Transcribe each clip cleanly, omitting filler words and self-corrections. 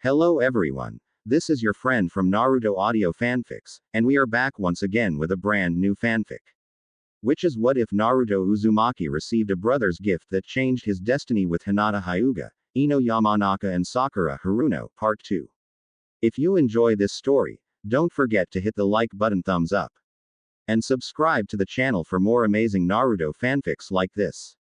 Hello everyone. This is your friend from Naruto Audio Fanfics, and we are back once again with a brand new fanfic. Which is what if Naruto Uzumaki received a brother's gift that changed his destiny with Hinata Hyuga, Ino and Sakura Haruno, Part 2. If you enjoy this story, don't forget to hit the like button, thumbs up, and subscribe to the channel for more amazing Naruto fanfics like this.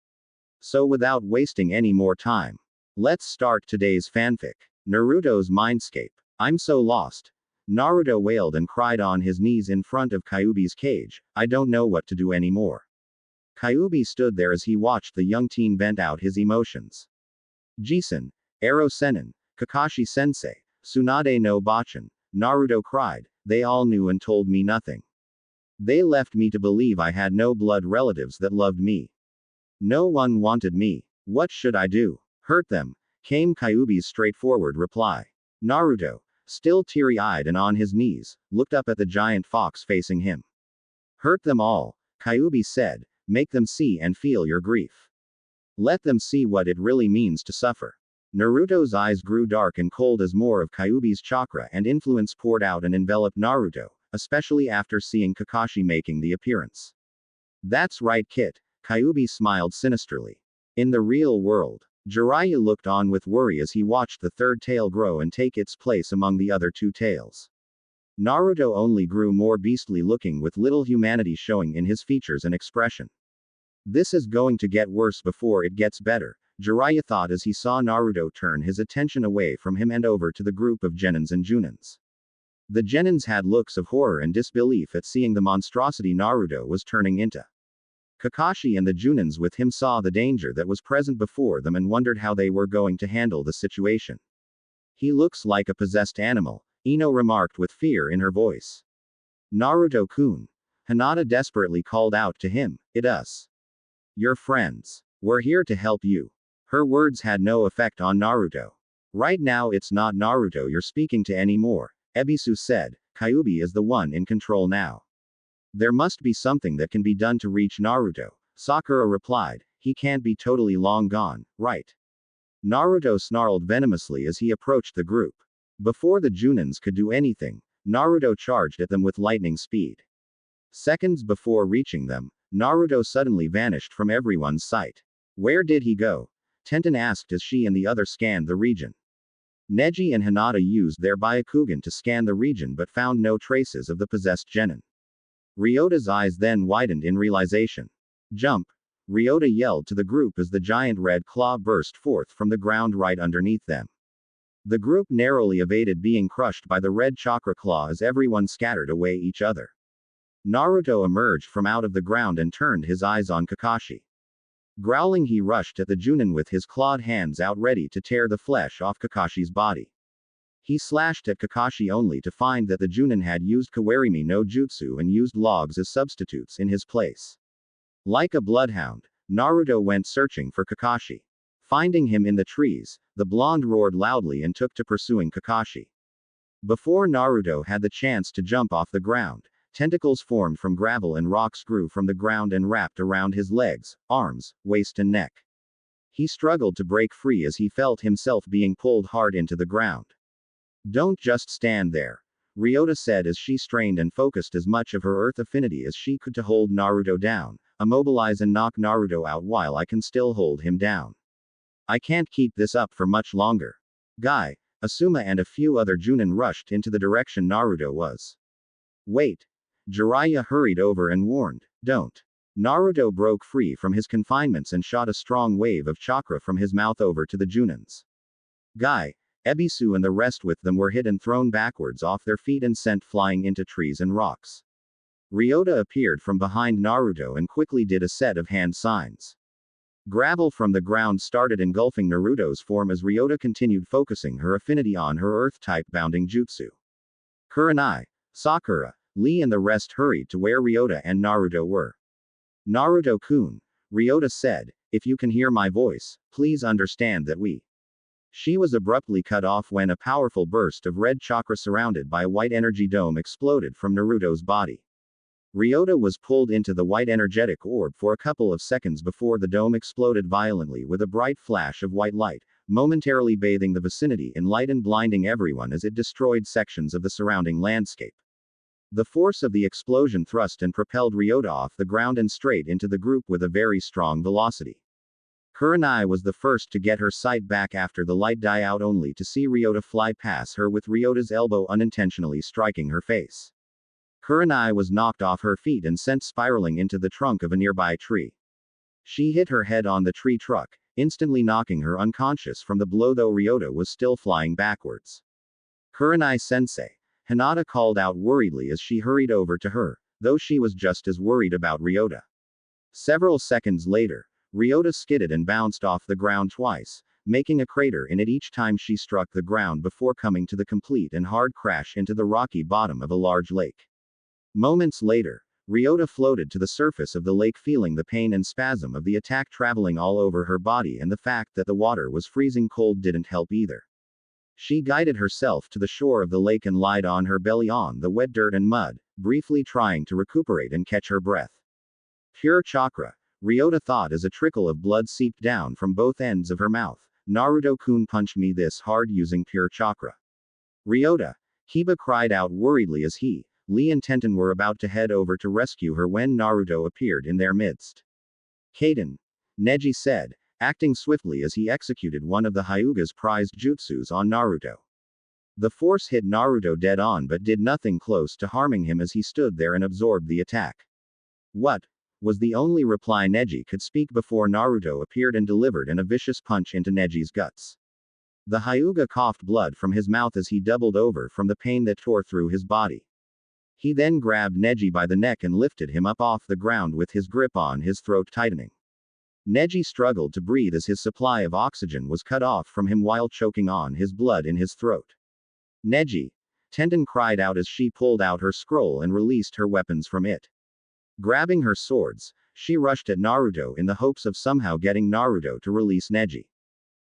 So without wasting any more time, let's start today's fanfic. Naruto's Mindscape. I'm so lost. Naruto wailed and cried on his knees in front of Kyuubi's cage. I don't know what to do anymore. Kyuubi stood there as he watched the young teen vent out his emotions. Jisen, Ero Senin, Kakashi Sensei, Tsunade no Bachan, Naruto cried, they all knew and told me nothing. They left me to believe I had no blood relatives that loved me. No one wanted me. What should I do? Hurt them, came Kyuubi's straightforward reply. Naruto, still teary-eyed and on his knees, looked up at the giant fox facing him. Hurt them all, Kyuubi said, make them see and feel your grief. Let them see what it really means to suffer. Naruto's eyes grew dark and cold as more of Kyuubi's chakra and influence poured out and enveloped Naruto, especially after seeing Kakashi making the appearance. That's right, Kit, Kyuubi smiled sinisterly. In the real world, Jiraiya looked on with worry as he watched the third tail grow and take its place among the other two tails. Naruto only grew more beastly looking with little humanity showing in his features and expression. This is going to get worse before it gets better, Jiraiya thought as he saw Naruto turn his attention away from him and over to the group of Genins and Junins. The Genins had looks of horror and disbelief at seeing the monstrosity Naruto was turning into. Kakashi and the Junins with him saw the danger that was present before them and wondered how they were going to handle the situation. He looks like a possessed animal, Ino remarked with fear in her voice. Naruto-kun. Hinata desperately called out to him, "It's us. Your friends. We're here to help you." Her words had no effect on Naruto. Right now it's not Naruto you're speaking to anymore, Ebisu said, Kyuubi is the one in control now. There must be something that can be done to reach Naruto, Sakura replied, he can't be totally long gone, right? Naruto snarled venomously as he approached the group. Before the Junins could do anything, Naruto charged at them with lightning speed. Seconds before reaching them, Naruto suddenly vanished from everyone's sight. Where did he go? Tenten asked as she and the other scanned the region. Neji and Hinata used their Byakugan to scan the region but found no traces of the possessed genin. Ryota's eyes then widened in realization. Jump! Ryota yelled to the group as the giant red claw burst forth from the ground right underneath them. The group narrowly evaded being crushed by the red chakra claw as everyone scattered away each other. Naruto emerged from out of the ground and turned his eyes on Kakashi. Growling, he rushed at the Junin with his clawed hands out ready to tear the flesh off Kakashi's body. He slashed at Kakashi only to find that the Junin had used Kawarimi no Jutsu and used logs as substitutes in his place. Like a bloodhound, Naruto went searching for Kakashi. Finding him in the trees, the blonde roared loudly and took to pursuing Kakashi. Before Naruto had the chance to jump off the ground, tentacles formed from gravel and rocks grew from the ground and wrapped around his legs, arms, waist and neck. He struggled to break free as he felt himself being pulled hard into the ground. Don't just stand there, Ryota said as she strained and focused as much of her earth affinity as she could to hold Naruto down. Immobilize and knock Naruto out while I can still hold him down. I can't keep this up for much longer. Guy, Asuma and a few other Junin rushed into the direction Naruto was. Wait. Jiraiya hurried over and warned, don't. Naruto broke free from his confinements and shot a strong wave of chakra from his mouth over to the Junins. Guy, Ebisu and the rest with them were hit and thrown backwards off their feet and sent flying into trees and rocks. Ryota appeared from behind Naruto and quickly did a set of hand signs. Gravel from the ground started engulfing Naruto's form as Ryota continued focusing her affinity on her earth-type bounding jutsu. Kurenai, Sakura, Lee and the rest hurried to where Ryota and Naruto were. Naruto-kun, Ryota said, if you can hear my voice, please understand that we. She was abruptly cut off when a powerful burst of red chakra surrounded by a white energy dome exploded from Naruto's body. Ryota was pulled into the white energetic orb for a couple of seconds before the dome exploded violently with a bright flash of white light, momentarily bathing the vicinity in light and blinding everyone as it destroyed sections of the surrounding landscape. The force of the explosion thrust and propelled Ryota off the ground and straight into the group with a very strong velocity. Kurenai was the first to get her sight back after the light die out, only to see Ryota fly past her with Ryota's elbow unintentionally striking her face. Kurenai was knocked off her feet and sent spiraling into the trunk of a nearby tree. She hit her head on the tree trunk, instantly knocking her unconscious from the blow, though Ryota was still flying backwards. Kurenai-sensei, Hinata called out worriedly as she hurried over to her, though she was just as worried about Ryota. Several seconds later, Ryota skidded and bounced off the ground twice, making a crater in it each time she struck the ground before coming to the complete and hard crash into the rocky bottom of a large lake. Moments later, Ryota floated to the surface of the lake, feeling the pain and spasm of the attack traveling all over her body, and the fact that the water was freezing cold didn't help either. She guided herself to the shore of the lake and lied on her belly on the wet dirt and mud, briefly trying to recuperate and catch her breath. Pure chakra, Ryota thought as a trickle of blood seeped down from both ends of her mouth. Naruto-kun punched me this hard using pure chakra. Ryota, Hiba cried out worriedly as he, Lee and Tenten were about to head over to rescue her when Naruto appeared in their midst. Kaden, Neji said, acting swiftly as he executed one of the Hyuga's prized jutsus on Naruto. The force hit Naruto dead on but did nothing close to harming him as he stood there and absorbed the attack. What? Was the only reply Neji could speak before Naruto appeared and delivered a vicious punch into Neji's guts. The Hyuga coughed blood from his mouth as he doubled over from the pain that tore through his body. He then grabbed Neji by the neck and lifted him up off the ground with his grip on his throat tightening. Neji struggled to breathe as his supply of oxygen was cut off from him while choking on his blood in his throat. Neji! Tenten cried out as she pulled out her scroll and released her weapons from it. Grabbing her swords, she rushed at Naruto in the hopes of somehow getting Naruto to release Neji.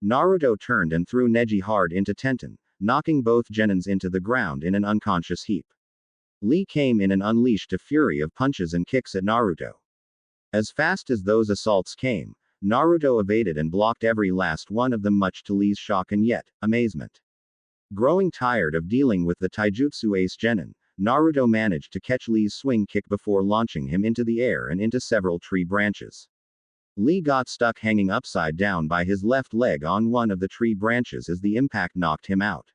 Naruto turned and threw Neji hard into Tenten, knocking both genins into the ground in an unconscious heap. Lee came in and unleashed a fury of punches and kicks at Naruto. As fast as those assaults came, Naruto evaded and blocked every last one of them, much to Lee's shock and yet amazement. Growing tired of dealing with the taijutsu ace genin, Naruto managed to catch Lee's swing kick before launching him into the air and into several tree branches. Lee got stuck hanging upside down by his left leg on one of the tree branches as the impact knocked him out.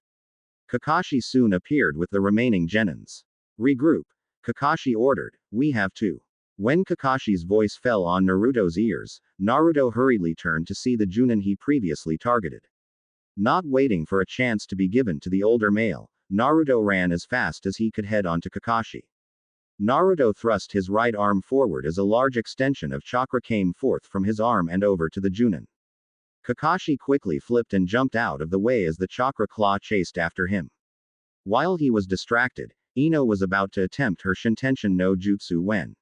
Kakashi soon appeared with the remaining genins. Regroup, Kakashi ordered, we have to. When Kakashi's voice fell on Naruto's ears, Naruto hurriedly turned to see the Junin he previously targeted. Not waiting for a chance to be given to the older male, Naruto ran as fast as he could head onto Kakashi. Naruto thrust his right arm forward as a large extension of chakra came forth from his arm and over to the Junin. Kakashi quickly flipped and jumped out of the way as the chakra claw chased after him. While he was distracted, Ino was about to attempt her Shintention no Jutsu when.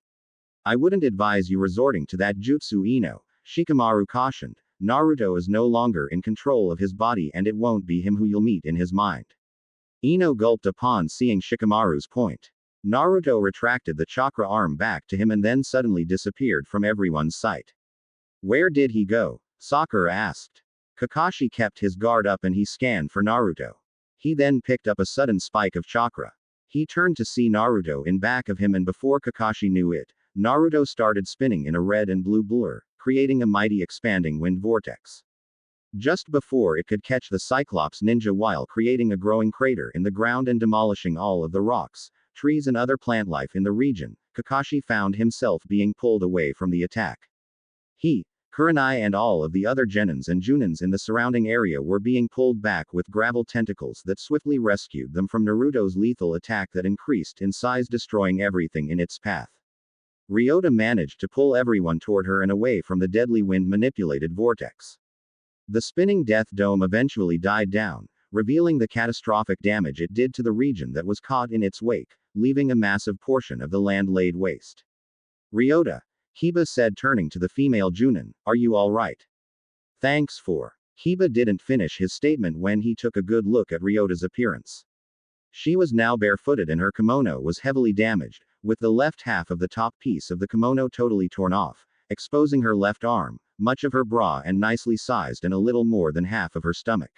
I wouldn't advise you resorting to that jutsu, Ino, Shikamaru cautioned. Naruto is no longer in control of his body and it won't be him who you'll meet in his mind. Ino gulped upon seeing Shikamaru's point. Naruto retracted the chakra arm back to him and then suddenly disappeared from everyone's sight. Where did he go? Sakura asked. Kakashi kept his guard up and he scanned for Naruto. He then picked up a sudden spike of chakra. He turned to see Naruto in back of him and before Kakashi knew it, Naruto started spinning in a red and blue blur, creating a mighty expanding wind vortex. Just before it could catch the Cyclops ninja while creating a growing crater in the ground and demolishing all of the rocks, trees and other plant life in the region, Kakashi found himself being pulled away from the attack. He, Kurenai and all of the other genins and junins in the surrounding area were being pulled back with gravel tentacles that swiftly rescued them from Naruto's lethal attack that increased in size, destroying everything in its path. Ryota managed to pull everyone toward her and away from the deadly wind-manipulated vortex. The spinning death dome eventually died down, revealing the catastrophic damage it did to the region that was caught in its wake, leaving a massive portion of the land laid waste. Ryota, Hiba said, turning to the female Junin, are you all right? Thanks for. Hiba didn't finish his statement when he took a good look at Ryota's appearance. She was now barefooted and her kimono was heavily damaged, with the left half of the top piece of the kimono totally torn off, exposing her left arm, much of her bra and nicely sized and a little more than half of her stomach.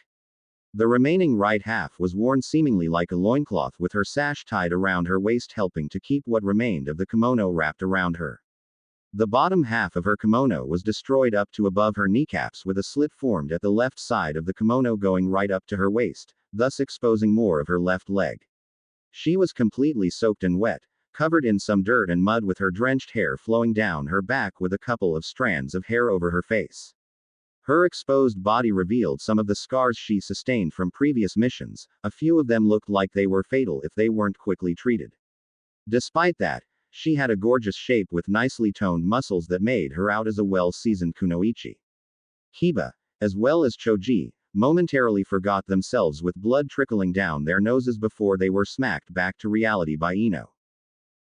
The remaining right half was worn seemingly like a loincloth with her sash tied around her waist helping to keep what remained of the kimono wrapped around her. The bottom half of her kimono was destroyed up to above her kneecaps with a slit formed at the left side of the kimono going right up to her waist, thus exposing more of her left leg. She was completely soaked and wet, covered in some dirt and mud with her drenched hair flowing down her back with a couple of strands of hair over her face. Her exposed body revealed some of the scars she sustained from previous missions, a few of them looked like they were fatal if they weren't quickly treated. Despite that, she had a gorgeous shape with nicely toned muscles that made her out as a well-seasoned kunoichi. Hiba, as well as Choji, momentarily forgot themselves with blood trickling down their noses before they were smacked back to reality by Ino.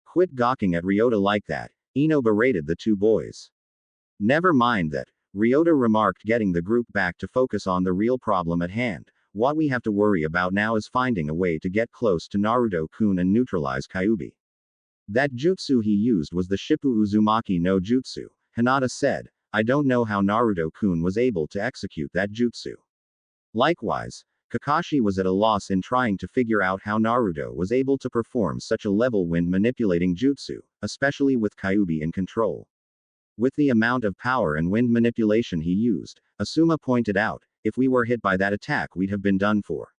Quit gawking at Ryota like that, Ino berated the two boys. Never mind that, Ryota remarked, getting the group back to focus on the real problem at hand. What we have to worry about now is finding a way to get close to Naruto-kun and neutralize Kyuubi. That jutsu he used was the Shippu Uzumaki no jutsu, Hinata said. I don't know how Naruto-kun was able to execute that jutsu. Likewise, Kakashi was at a loss in trying to figure out how Naruto was able to perform such a level wind manipulating jutsu, especially with Kyuubi in control. With the amount of power and wind manipulation he used, Asuma pointed out, if we were hit by that attack we'd have been done for.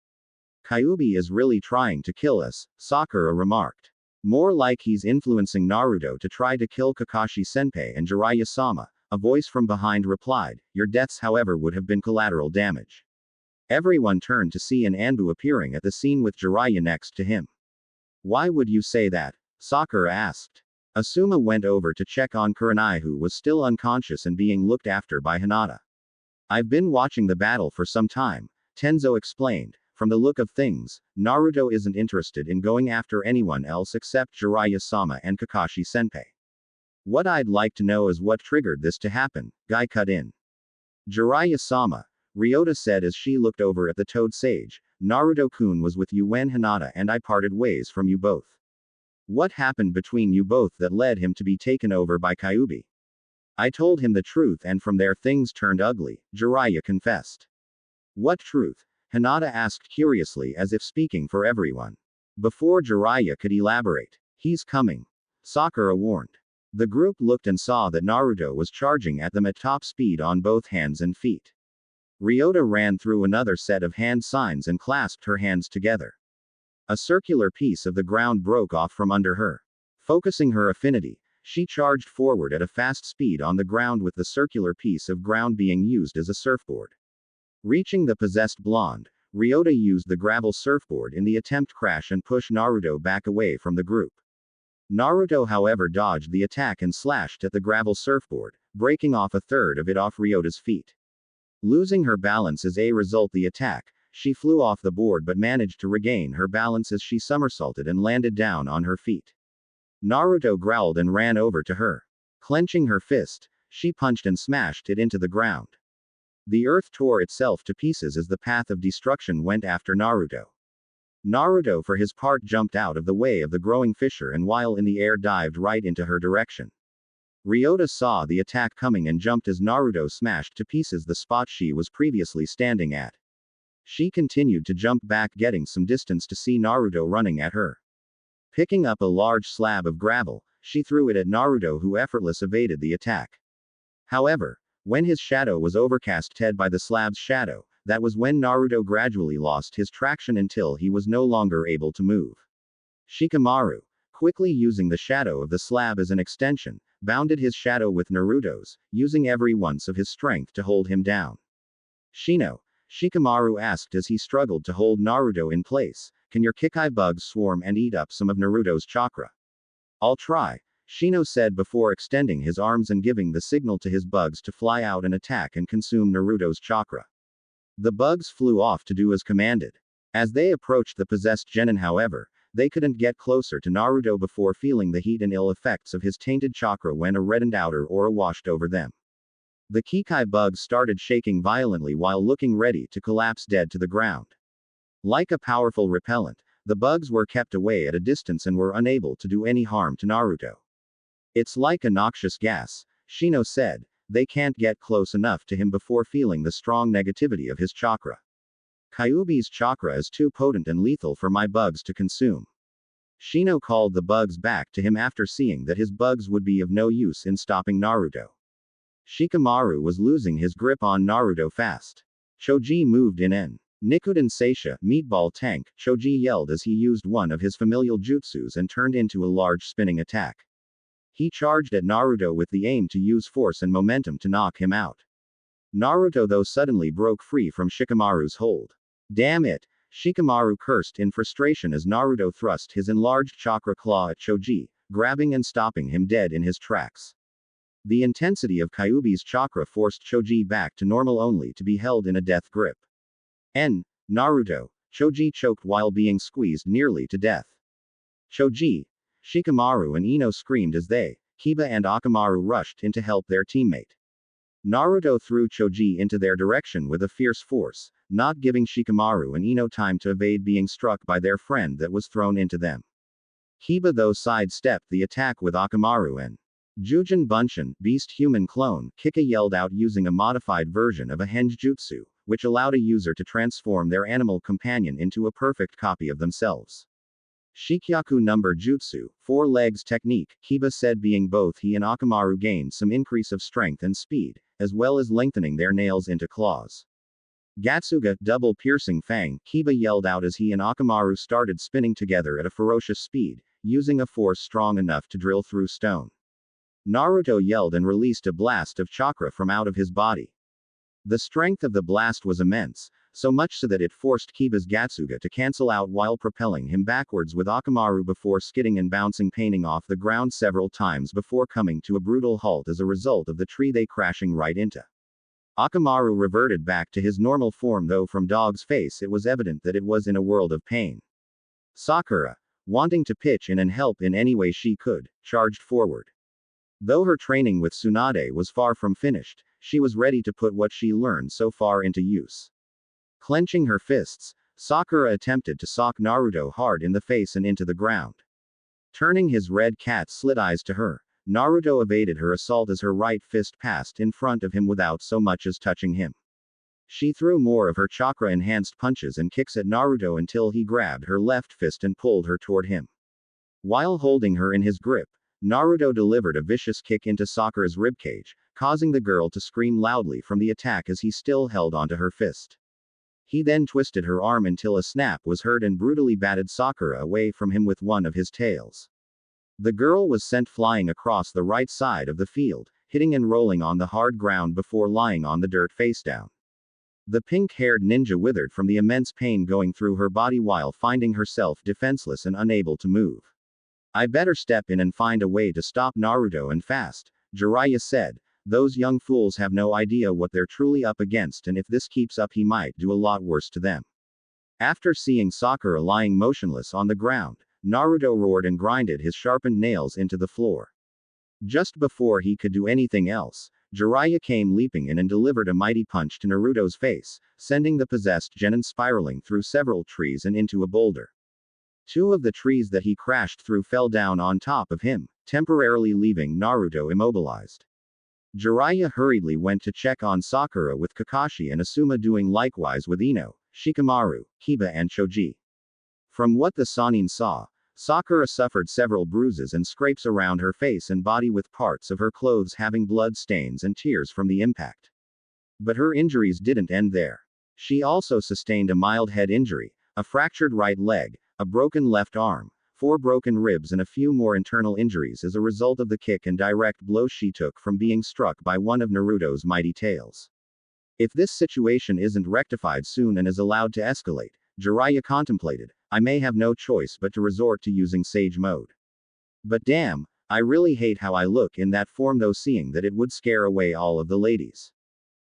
Kyuubi is really trying to kill us, Sakura remarked. More like he's influencing Naruto to try to kill Kakashi-senpai and Jiraiya-sama, a voice from behind replied, your deaths however would have been collateral damage. Everyone turned to see an Anbu appearing at the scene with Jiraiya next to him. Why would you say that? Sakura asked. Asuma went over to check on Kurenai, who was still unconscious and being looked after by Hinata. I've been watching the battle for some time, Tenzo explained. From the look of things, Naruto isn't interested in going after anyone else except Jiraiya-sama and Kakashi-senpai. What I'd like to know is what triggered this to happen, Guy cut in. Jiraiya-sama, Ryota said as she looked over at the Toad Sage, Naruto-kun was with you when Hinata and I parted ways from you both. What happened between you both that led him to be taken over by Kyuubi? I told him the truth and from there things turned ugly, Jiraiya confessed. What truth? Hinata asked curiously as if speaking for everyone. Before Jiraiya could elaborate. He's coming. Sakura warned. The group looked and saw that Naruto was charging at them at top speed on both hands and feet. Ryota ran through another set of hand signs and clasped her hands together. A circular piece of the ground broke off from under her. Focusing her affinity, she charged forward at a fast speed on the ground with the circular piece of ground being used as a surfboard. Reaching the possessed blonde, Ryota used the gravel surfboard in the attempt crash and push Naruto back away from the group. Naruto however dodged the attack and slashed at the gravel surfboard, breaking off a third of it off Ryota's feet. Losing her balance as a result the attack, she flew off the board but managed to regain her balance as she somersaulted and landed down on her feet. Naruto growled and ran over to her. Clenching her fist, she punched and smashed it into the ground. The earth tore itself to pieces as the path of destruction went after Naruto. Naruto for his part jumped out of the way of the growing fissure and while in the air dived right into her direction. Ryota saw the attack coming and jumped as Naruto smashed to pieces the spot she was previously standing at. She continued to jump back, getting some distance to see Naruto running at her. Picking up a large slab of gravel, she threw it at Naruto, who effortlessly evaded the attack. However, when his shadow was overcast by the slab's shadow, that was when Naruto gradually lost his traction until he was no longer able to move. Shikamaru, quickly using the shadow of the slab as an extension, bounded his shadow with Naruto's, using every ounce of his strength to hold him down. Shino, Shikamaru asked as he struggled to hold Naruto in place, can your Kikai bugs swarm and eat up some of Naruto's chakra? I'll try, Shino said before extending his arms and giving the signal to his bugs to fly out and attack and consume Naruto's chakra. The bugs flew off to do as commanded. As they approached the possessed genin however, they couldn't get closer to Naruto before feeling the heat and ill effects of his tainted chakra when a reddened outer aura washed over them. The Kikai bugs started shaking violently while looking ready to collapse dead to the ground. Like a powerful repellent, the bugs were kept away at a distance and were unable to do any harm to Naruto. It's like a noxious gas, Shino said. They can't get close enough to him before feeling the strong negativity of his chakra. Kyuubi's chakra is too potent and lethal for my bugs to consume. Shino called the bugs back to him after seeing that his bugs would be of no use in stopping Naruto. Shikamaru was losing his grip on Naruto fast. Choji moved in N. Nikuden Seisha, meatball tank, Choji yelled as he used one of his familial jutsus and turned into a large spinning attack. He charged at Naruto with the aim to use force and momentum to knock him out. Naruto though suddenly broke free from Shikamaru's hold. Damn it! Shikamaru cursed in frustration as Naruto thrust his enlarged chakra claw at Choji, grabbing and stopping him dead in his tracks. The intensity of Kyuubi's chakra forced Choji back to normal only to be held in a death grip. Naruto. Choji choked while being squeezed nearly to death. Choji. Shikamaru and Ino screamed as they, Kiba and Akamaru rushed in to help their teammate. Naruto threw Choji into their direction with a fierce force, not giving Shikamaru and Ino time to evade being struck by their friend that was thrown into them. Kiba though sidestepped the attack with Akamaru and Jujin Bunshin, beast human clone, Kika yelled out using a modified version of a henge jutsu, which allowed a user to transform their animal companion into a perfect copy of themselves. Shikyaku number jutsu, 4 legs technique, Kiba said being both he and Akamaru gained some increase of strength and speed, as well as lengthening their nails into claws. Gatsuga, double piercing fang, Kiba yelled out as he and Akamaru started spinning together at a ferocious speed, using a force strong enough to drill through stone. Naruto yelled and released a blast of chakra from out of his body. The strength of the blast was immense, so much so that it forced Kiba's Gatsuga to cancel out while propelling him backwards with Akamaru before skidding and bouncing painting off the ground several times before coming to a brutal halt as a result of the tree they crashing right into. Akamaru reverted back to his normal form though from Dog's face it was evident that it was in a world of pain. Sakura, wanting to pitch in and help in any way she could, charged forward. Though her training with Tsunade was far from finished, she was ready to put what she learned so far into use. Clenching her fists, Sakura attempted to sock Naruto hard in the face and into the ground. Turning his red cat slit eyes to her, Naruto evaded her assault as her right fist passed in front of him without so much as touching him. She threw more of her chakra-enhanced punches and kicks at Naruto until he grabbed her left fist and pulled her toward him. While holding her in his grip, Naruto delivered a vicious kick into Sakura's ribcage, causing the girl to scream loudly from the attack as he still held onto her fist. He then twisted her arm until a snap was heard and brutally batted Sakura away from him with one of his tails. The girl was sent flying across the right side of the field, hitting and rolling on the hard ground before lying on the dirt face down. The pink-haired ninja withered from the immense pain going through her body while finding herself defenseless and unable to move. I better step in and find a way to stop Naruto and fast, Jiraiya said. Those young fools have no idea what they're truly up against and if this keeps up he might do a lot worse to them. After seeing Sakura lying motionless on the ground, Naruto roared and grinded his sharpened nails into the floor. Just before he could do anything else, Jiraiya came leaping in and delivered a mighty punch to Naruto's face, sending the possessed genin spiraling through several trees and into a boulder. 2 of the trees that he crashed through fell down on top of him, temporarily leaving Naruto immobilized. Jiraiya hurriedly went to check on Sakura with Kakashi and Asuma doing likewise with Ino, Shikamaru, Kiba and Choji. From what the Sannin saw, Sakura suffered several bruises and scrapes around her face and body with parts of her clothes having blood stains and tears from the impact. But her injuries didn't end there. She also sustained a mild head injury, a fractured right leg, a broken left arm, 4 broken ribs and a few more internal injuries as a result of the kick and direct blows she took from being struck by one of Naruto's mighty tails. If this situation isn't rectified soon and is allowed to escalate, Jiraiya contemplated, I may have no choice but to resort to using Sage Mode. But damn, I really hate how I look in that form though seeing that it would scare away all of the ladies.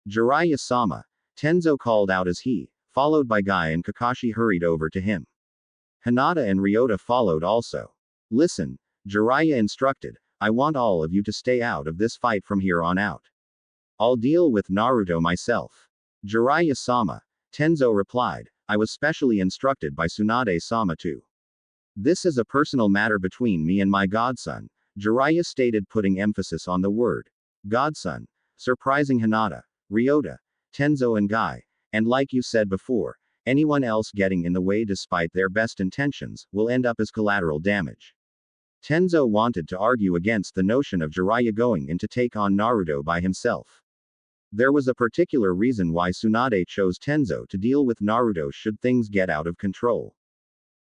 Jiraiya-sama, Tenzo called out as he, followed by Guy and Kakashi hurried over to him. Hinata and Ryota followed also. Listen, Jiraiya instructed, I want all of you to stay out of this fight from here on out. I'll deal with Naruto myself. Jiraiya-sama, Tenzo replied, I was specially instructed by Tsunade-sama too. This is a personal matter between me and my godson, Jiraiya stated putting emphasis on the word Godson, surprising Hinata, Ryota, Tenzo and Guy, and like you said before, anyone else getting in the way despite their best intentions, will end up as collateral damage. Tenzo wanted to argue against the notion of Jiraiya going in to take on Naruto by himself. There was a particular reason why Tsunade chose Tenzo to deal with Naruto should things get out of control.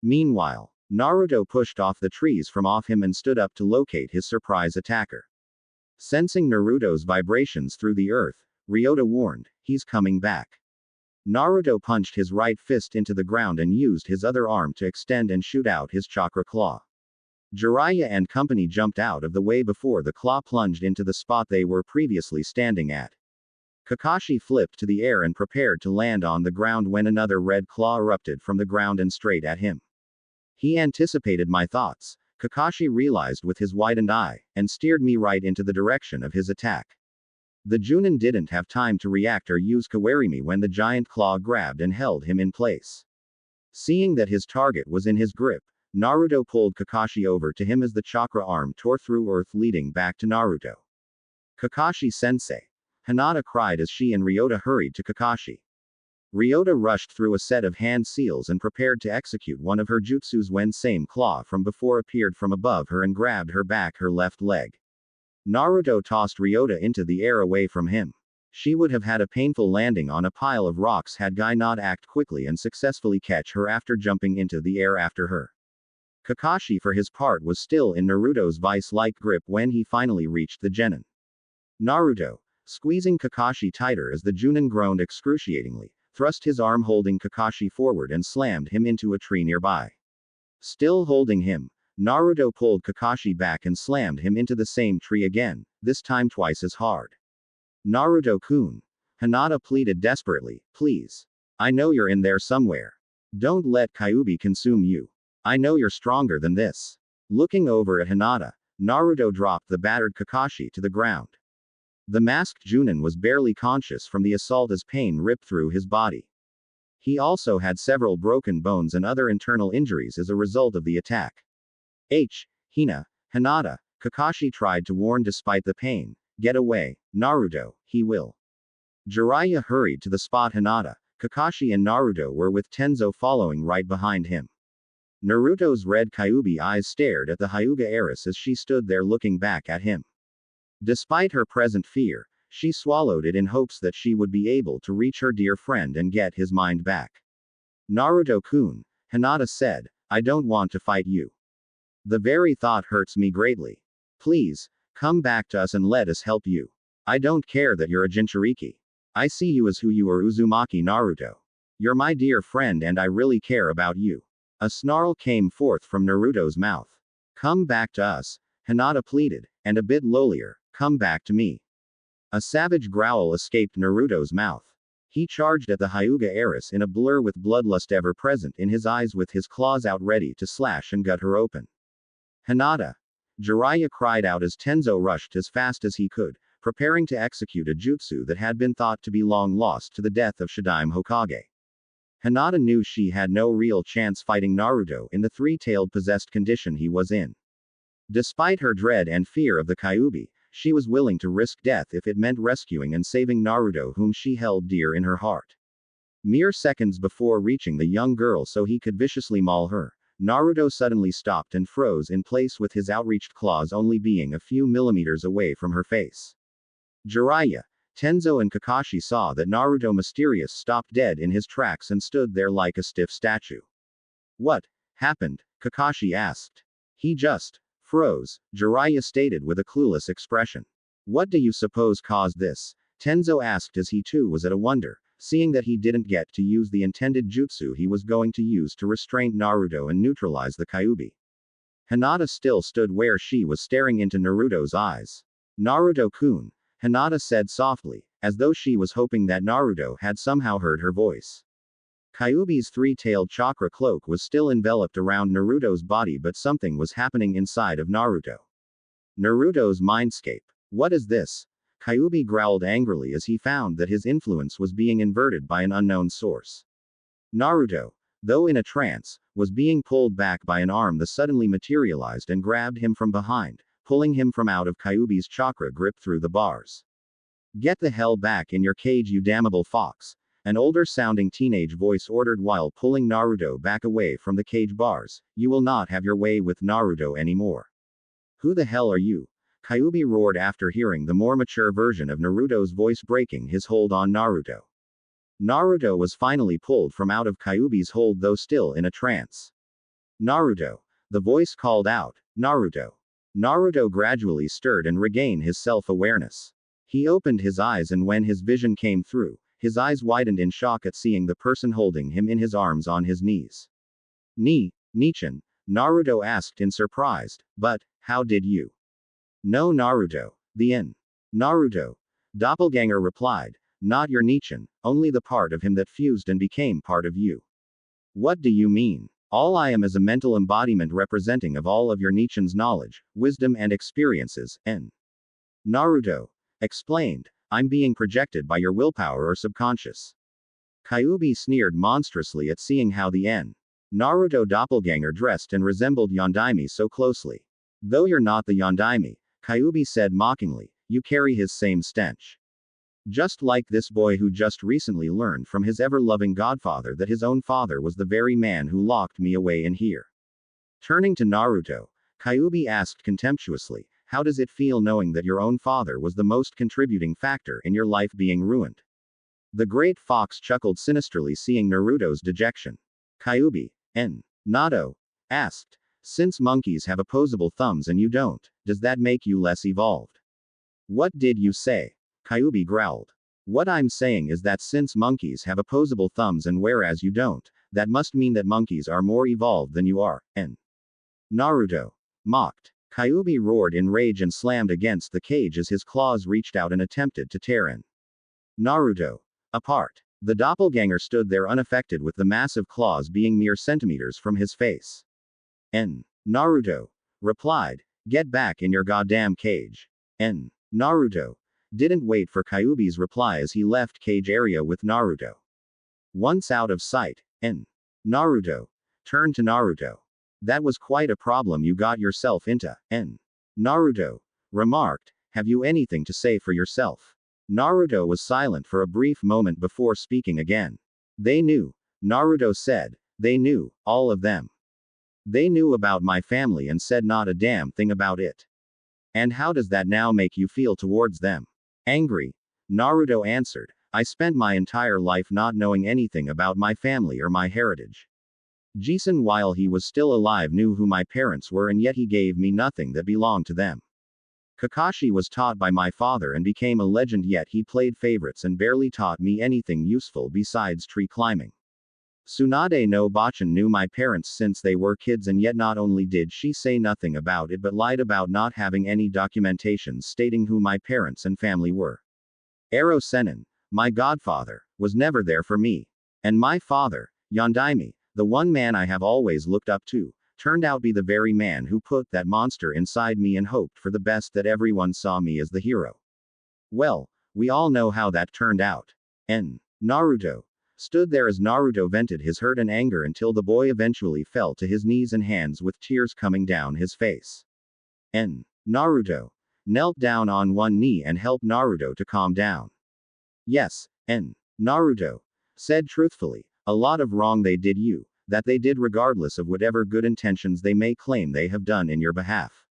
Meanwhile, Naruto pushed off the trees from off him and stood up to locate his surprise attacker. Sensing Naruto's vibrations through the earth, Ryota warned, "He's coming back." Naruto punched his right fist into the ground and used his other arm to extend and shoot out his chakra claw. Jiraiya and company jumped out of the way before the claw plunged into the spot they were previously standing at. Kakashi flipped to the air and prepared to land on the ground when another red claw erupted from the ground and straight at him. He anticipated my thoughts, Kakashi realized with his widened eye, and steered me right into the direction of his attack. The Junin didn't have time to react or use Kawarimi when the giant claw grabbed and held him in place. Seeing that his target was in his grip, Naruto pulled Kakashi over to him as the chakra arm tore through earth leading back to Naruto. "Kakashi-sensei!" Hinata cried as she and Ryota hurried to Kakashi. Ryota rushed through a set of hand seals and prepared to execute one of her jutsus when same claw from before appeared from above her and grabbed her back her left leg. Naruto tossed Ryota into the air away from him. She would have had a painful landing on a pile of rocks had Guy not act quickly and successfully catch her after jumping into the air after her. Kakashi for his part was still in Naruto's vice-like grip when he finally reached the genin. Naruto, squeezing Kakashi tighter as the Junin groaned excruciatingly, thrust his arm holding Kakashi forward and slammed him into a tree nearby. Still holding him, Naruto pulled Kakashi back and slammed him into the same tree again, this time twice as hard. "Naruto-kun," Hinata pleaded desperately, "please. I know you're in there somewhere. Don't let Kyuubi consume you. I know you're stronger than this." Looking over at Hinata, Naruto dropped the battered Kakashi to the ground. The masked Junin was barely conscious from the assault as pain ripped through his body. He also had several broken bones and other internal injuries as a result of the attack. Hinata, Kakashi tried to warn despite the pain, "Get away, Naruto, he will." Jiraiya hurried to the spot Hinata, Kakashi and Naruto were with Tenzo following right behind him. Naruto's red Kyuubi eyes stared at the Hyuga heiress as she stood there looking back at him. Despite her present fear, she swallowed it in hopes that she would be able to reach her dear friend and get his mind back. "Naruto-kun," Hinata said, "I don't want to fight you. The very thought hurts me greatly. Please, come back to us and let us help you. I don't care that you're a Jinchuriki. I see you as who you are, Uzumaki Naruto. You're my dear friend and I really care about you." A snarl came forth from Naruto's mouth. "Come back to us," Hinata pleaded, and a bit lowlier, "Come back to me." A savage growl escaped Naruto's mouth. He charged at the Hyuga heiress in a blur with bloodlust ever present in his eyes with his claws out ready to slash and gut her open. "Hinata!" Jiraiya cried out as Tenzo rushed as fast as he could, preparing to execute a jutsu that had been thought to be long lost to the death of Shadaime Hokage. Hinata knew she had no real chance fighting Naruto in the three-tailed possessed condition he was in. Despite her dread and fear of the Kyuubi, she was willing to risk death if it meant rescuing and saving Naruto whom she held dear in her heart. Mere seconds before reaching the young girl so he could viciously maul her, Naruto suddenly stopped and froze in place with his outreached claws only being a few millimeters away from her face. Jiraiya, Tenzo and Kakashi saw that Naruto mysterious stopped dead in his tracks and stood there like a stiff statue. "What happened?" Kakashi asked. "He just froze," Jiraiya stated with a clueless expression. "What do you suppose caused this?" Tenzo asked as he too was at a wonder, seeing that he didn't get to use the intended jutsu he was going to use to restrain Naruto and neutralize the Kyuubi. Hinata still stood where she was staring into Naruto's eyes. "Naruto-kun," Hinata said softly, as though she was hoping that Naruto had somehow heard her voice. Kyuubi's three-tailed chakra cloak was still enveloped around Naruto's body but something was happening inside of Naruto. Naruto's mindscape. "What is this?" Kyuubi growled angrily as he found that his influence was being inverted by an unknown source. Naruto, though in a trance, was being pulled back by an arm that suddenly materialized and grabbed him from behind, pulling him from out of Kyuubi's chakra grip through the bars. "Get the hell back in your cage, you damnable fox," an older-sounding teenage voice ordered while pulling Naruto back away from the cage bars. "You will not have your way with Naruto anymore." "Who the hell are you?" Kyuubi roared after hearing the more mature version of Naruto's voice breaking his hold on Naruto. Naruto was finally pulled from out of Kyuubi's hold, though still in a trance. "Naruto!" The voice called out. "Naruto!" Naruto gradually stirred and regained his self-awareness. He opened his eyes, and when his vision came through, his eyes widened in shock at seeing the person holding him in his arms on his knees. Nichan?" Naruto asked in surprise. "But, how did you know Naruto?" "The end." Naruto. Doppelganger replied. "Not your Nichan, only the part of him that fused and became part of you." "What do you mean?" "All I am is a mental embodiment representing of all of your Nichan's knowledge, wisdom and experiences, and Naruto explained. "I'm being projected by your willpower or subconscious." Kyuubi sneered monstrously at seeing how the Naruto doppelganger dressed and resembled Yondaime so closely. "Though you're not the Yondaime," Kyuubi said mockingly, "you carry his same stench. Just like this boy who just recently learned from his ever-loving godfather that his own father was the very man who locked me away in here." Turning to Naruto, Kyuubi asked contemptuously, "How does it feel knowing that your own father was the most contributing factor in your life being ruined?" The great fox chuckled sinisterly seeing Naruto's dejection. Kyuubi, Nato, asked, "Since monkeys have opposable thumbs and you don't, does that make you less evolved?" "What did you say?" Kyuubi growled. "What I'm saying is that since monkeys have opposable thumbs and whereas you don't, that must mean that monkeys are more evolved than you are, and Naruto mocked. Kyuubi roared in rage and slammed against the cage as his claws reached out and attempted to tear Naruto apart. The doppelganger stood there unaffected with the massive claws being mere centimeters from his face. Naruto replied, "Get back in your goddamn cage." Naruto didn't wait for Kyuubi's reply as he left cage area with Naruto. Once out of sight, Naruto turned to Naruto. "That was quite a problem you got yourself into." Naruto remarked, "Have you anything to say for yourself?" Naruto was silent for a brief moment before speaking again. "They knew," Naruto said. "They knew, all of them. They knew about my family and said not a damn thing about it." "And how does that now make you feel towards them?" "Angry," Naruto answered. "I spent my entire life not knowing anything about my family or my heritage. Jisun, while he was still alive, knew who my parents were, and yet he gave me nothing that belonged to them. Kakashi was taught by my father and became a legend, yet he played favorites and barely taught me anything useful besides tree climbing. Tsunade no Bachan knew my parents since they were kids, and yet not only did she say nothing about it but lied about not having any documentation stating who my parents and family were. Ero Sennin, my godfather, was never there for me. And my father, Yondaime, the one man I have always looked up to, turned out be the very man who put that monster inside me and hoped for the best that everyone saw me as the hero. Well, we all know how that turned out." Naruto stood there as Naruto vented his hurt and anger until the boy eventually fell to his knees and hands with tears coming down his face. Naruto knelt down on one knee and helped Naruto to calm down. "Yes, Naruto said truthfully, a lot of wrong they did you, that they did regardless of whatever good intentions they may claim they have done in your behalf.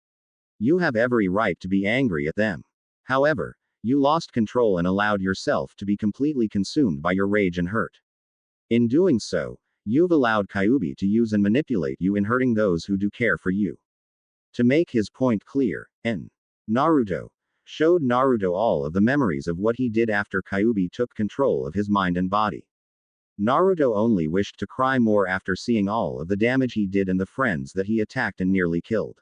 You have every right to be angry at them. However, you lost control and allowed yourself to be completely consumed by your rage and hurt. In doing so, you've allowed Kyuubi to use and manipulate you in hurting those who do care for you." To make his point clear, Naruto showed Naruto all of the memories of what he did after Kyuubi took control of his mind and body. Naruto only wished to cry more after seeing all of the damage he did and the friends that he attacked and nearly killed.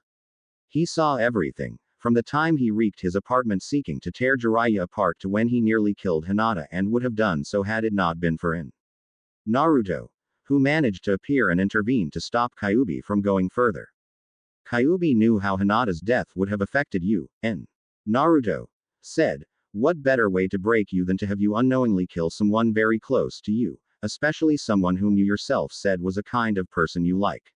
He saw everything, from the time he wrecked his apartment seeking to tear Jiraiya apart to when he nearly killed Hinata and would have done so had it not been for Naruto, who managed to appear and intervene to stop Kyuubi from going further. "Kyuubi knew how Hinata's death would have affected you, Naruto said. "What better way to break you than to have you unknowingly kill someone very close to you, especially someone whom you yourself said was a kind of person you like."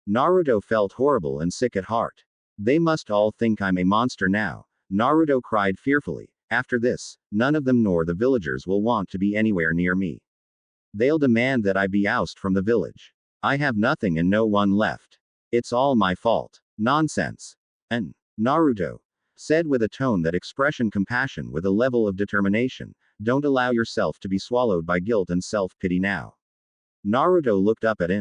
Naruto felt horrible and sick at heart. They must all think I'm a monster now, Naruto cried fearfully. After this, none of them nor the villagers will want to be anywhere near me. They'll demand that I be ousted from the village. I have nothing and no one left. It's all my fault. Nonsense. And Naruto said with a tone that expressed compassion with a level of determination, don't allow yourself to be swallowed by guilt and self-pity now. Naruto looked up at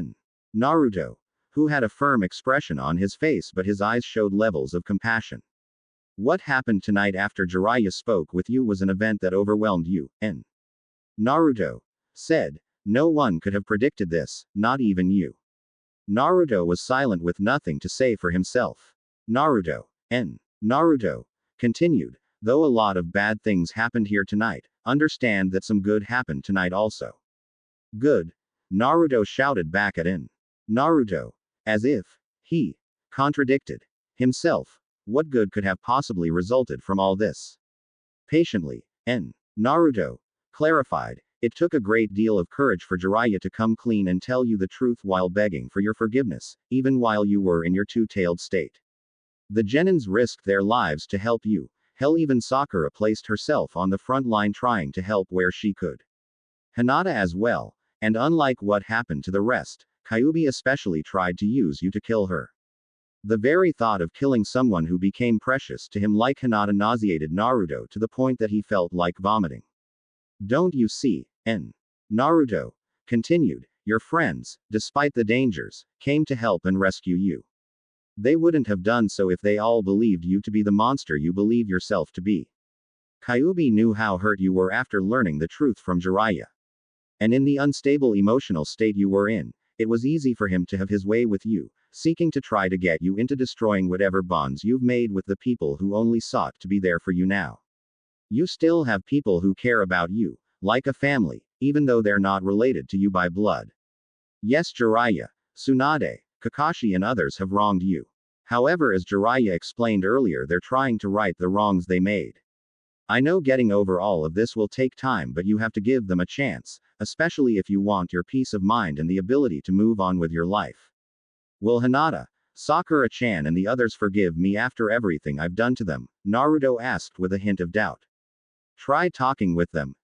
Naruto, who had a firm expression on his face but his eyes showed levels of compassion. What happened tonight after Jiraiya spoke with you was an event that overwhelmed you, and Naruto said, no one could have predicted this, not even you. Naruto was silent with nothing to say for himself. Naruto continued, though a lot of bad things happened here tonight, understand that some good happened tonight also. Good? Naruto shouted back at Naruto, as if he contradicted himself. What good could have possibly resulted from all this? Patiently, Naruto clarified, it took a great deal of courage for Jiraiya to come clean and tell you the truth while begging for your forgiveness, even while you were in your two-tailed state. The Genins risked their lives to help you. Hell, even Sakura placed herself on the front line trying to help where she could. Hinata as well, and unlike what happened to the rest, Kyuubi especially tried to use you to kill her. The very thought of killing someone who became precious to him like Hinata nauseated Naruto to the point that he felt like vomiting. Don't you see? Naruto continued, your friends, despite the dangers, came to help and rescue you. They wouldn't have done so if they all believed you to be the monster you believe yourself to be. Kyuubi knew how hurt you were after learning the truth from Jiraiya. And in the unstable emotional state you were in, it was easy for him to have his way with you, seeking to try to get you into destroying whatever bonds you've made with the people who only sought to be there for you now. You still have people who care about you, like a family, even though they're not related to you by blood. Yes, Jiraiya, Tsunade, Kakashi and others have wronged you. However, as Jiraiya explained earlier, they're trying to right the wrongs they made. I know getting over all of this will take time, but you have to give them a chance, especially if you want your peace of mind and the ability to move on with your life. Will Hinata, Sakura-chan and the others forgive me after everything I've done to them? Naruto asked with a hint of doubt. Try talking with them,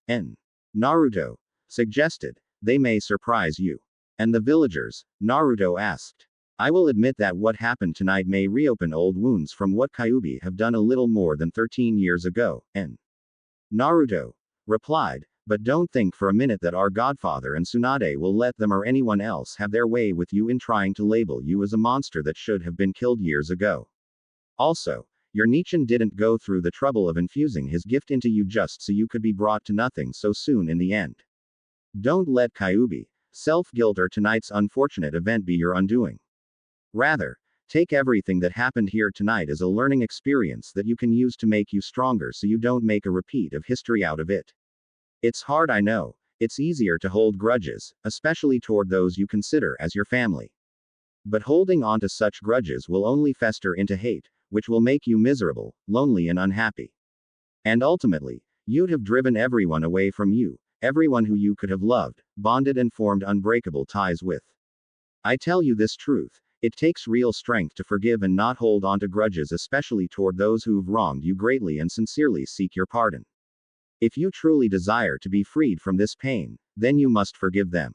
Naruto suggested. They may surprise you. And the villagers? Naruto asked. I will admit that what happened tonight may reopen old wounds from what Kyuubi have done a little more than 13 years ago, Naruto replied, but don't think for a minute that our godfather and Tsunade will let them or anyone else have their way with you in trying to label you as a monster that should have been killed years ago. Also, your Nichin didn't go through the trouble of infusing his gift into you just so you could be brought to nothing so soon in the end. Don't let Kyuubi, self-guilt or tonight's unfortunate event be your undoing. Rather, take everything that happened here tonight as a learning experience that you can use to make you stronger so you don't make a repeat of history out of it. It's hard, I know. It's easier to hold grudges, especially toward those you consider as your family. But holding on to such grudges will only fester into hate, which will make you miserable, lonely and unhappy. And ultimately, you'd have driven everyone away from you, everyone who you could have loved, bonded and formed unbreakable ties with. I tell you this truth. It takes real strength to forgive and not hold on to grudges, especially toward those who've wronged you greatly, and sincerely seek your pardon. If you truly desire to be freed from this pain, then you must forgive them.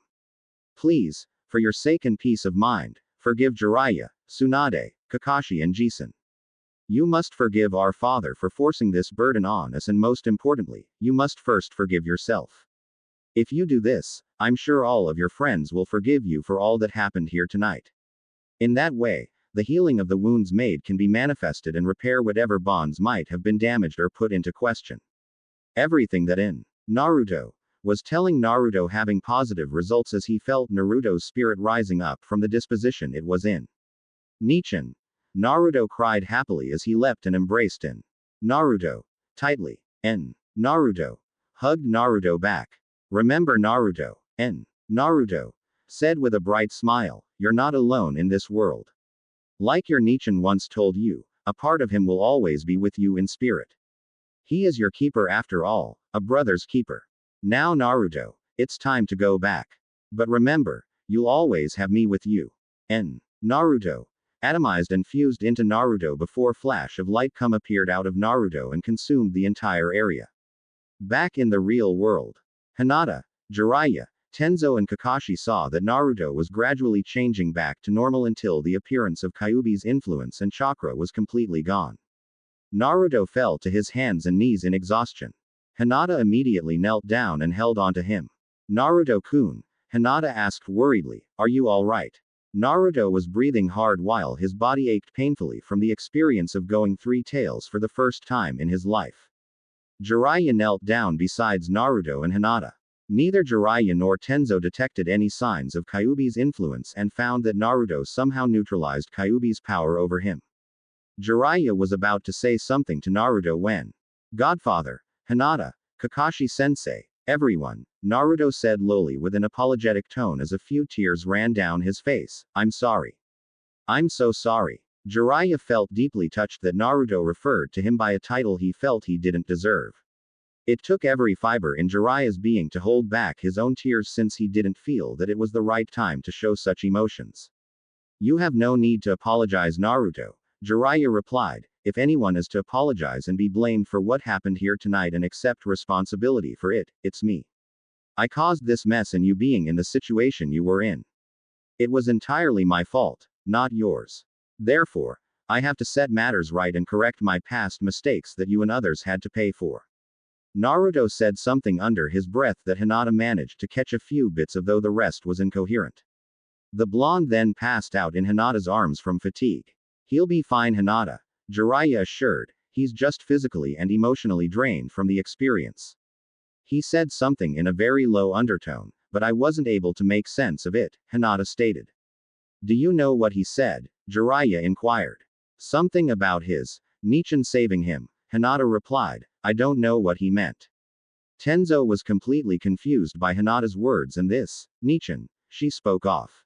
Please, for your sake and peace of mind, forgive Jiraiya, Tsunade, Kakashi and Jisun. You must forgive our father for forcing this burden on us, and most importantly, you must first forgive yourself. If you do this, I'm sure all of your friends will forgive you for all that happened here tonight. In that way, the healing of the wounds made can be manifested and repair whatever bonds might have been damaged or put into question. Everything that Naruto was telling Naruto having positive results as he felt Naruto's spirit rising up from the disposition it was in. Nichin. Naruto cried happily as he leapt and embraced Naruto tightly. Naruto hugged Naruto back. Remember Naruto? Naruto said with a bright smile, you're not alone in this world. Like your Nichin once told you, a part of him will always be with you in spirit. He is your keeper after all, a brother's keeper. Now Naruto, it's time to go back. But remember, you'll always have me with you. Naruto atomized and fused into Naruto before flash of light appeared out of Naruto and consumed the entire area. Back in the real world, Hinata, Jiraiya, Tenzo and Kakashi saw that Naruto was gradually changing back to normal until the appearance of Kyuubi's influence and chakra was completely gone. Naruto fell to his hands and knees in exhaustion. Hinata immediately knelt down and held onto him. Naruto-kun, Hinata asked worriedly, "Are you alright?" Naruto was breathing hard while his body ached painfully from the experience of going 3 tails for the first time in his life. Jiraiya knelt down besides Naruto and Hinata. Neither Jiraiya nor Tenzo detected any signs of Kyuubi's influence and found that Naruto somehow neutralized Kyuubi's power over him. Jiraiya was about to say something to Naruto when, "Godfather, Hinata, Kakashi-sensei, everyone," Naruto said lowly with an apologetic tone as a few tears ran down his face, "I'm sorry. I'm so sorry." Jiraiya felt deeply touched that Naruto referred to him by a title he felt he didn't deserve. It took every fiber in Jiraiya's being to hold back his own tears since he didn't feel that it was the right time to show such emotions. "You have no need to apologize, Naruto," Jiraiya replied. "If anyone is to apologize and be blamed for what happened here tonight and accept responsibility for it, it's me. I caused this mess and you being in the situation you were in. It was entirely my fault, not yours. Therefore, I have to set matters right and correct my past mistakes that you and others had to pay for." Naruto said something under his breath that Hinata managed to catch a few bits of, though the rest was incoherent. The blonde then passed out in Hinata's arms from fatigue. "He'll be fine, Hinata," Jiraiya assured. "He's just physically and emotionally drained from the experience." He said something in a very low undertone, but I wasn't able to make sense of it, Hinata stated. "Do you know what he said?" Jiraiya inquired. "Something about his Nichin saving him," Hinata replied. "I don't know what he meant." Tenzo was completely confused by Hinata's words and this Nichin, she spoke off.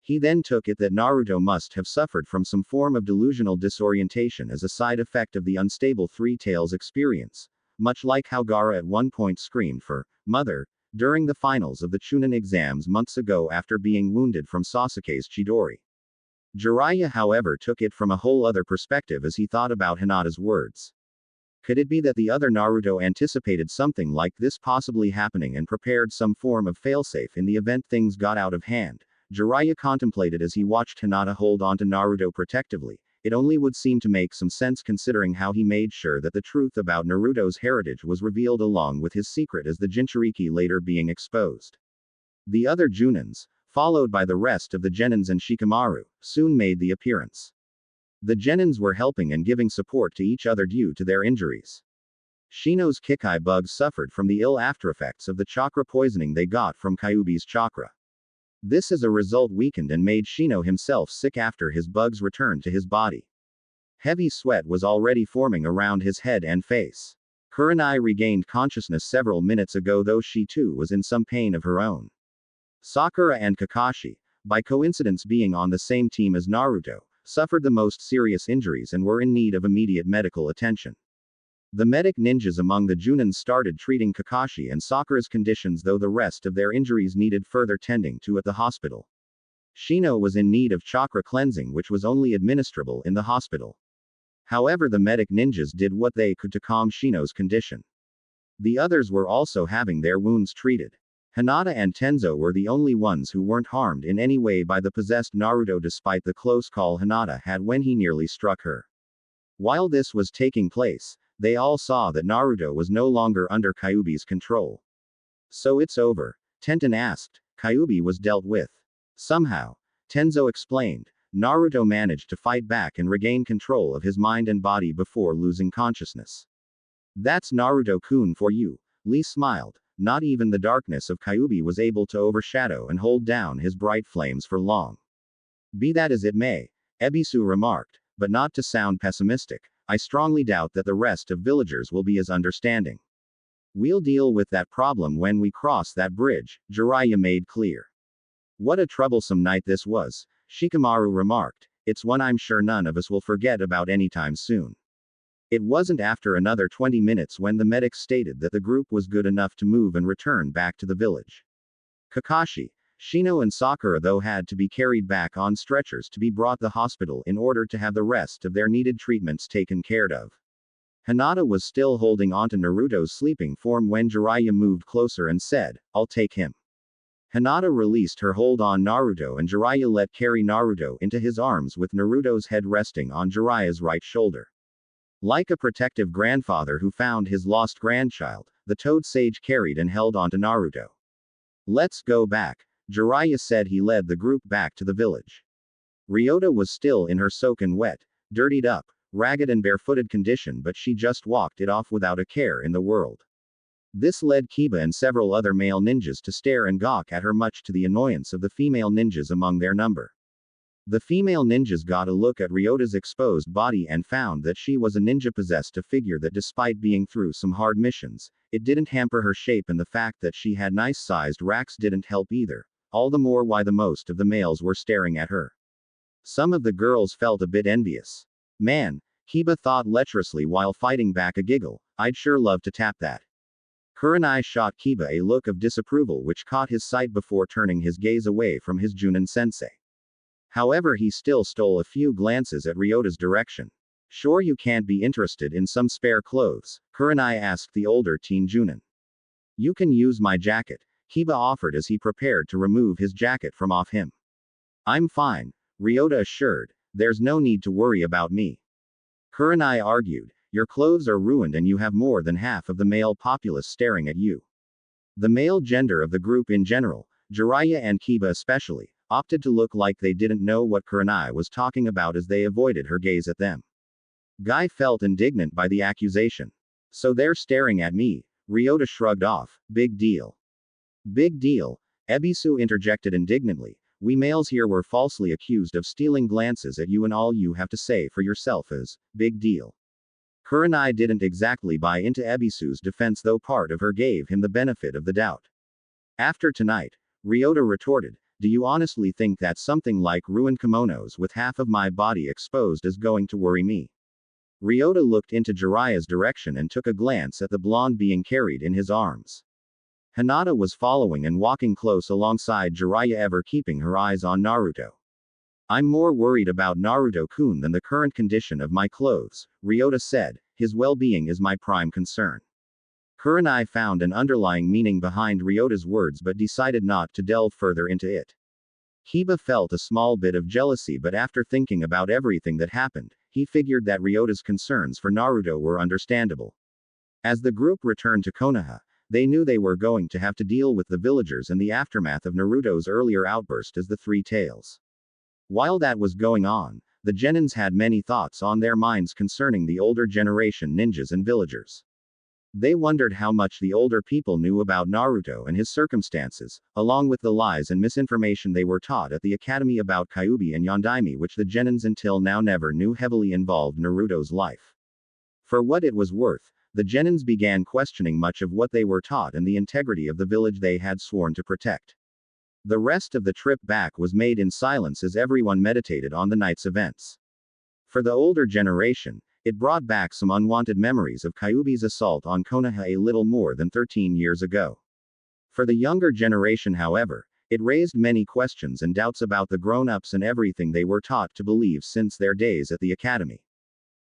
He then took it that Naruto must have suffered from some form of delusional disorientation as a side effect of the unstable 3 tails experience, much like how Gaara at one point screamed for mother during the finals of the Chunin exams months ago after being wounded from Sasuke's Chidori. Jiraiya, however, took it from a whole other perspective as he thought about Hinata's words. Could it be that the other Naruto anticipated something like this possibly happening and prepared some form of failsafe in the event things got out of hand? Jiraiya contemplated as he watched Hinata hold onto Naruto protectively. It only would seem to make some sense considering how he made sure that the truth about Naruto's heritage was revealed along with his secret as the Jinchuriki later being exposed. The other Junins, followed by the rest of the Genins and Shikamaru, soon made the appearance. The Genins were helping and giving support to each other due to their injuries. Shino's Kikai bugs suffered from the ill aftereffects of the chakra poisoning they got from Kyuubi's chakra. This as a result weakened and made Shino himself sick after his bugs returned to his body. Heavy sweat was already forming around his head and face. Kurenai regained consciousness several minutes ago, though she too was in some pain of her own. Sakura and Kakashi, by coincidence being on the same team as Naruto, suffered the most serious injuries and were in need of immediate medical attention. The medic ninjas among the Junins started treating Kakashi and Sakura's conditions, though the rest of their injuries needed further tending to at the hospital. Shino was in need of chakra cleansing, which was only administrable in the hospital. However, the medic ninjas did what they could to calm Shino's condition. The others were also having their wounds treated. Hinata and Tenzo were the only ones who weren't harmed in any way by the possessed Naruto despite the close call Hinata had when he nearly struck her. While this was taking place, they all saw that Naruto was no longer under Kyuubi's control. "So it's over?" Tenten asked. "Kyuubi was dealt with. Somehow," Tenzo explained. "Naruto managed to fight back and regain control of his mind and body before losing consciousness." "That's Naruto-kun for you," Lee smiled. Not even the darkness of Kyuubi was able to overshadow and hold down his bright flames for long. "Be that as it may," Ebisu remarked, but not to sound pessimistic, "I strongly doubt that the rest of villagers will be as understanding. We'll deal with that problem when we cross that bridge," Jiraiya made clear. "What a troublesome night this was," Shikamaru remarked. "It's one I'm sure none of us will forget about anytime soon." It wasn't after another 20 minutes when the medics stated that the group was good enough to move and return back to the village. Kakashi, Shino and Sakura though had to be carried back on stretchers to be brought to the hospital in order to have the rest of their needed treatments taken care of. Hinata was still holding onto Naruto's sleeping form when Jiraiya moved closer and said, "I'll take him." Hinata released her hold on Naruto and Jiraiya let carry Naruto into his arms with Naruto's head resting on Jiraiya's right shoulder. Like a protective grandfather who found his lost grandchild, the Toad Sage carried and held onto Naruto. "Let's go back," Jiraiya said. He led the group back to the village. Ryota was still in her soaking wet, dirtied up, ragged and barefooted condition, but she just walked it off without a care in the world. This led Kiba and several other male ninjas to stare and gawk at her, much to the annoyance of the female ninjas among their number. The female ninjas got a look at Ryota's exposed body and found that she was a ninja possessed, a figure that despite being through some hard missions, it didn't hamper her shape, and the fact that she had nice sized racks didn't help either, all the more why the most of the males were staring at her. Some of the girls felt a bit envious. "Man," Kiba thought lecherously while fighting back a giggle, "I'd sure love to tap that." Kurenai shot Kiba a look of disapproval which caught his sight before turning his gaze away from his Junin-sensei. However, he still stole a few glances at Ryota's direction. "Sure you can't be interested in some spare clothes?" Kurenai asked the older teen Junin. "You can use my jacket," Kiba offered as he prepared to remove his jacket from off him. "I'm fine," Ryota assured. "There's no need to worry about me." Kurenai argued, "Your clothes are ruined and you have more than half of the male populace staring at you." The male gender of the group in general, Jiraiya and Kiba especially, opted to look like they didn't know what Kurenai was talking about as they avoided her gaze at them. Guy felt indignant by the accusation. "So they're staring at me," Ryota shrugged off. "Big deal." "Big deal," Ebisu interjected indignantly. "We males here were falsely accused of stealing glances at you, and all you have to say for yourself is, big deal." Kurenai didn't exactly buy into Ebisu's defense, though part of her gave him the benefit of the doubt. "After tonight," Ryota retorted, "do you honestly think that something like ruined kimonos with half of my body exposed is going to worry me?" Ryota looked into Jiraiya's direction and took a glance at the blonde being carried in his arms. Hinata was following and walking close alongside Jiraiya, ever keeping her eyes on Naruto. "I'm more worried about Naruto-kun than the current condition of my clothes," Ryota said. "His well-being is my prime concern." Kurenai found an underlying meaning behind Ryota's words but decided not to delve further into it. Kiba felt a small bit of jealousy, but after thinking about everything that happened, he figured that Ryota's concerns for Naruto were understandable. As the group returned to Konoha, they knew they were going to have to deal with the villagers and the aftermath of Naruto's earlier outburst as the Three Tails. While that was going on, the Genins had many thoughts on their minds concerning the older generation ninjas and villagers. They wondered how much the older people knew about Naruto and his circumstances, along with the lies and misinformation they were taught at the academy about Kyuubi and Yondaime, which the Genins until now never knew heavily involved Naruto's life. For what it was worth, the Genins began questioning much of what they were taught and the integrity of the village they had sworn to protect. The rest of the trip back was made in silence as everyone meditated on the night's events. For the older generation, it brought back some unwanted memories of Kyuubi's assault on Konoha a little more than 13 years ago. For the younger generation, however, it raised many questions and doubts about the grown-ups and everything they were taught to believe since their days at the academy.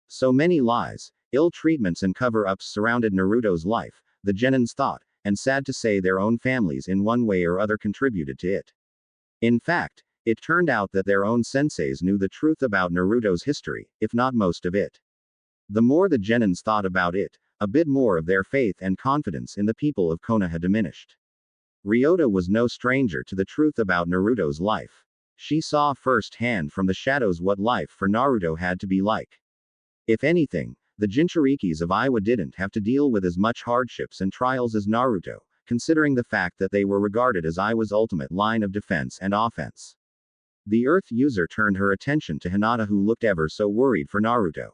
So many lies, ill treatments and cover-ups surrounded Naruto's life, the Genins thought, and sad to say their own families in one way or other contributed to it. In fact, it turned out that their own senseis knew the truth about Naruto's history, if not most of it. The more the Genins thought about it, a bit more of their faith and confidence in the people of Konoha diminished. Ryota was no stranger to the truth about Naruto's life. She saw firsthand from the shadows what life for Naruto had to be like. If anything, the Jinchurikis of Iwa didn't have to deal with as much hardships and trials as Naruto, considering the fact that they were regarded as Iwa's ultimate line of defense and offense. The Earth user turned her attention to Hinata, who looked ever so worried for Naruto.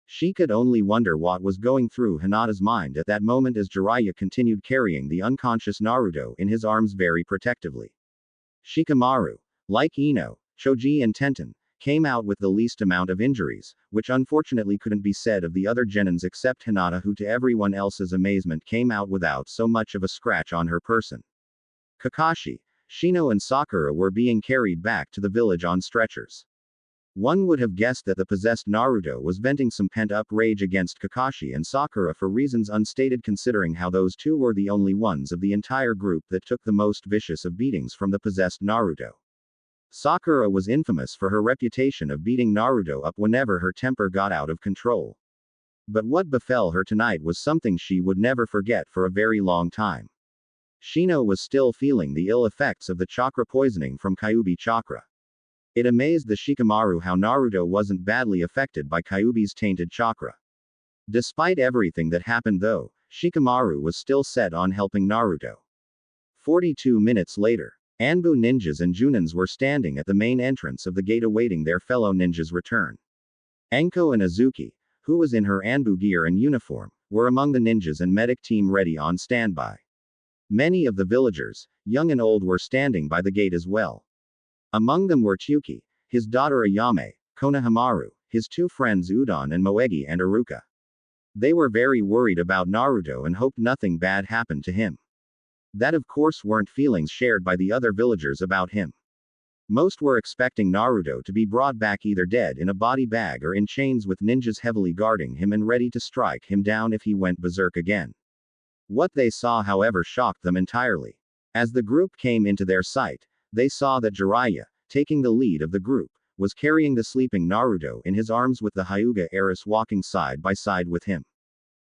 She could only wonder what was going through Hinata's mind at that moment as Jiraiya continued carrying the unconscious Naruto in his arms very protectively. Shikamaru, like Ino, Choji and Tenten, came out with the least amount of injuries, which unfortunately couldn't be said of the other Genins except Hinata, who to everyone else's amazement came out without so much of a scratch on her person. Kakashi, Shino and Sakura were being carried back to the village on stretchers. One would have guessed that the possessed Naruto was venting some pent-up rage against Kakashi and Sakura for reasons unstated, considering how those two were the only ones of the entire group that took the most vicious of beatings from the possessed Naruto. Sakura was infamous for her reputation of beating Naruto up whenever her temper got out of control. But what befell her tonight was something she would never forget for a very long time. Shino was still feeling the ill effects of the chakra poisoning from Kyuubi chakra. It amazed the Shikamaru how Naruto wasn't badly affected by Kyuubi's tainted chakra. Despite everything that happened though, Shikamaru was still set on helping Naruto. 42 minutes later, Anbu ninjas and Junins were standing at the main entrance of the gate awaiting their fellow ninjas' return. Anko and Azuki, who was in her Anbu gear and uniform, were among the ninjas and medic team ready on standby. Many of the villagers, young and old, were standing by the gate as well. Among them were Tsuki, his daughter Ayame, Konohamaru, his two friends Udon and Moegi, and Iruka. They were very worried about Naruto and hoped nothing bad happened to him. That of course weren't feelings shared by the other villagers about him. Most were expecting Naruto to be brought back either dead in a body bag or in chains with ninjas heavily guarding him and ready to strike him down if he went berserk again. What they saw, however, shocked them entirely. As the group came into their sight, they saw that Jiraiya, taking the lead of the group, was carrying the sleeping Naruto in his arms with the Hyuga heiress walking side by side with him.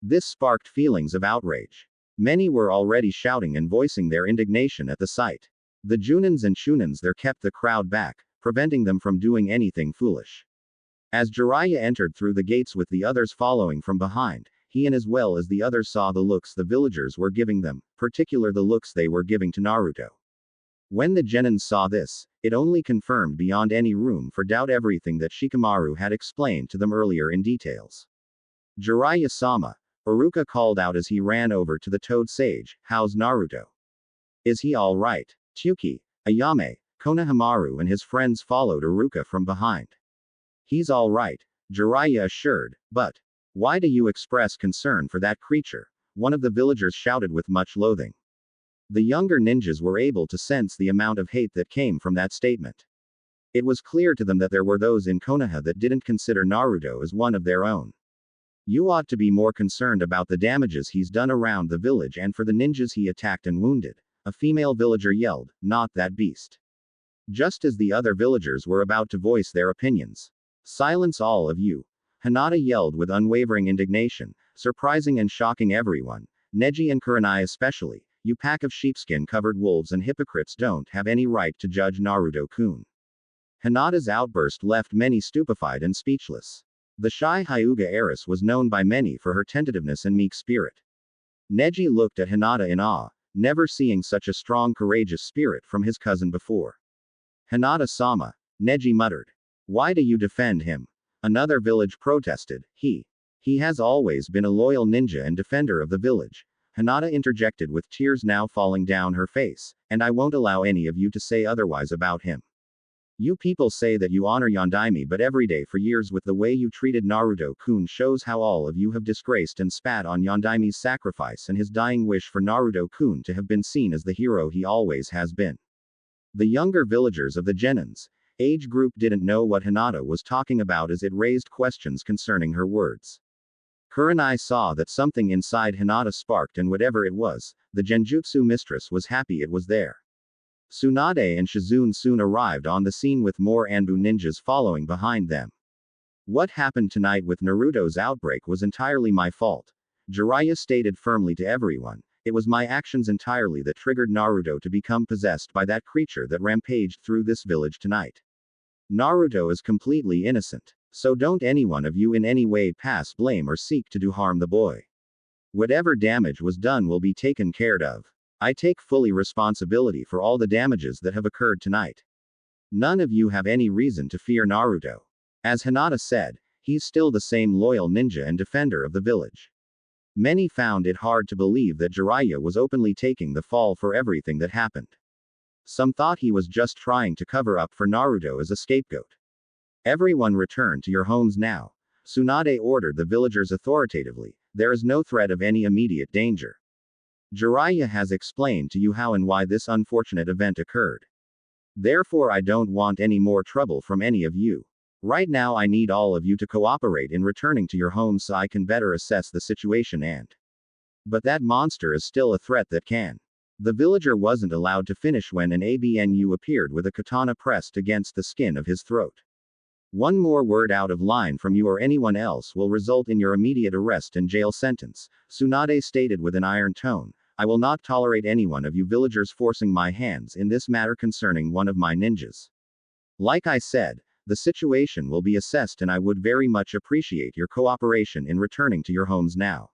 This sparked feelings of outrage. Many were already shouting and voicing their indignation at the sight. The Junins and Chunins there kept the crowd back, preventing them from doing anything foolish. As Jiraiya entered through the gates with the others following from behind, he and as well as the others saw the looks the villagers were giving them, particularly the looks they were giving to Naruto. When the Genins saw this, it only confirmed beyond any room for doubt everything that Shikamaru had explained to them earlier in details. Jiraiya-sama, Iruka called out as he ran over to the Toad Sage, "How's Naruto? Is he alright?" Tsuki, Ayame, Konohamaru and his friends followed Iruka from behind. "He's alright," Jiraiya assured, "but why do you express concern for that creature?" one of the villagers shouted with much loathing. The younger ninjas were able to sense the amount of hate that came from that statement. It was clear to them that there were those in Konoha that didn't consider Naruto as one of their own. "You ought to be more concerned about the damages he's done around the village and for the ninjas he attacked and wounded," a female villager yelled, "not that beast." Just as the other villagers were about to voice their opinions. "Silence all of you," Hinata yelled with unwavering indignation, surprising and shocking everyone, Neji and Kurenai especially. "You pack of sheepskin-covered wolves and hypocrites don't have any right to judge Naruto-kun." Hinata's outburst left many stupefied and speechless. The shy Hyuga heiress was known by many for her tentativeness and meek spirit. Neji looked at Hinata in awe, never seeing such a strong, courageous spirit from his cousin before. "Hinata-sama," Neji muttered. "Why do you defend him?" Another village protested. He has always been a loyal ninja and defender of the village," Hinata interjected with tears now falling down her face, "and I won't allow any of you to say otherwise about him. You people say that you honor Yondaime, but every day for years with the way you treated Naruto-kun shows how all of you have disgraced and spat on Yondaime's sacrifice and his dying wish for Naruto-kun to have been seen as the hero he always has been." The younger villagers of the Genins age group didn't know what Hinata was talking about as it raised questions concerning her words. Kurenai saw that something inside Hinata sparked, and whatever it was, the Genjutsu mistress was happy it was there. Tsunade and Shizune soon arrived on the scene with more Anbu ninjas following behind them. "What happened tonight with Naruto's outbreak was entirely my fault," Jiraiya stated firmly to everyone. "It was my actions entirely that triggered Naruto to become possessed by that creature that rampaged through this village tonight. Naruto is completely innocent. So don't any one of you in any way pass blame or seek to do harm the boy. Whatever damage was done will be taken care of. I take fully responsibility for all the damages that have occurred tonight. None of you have any reason to fear Naruto. As Hinata said, he's still the same loyal ninja and defender of the village." Many found it hard to believe that Jiraiya was openly taking the fall for everything that happened. Some thought he was just trying to cover up for Naruto as a scapegoat. "Everyone return to your homes now," Tsunade ordered the villagers authoritatively. "There is no threat of any immediate danger." Jiraiya has explained to you how and why this unfortunate event occurred. Therefore I don't want any more trouble from any of you. Right now I need all of you to cooperate in returning to your homes so I can better assess the situation and. But that monster is still a threat that can. The villager wasn't allowed to finish when an ABNU appeared with a katana pressed against the skin of his throat. One more word out of line from you or anyone else will result in your immediate arrest and jail sentence, Tsunade stated with an iron tone. I will not tolerate anyone of you villagers forcing my hands in this matter concerning one of my ninjas. Like I said, the situation will be assessed and I would very much appreciate your cooperation in returning to your homes now.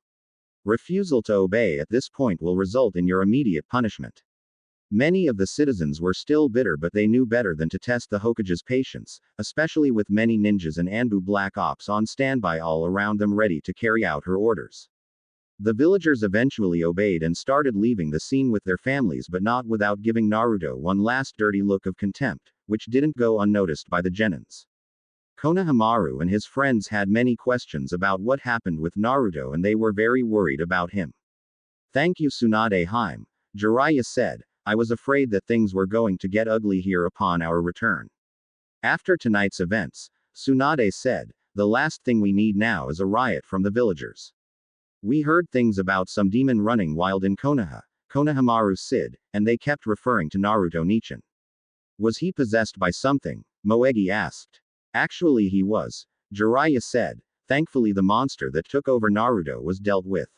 Refusal to obey at this point will result in your immediate punishment. Many of the citizens were still bitter, but they knew better than to test the Hokage's patience, especially with many ninjas and Anbu Black Ops on standby all around them ready to carry out her orders. The villagers eventually obeyed and started leaving the scene with their families, but not without giving Naruto one last dirty look of contempt, which didn't go unnoticed by the genins. Konohamaru and his friends had many questions about what happened with Naruto and they were very worried about him. Thank you Tsunade Hime, Jiraiya said. I was afraid that things were going to get ugly here upon our return. After tonight's events, Tsunade said, the last thing we need now is a riot from the villagers. We heard things about some demon running wild in Konoha, Konohamaru said, and they kept referring to Naruto Nichan. Was he possessed by something? Moegi asked. Actually he was, Jiraiya said. Thankfully the monster that took over Naruto was dealt with.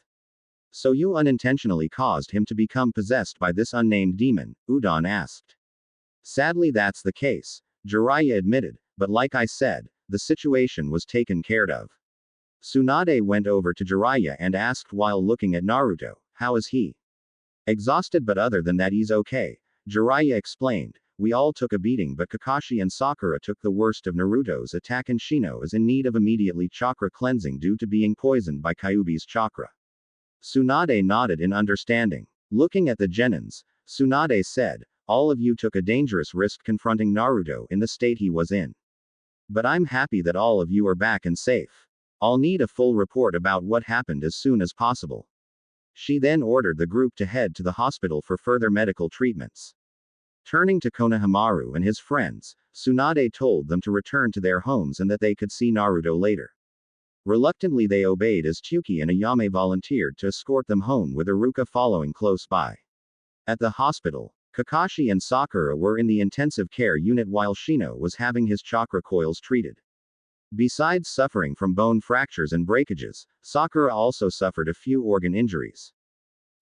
So you unintentionally caused him to become possessed by this unnamed demon, Udon asked. Sadly that's the case, Jiraiya admitted, but like I said, the situation was taken care of. Tsunade went over to Jiraiya and asked while looking at Naruto, how is he? Exhausted, but other than that he's okay, Jiraiya explained. We all took a beating, but Kakashi and Sakura took the worst of Naruto's attack and Shino is in need of immediately chakra cleansing due to being poisoned by Kyuubi's chakra. Tsunade nodded in understanding. Looking at the genins, Tsunade said, all of you took a dangerous risk confronting Naruto in the state he was in. But I'm happy that all of you are back and safe. I'll need a full report about what happened as soon as possible. She then ordered the group to head to the hospital for further medical treatments. Turning to Konohamaru and his friends, Tsunade told them to return to their homes and that they could see Naruto later. Reluctantly they obeyed as Chuki and Ayame volunteered to escort them home with Iruka following close by. At the hospital, Kakashi and Sakura were in the intensive care unit while Shino was having his chakra coils treated. Besides suffering from bone fractures and breakages, Sakura also suffered a few organ injuries.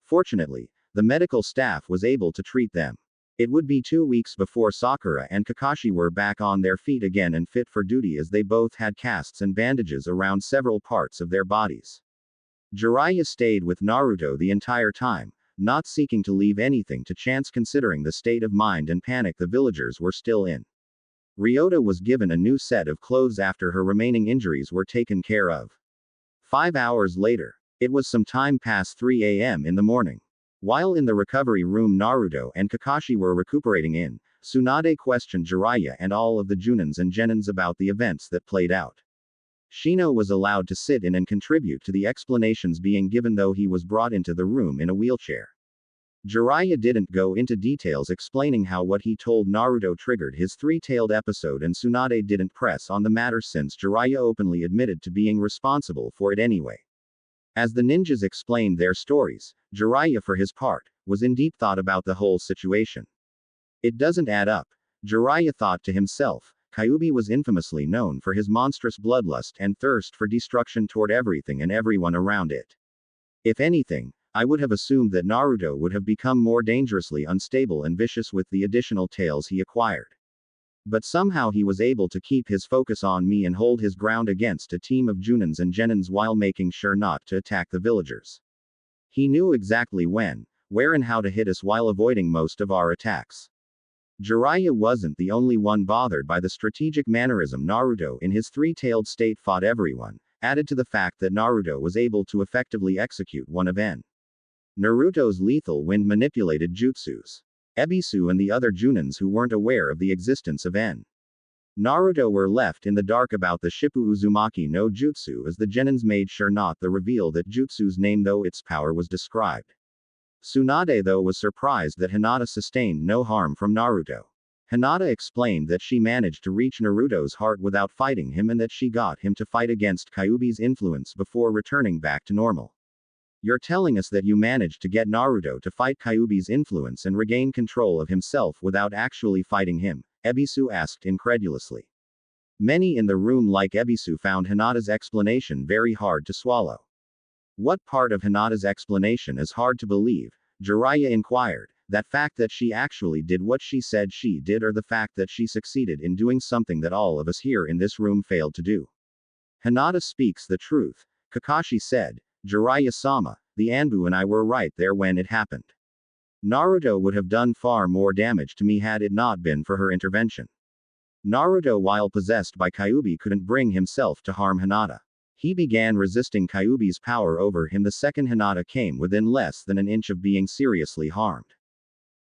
Fortunately, the medical staff was able to treat them. It would be 2 weeks before Sakura and Kakashi were back on their feet again and fit for duty as they both had casts and bandages around several parts of their bodies. Jiraiya stayed with Naruto the entire time, not seeking to leave anything to chance considering the state of mind and panic the villagers were still in. Ryota was given a new set of clothes after her remaining injuries were taken care of. 5 hours later, it was some time past 3 a.m. in the morning. While in the recovery room Naruto and Kakashi were recuperating in, Tsunade questioned Jiraiya and all of the Junins and Genins about the events that played out. Shino was allowed to sit in and contribute to the explanations being given though he was brought into the room in a wheelchair. Jiraiya didn't go into details explaining how what he told Naruto triggered his three-tailed episode and Tsunade didn't press on the matter since Jiraiya openly admitted to being responsible for it anyway. As the ninjas explained their stories, Jiraiya for his part, was in deep thought about the whole situation. It doesn't add up, Jiraiya thought to himself. Kyuubi was infamously known for his monstrous bloodlust and thirst for destruction toward everything and everyone around it. If anything, I would have assumed that Naruto would have become more dangerously unstable and vicious with the additional tails he acquired. But somehow he was able to keep his focus on me and hold his ground against a team of Junins and Genins while making sure not to attack the villagers. He knew exactly when, where and how to hit us while avoiding most of our attacks. Jiraiya wasn't the only one bothered by the strategic mannerism Naruto in his three-tailed state fought everyone, added to the fact that Naruto was able to effectively execute one of Naruto's lethal wind manipulated jutsus. Ebisu and the other Junins who weren't aware of the existence of Naruto were left in the dark about the Shippu Uzumaki no Jutsu as the Genins made sure not to reveal that Jutsu's name though its power was described. Tsunade though was surprised that Hinata sustained no harm from Naruto. Hinata explained that she managed to reach Naruto's heart without fighting him and that she got him to fight against Kyuubi's influence before returning back to normal. You're telling us that you managed to get Naruto to fight Kyuubi's influence and regain control of himself without actually fighting him? Ebisu asked incredulously. Many in the room like Ebisu found Hinata's explanation very hard to swallow. What part of Hinata's explanation is hard to believe? Jiraiya inquired. That fact that she actually did what she said she did, or the fact that she succeeded in doing something that all of us here in this room failed to do? Hinata speaks the truth, Kakashi said. Jiraiya-sama, the Anbu and I were right there when it happened. Naruto would have done far more damage to me had it not been for her intervention. Naruto, while possessed by Kyuubi, couldn't bring himself to harm Hinata. He began resisting Kyuubi's power over him the second Hinata came within less than an inch of being seriously harmed.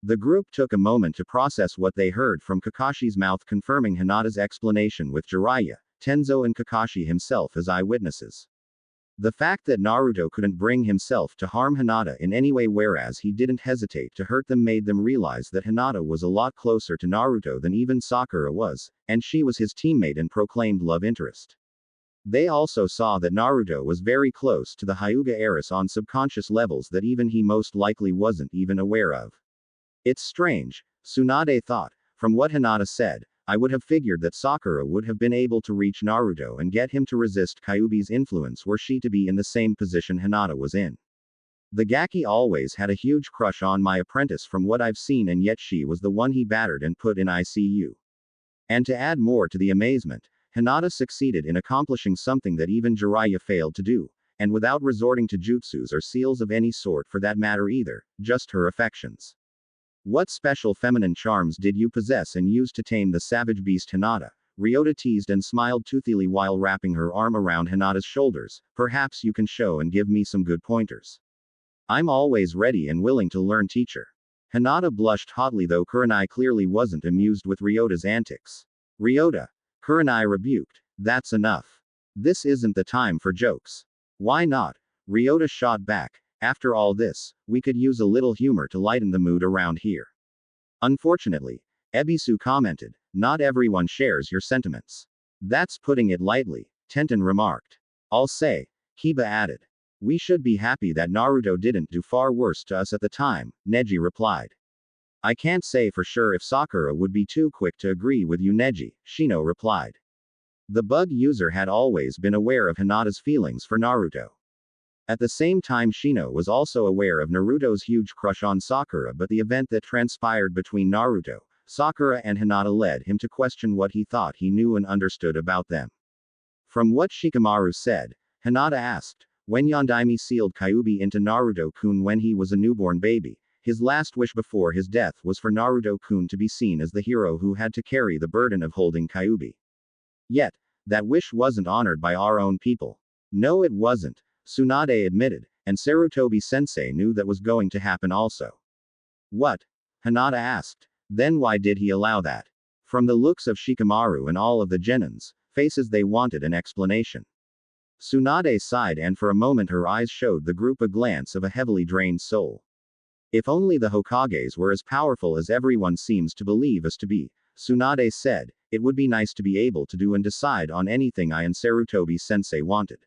The group took a moment to process what they heard from Kakashi's mouth, confirming Hinata's explanation with Jiraiya, Tenzo and Kakashi himself as eyewitnesses. The fact that Naruto couldn't bring himself to harm Hinata in any way, whereas he didn't hesitate to hurt them, made them realize that Hinata was a lot closer to Naruto than even Sakura was, and she was his teammate and proclaimed love interest. They also saw that Naruto was very close to the Hyuga heiress on subconscious levels that even he most likely wasn't even aware of. It's strange, Tsunade thought. From what Hinata said, I would have figured that Sakura would have been able to reach Naruto and get him to resist Kyuubi's influence were she to be in the same position Hinata was in. The Gaki always had a huge crush on my apprentice from what I've seen, and yet she was the one he battered and put in ICU. And to add more to the amazement, Hinata succeeded in accomplishing something that even Jiraiya failed to do, and without resorting to jutsus or seals of any sort for that matter either, just her affections. What special feminine charms did you possess and use to tame the savage beast Hinata? Ryota teased and smiled toothily while wrapping her arm around Hinata's shoulders. Perhaps you can show and give me some good pointers. I'm always ready and willing to learn, teacher. Hinata blushed hotly, though Kurenai clearly wasn't amused with Ryota's antics. Ryota, Kurenai rebuked. That's enough. This isn't the time for jokes. Why not? Ryota shot back. After all this, we could use a little humor to lighten the mood around here. Unfortunately, Ebisu commented, not everyone shares your sentiments. That's putting it lightly, Tenten remarked. I'll say, Kiba added. We should be happy that Naruto didn't do far worse to us at the time, Neji replied. I can't say for sure if Sakura would be too quick to agree with you, Neji, Shino replied. The bug user had always been aware of Hinata's feelings for Naruto. At the same time, Shino was also aware of Naruto's huge crush on Sakura, but the event that transpired between Naruto, Sakura and Hinata led him to question what he thought he knew and understood about them. From what Shikamaru said, Hinata asked, when Yondaime sealed Kyuubi into Naruto-kun when he was a newborn baby, his last wish before his death was for Naruto-kun to be seen as the hero who had to carry the burden of holding Kyuubi. Yet, that wish wasn't honored by our own people. No, it wasn't, Tsunade admitted, and Sarutobi-sensei knew that was going to happen also. What? Hinata asked. Then why did he allow that? From the looks of Shikamaru and all of the genins' faces, they wanted an explanation. Tsunade sighed, and for a moment her eyes showed the group a glance of a heavily drained soul. If only the Hokages were as powerful as everyone seems to believe us to be, Tsunade said, it would be nice to be able to do and decide on anything I and Sarutobi-sensei wanted.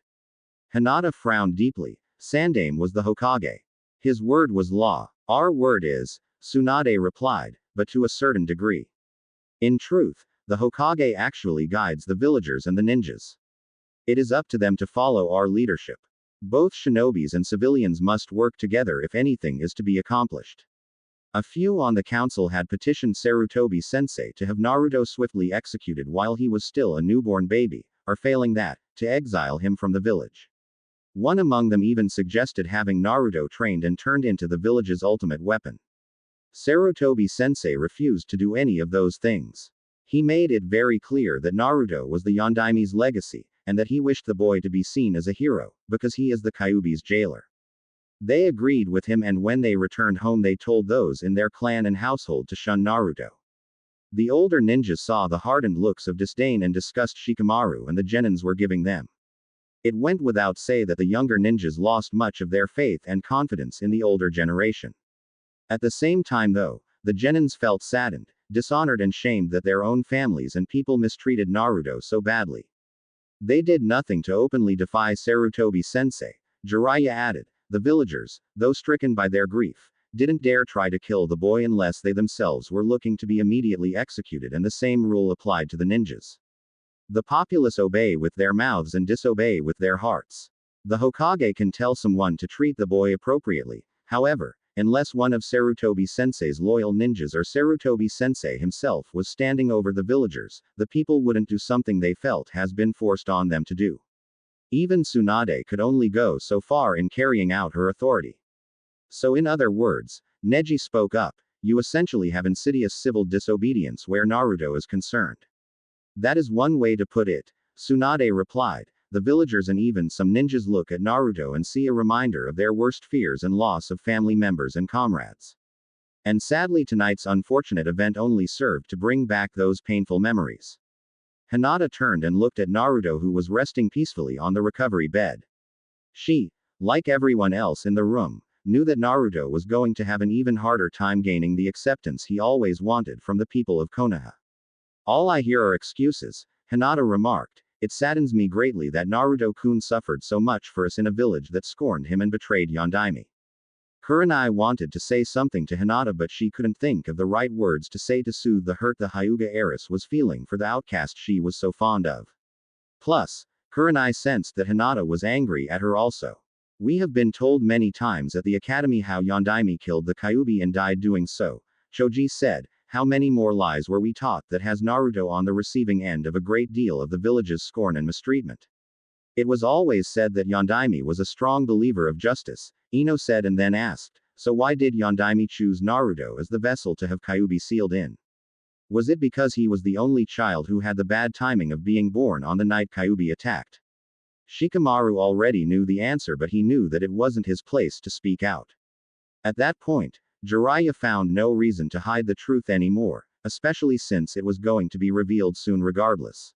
Hinata frowned deeply. Sandaime was the Hokage. His word was law. Our word is, Tsunade replied, but to a certain degree. In truth, the Hokage actually guides the villagers and the ninjas. It is up to them to follow our leadership. Both shinobis and civilians must work together if anything is to be accomplished. A few on the council had petitioned Sarutobi-sensei to have Naruto swiftly executed while he was still a newborn baby, or failing that, to exile him from the village. One among them even suggested having Naruto trained and turned into the village's ultimate weapon. Sarutobi-sensei refused to do any of those things. He made it very clear that Naruto was the Yondaime's legacy, and that he wished the boy to be seen as a hero, because he is the Kyuubi's jailer. They agreed with him, and when they returned home they told those in their clan and household to shun Naruto. The older ninjas saw the hardened looks of disdain and disgust Shikamaru and the genins were giving them. It went without say that the younger ninjas lost much of their faith and confidence in the older generation. At the same time though, the genins felt saddened, dishonored and shamed that their own families and people mistreated Naruto so badly. They did nothing to openly defy Sarutobi-sensei, Jiraiya added. The villagers, though stricken by their grief, didn't dare try to kill the boy unless they themselves were looking to be immediately executed, and the same rule applied to the ninjas. The populace obey with their mouths and disobey with their hearts. The Hokage can tell someone to treat the boy appropriately, however, unless one of Sarutobi-sensei's loyal ninjas or Sarutobi-sensei himself was standing over the villagers, the people wouldn't do something they felt has been forced on them to do. Even Tsunade could only go so far in carrying out her authority. So in other words, Neji spoke up, you essentially have insidious civil disobedience where Naruto is concerned. That is one way to put it, Tsunade replied. The villagers and even some ninjas look at Naruto and see a reminder of their worst fears and loss of family members and comrades. And sadly tonight's unfortunate event only served to bring back those painful memories. Hinata turned and looked at Naruto, who was resting peacefully on the recovery bed. She, like everyone else in the room, knew that Naruto was going to have an even harder time gaining the acceptance he always wanted from the people of Konoha. All I hear are excuses, Hinata remarked. It saddens me greatly that Naruto-kun suffered so much for us in a village that scorned him and betrayed Yondaime. Kurenai wanted to say something to Hinata, but she couldn't think of the right words to say to soothe the hurt the Hyuga heiress was feeling for the outcast she was so fond of. Plus, Kurenai sensed that Hinata was angry at her also. We have been told many times at the academy how Yondaime killed the Kyuubi and died doing so, Choji said. How many more lies were we taught that has Naruto on the receiving end of a great deal of the village's scorn and mistreatment? It was always said that Yondaime was a strong believer of justice, Ino said, and then asked, so why did Yondaime choose Naruto as the vessel to have Kyuubi sealed in? Was it because he was the only child who had the bad timing of being born on the night Kyuubi attacked? Shikamaru already knew the answer, but he knew that it wasn't his place to speak out. At that point, Jiraiya found no reason to hide the truth anymore, especially since it was going to be revealed soon regardless.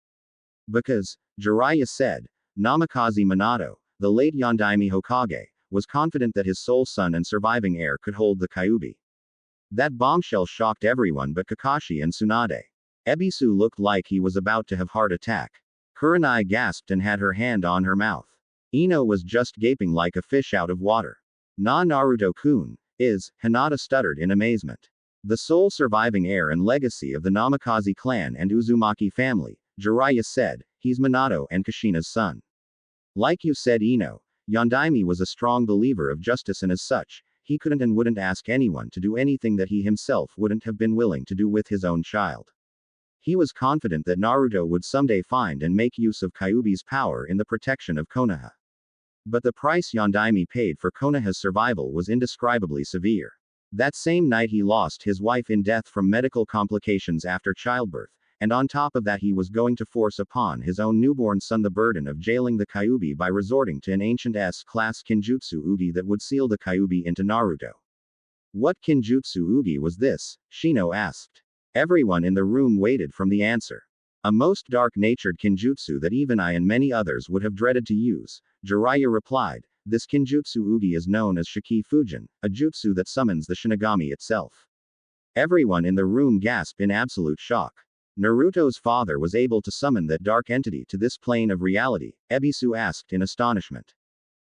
Because, Jiraiya said, Namikaze Minato, the late Yondaime Hokage, was confident that his sole son and surviving heir could hold the Kyuubi. That bombshell shocked everyone but Kakashi and Tsunade. Ebisu looked like he was about to have heart attack. Kurenai gasped and had her hand on her mouth. Ino was just gaping like a fish out of water. Naruto-kun is, Hinata stuttered in amazement. The sole surviving heir and legacy of the Namikaze clan and Uzumaki family, Jiraiya said, he's Minato and Kushina's son. Like you said, Ino, Yondaime was a strong believer of justice, and as such, he couldn't and wouldn't ask anyone to do anything that he himself wouldn't have been willing to do with his own child. He was confident that Naruto would someday find and make use of Kyuubi's power in the protection of Konoha. But the price Yondaime paid for Konoha's survival was indescribably severe. That same night he lost his wife in death from medical complications after childbirth, and on top of that he was going to force upon his own newborn son the burden of jailing the Kyuubi by resorting to an ancient S-class Kinjutsu Ugi that would seal the Kyuubi into Naruto. What Kinjutsu Ugi was this? Shino asked. Everyone in the room waited from the answer. A most dark-natured Kinjutsu that even I and many others would have dreaded to use, Jiraiya replied. This Kinjutsu Ugi is known as Shiki Fujin, a jutsu that summons the Shinigami itself. Everyone in the room gasped in absolute shock. Naruto's father was able to summon that dark entity to this plane of reality, Ebisu asked in astonishment.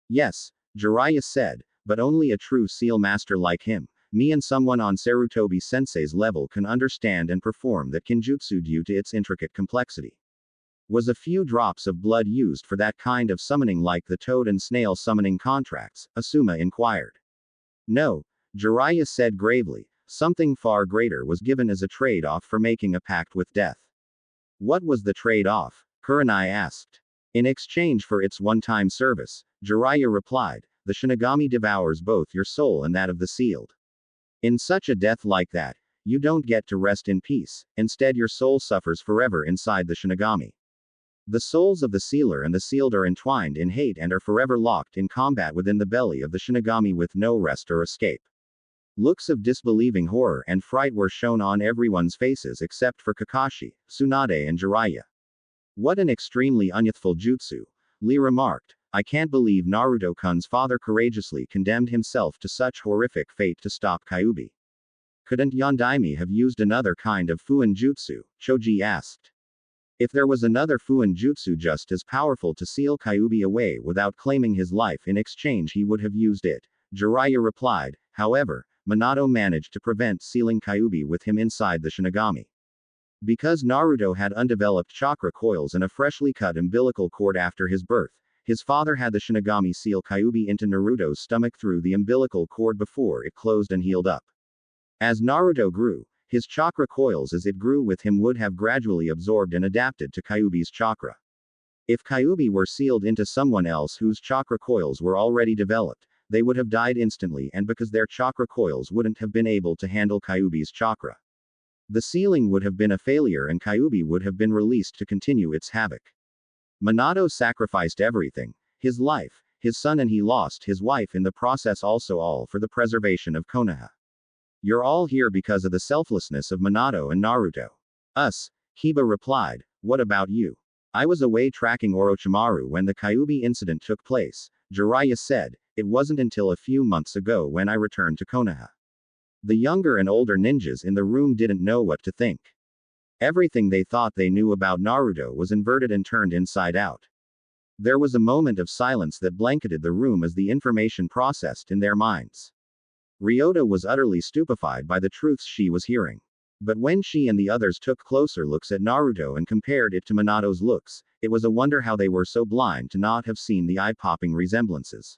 Yes, Jiraiya said, but only a true seal master like him, me and someone on Sarutobi-sensei's level can understand and perform that Kinjutsu due to its intricate complexity. Was a few drops of blood used for that kind of summoning like the toad and snail summoning contracts? Asuma inquired. No, Jiraiya said gravely, something far greater was given as a trade-off for making a pact with death. What was the trade-off? Kurenai asked. In exchange for its one-time service, Jiraiya replied, the Shinigami devours both your soul and that of the sealed. In such a death like that, you don't get to rest in peace, instead your soul suffers forever inside the Shinigami. The souls of the sealer and the sealed are entwined in hate and are forever locked in combat within the belly of the Shinigami with no rest or escape. Looks of disbelieving horror and fright were shown on everyone's faces except for Kakashi, Tsunade and Jiraiya. What an extremely unyouthful jutsu. Lee remarked. I can't believe Naruto-kun's father courageously condemned himself to such horrific fate to stop Kyuubi. Couldn't Yondaime have used another kind of Fuin Jutsu? Choji asked. If there was another Fuin Jutsu just as powerful to seal Kyuubi away without claiming his life in exchange, he would have used it, Jiraiya replied. However, Minato managed to prevent sealing Kyuubi with him inside the Shinigami. Because Naruto had undeveloped chakra coils and a freshly cut umbilical cord after his birth, his father had the Shinigami seal Kyuubi into Naruto's stomach through the umbilical cord before it closed and healed up. As Naruto grew, his chakra coils as it grew with him would have gradually absorbed and adapted to Kyuubi's chakra. If Kyuubi were sealed into someone else whose chakra coils were already developed, they would have died instantly, and because their chakra coils wouldn't have been able to handle Kyuubi's chakra, the sealing would have been a failure and Kyuubi would have been released to continue its havoc. Minato sacrificed everything, his life, his son, and he lost his wife in the process, also all for the preservation of Konoha. You're all here because of the selflessness of Minato and Naruto. Us, Kiba replied. What about you? I was away tracking Orochimaru when the Kyuubi incident took place, Jiraiya said. It wasn't until a few months ago when I returned to Konoha. The younger and older ninjas in the room didn't know what to think. Everything they thought they knew about Naruto was inverted and turned inside out. There was a moment of silence that blanketed the room as the information processed in their minds. Ryota was utterly stupefied by the truths she was hearing. But when she and the others took closer looks at Naruto and compared it to Minato's looks, it was a wonder how they were so blind to not have seen the eye-popping resemblances.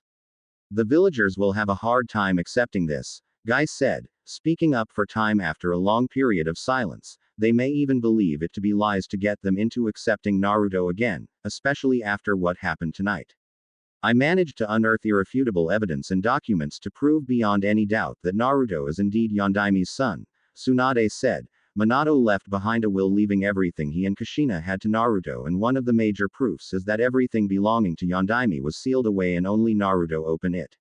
The villagers will have a hard time accepting this, Guy said, speaking up for time after a long period of silence. They may even believe it to be lies to get them into accepting Naruto again, especially after what happened tonight. I managed to unearth irrefutable evidence and documents to prove beyond any doubt that Naruto is indeed Yondaime's son, Tsunade said. Minato left behind a will leaving everything he and Kushina had to Naruto, and one of the major proofs is that everything belonging to Yondaime was sealed away and only Naruto opened it.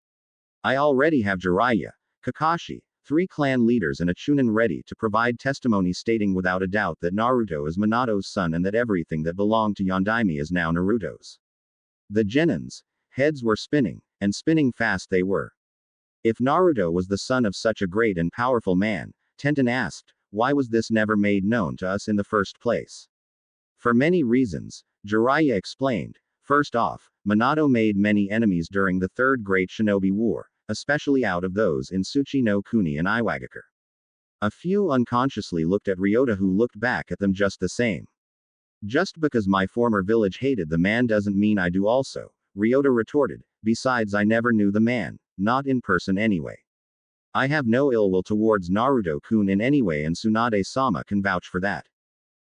I already have Jiraiya, Kakashi, 3 clan leaders and a Chunin ready to provide testimony stating without a doubt that Naruto is Minato's son and that everything that belonged to Yondaime is now Naruto's. The Genins' heads were spinning, and spinning fast they were. If Naruto was the son of such a great and powerful man, Tenten asked, why was this never made known to us in the first place? For many reasons, Jiraiya explained. First off, Minato made many enemies during the Third Great Shinobi War, especially out of those in Tsuchi no Kuni and Iwagakure. A few unconsciously looked at Ryota, who looked back at them just the same. Just because my former village hated the man doesn't mean I do also, Ryota retorted. Besides, I never knew the man, not in person anyway. I have no ill will towards Naruto-kun in any way, and Tsunade-sama can vouch for that.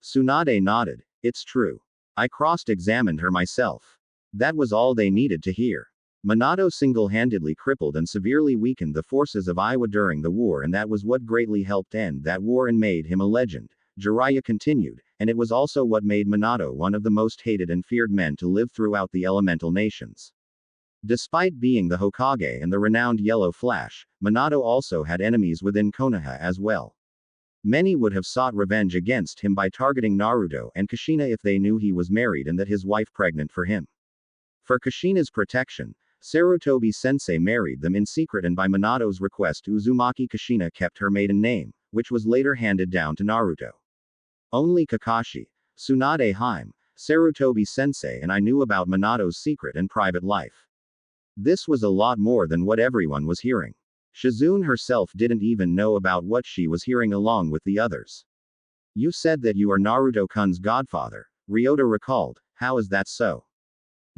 Tsunade nodded. It's true. I cross-examined her myself. That was all they needed to hear. Minato single-handedly crippled and severely weakened the forces of Iwa during the war, and that was what greatly helped end that war and made him a legend, Jiraiya continued, and it was also what made Minato one of the most hated and feared men to live throughout the elemental nations. Despite being the Hokage and the renowned Yellow Flash, Minato also had enemies within Konoha as well. Many would have sought revenge against him by targeting Naruto and Kushina if they knew he was married and that his wife pregnant for him. For Kushina's protection, Sarutobi Sensei married them in secret, and by Minato's request Uzumaki Kushina kept her maiden name, which was later handed down to Naruto. Only Kakashi, Tsunade Haim, Sarutobi Sensei and I knew about Minato's secret and private life. This was a lot more than what everyone was hearing. Shizune herself didn't even know about what she was hearing along with the others. You said that you are Naruto-kun's godfather, Ryota recalled. How is that so?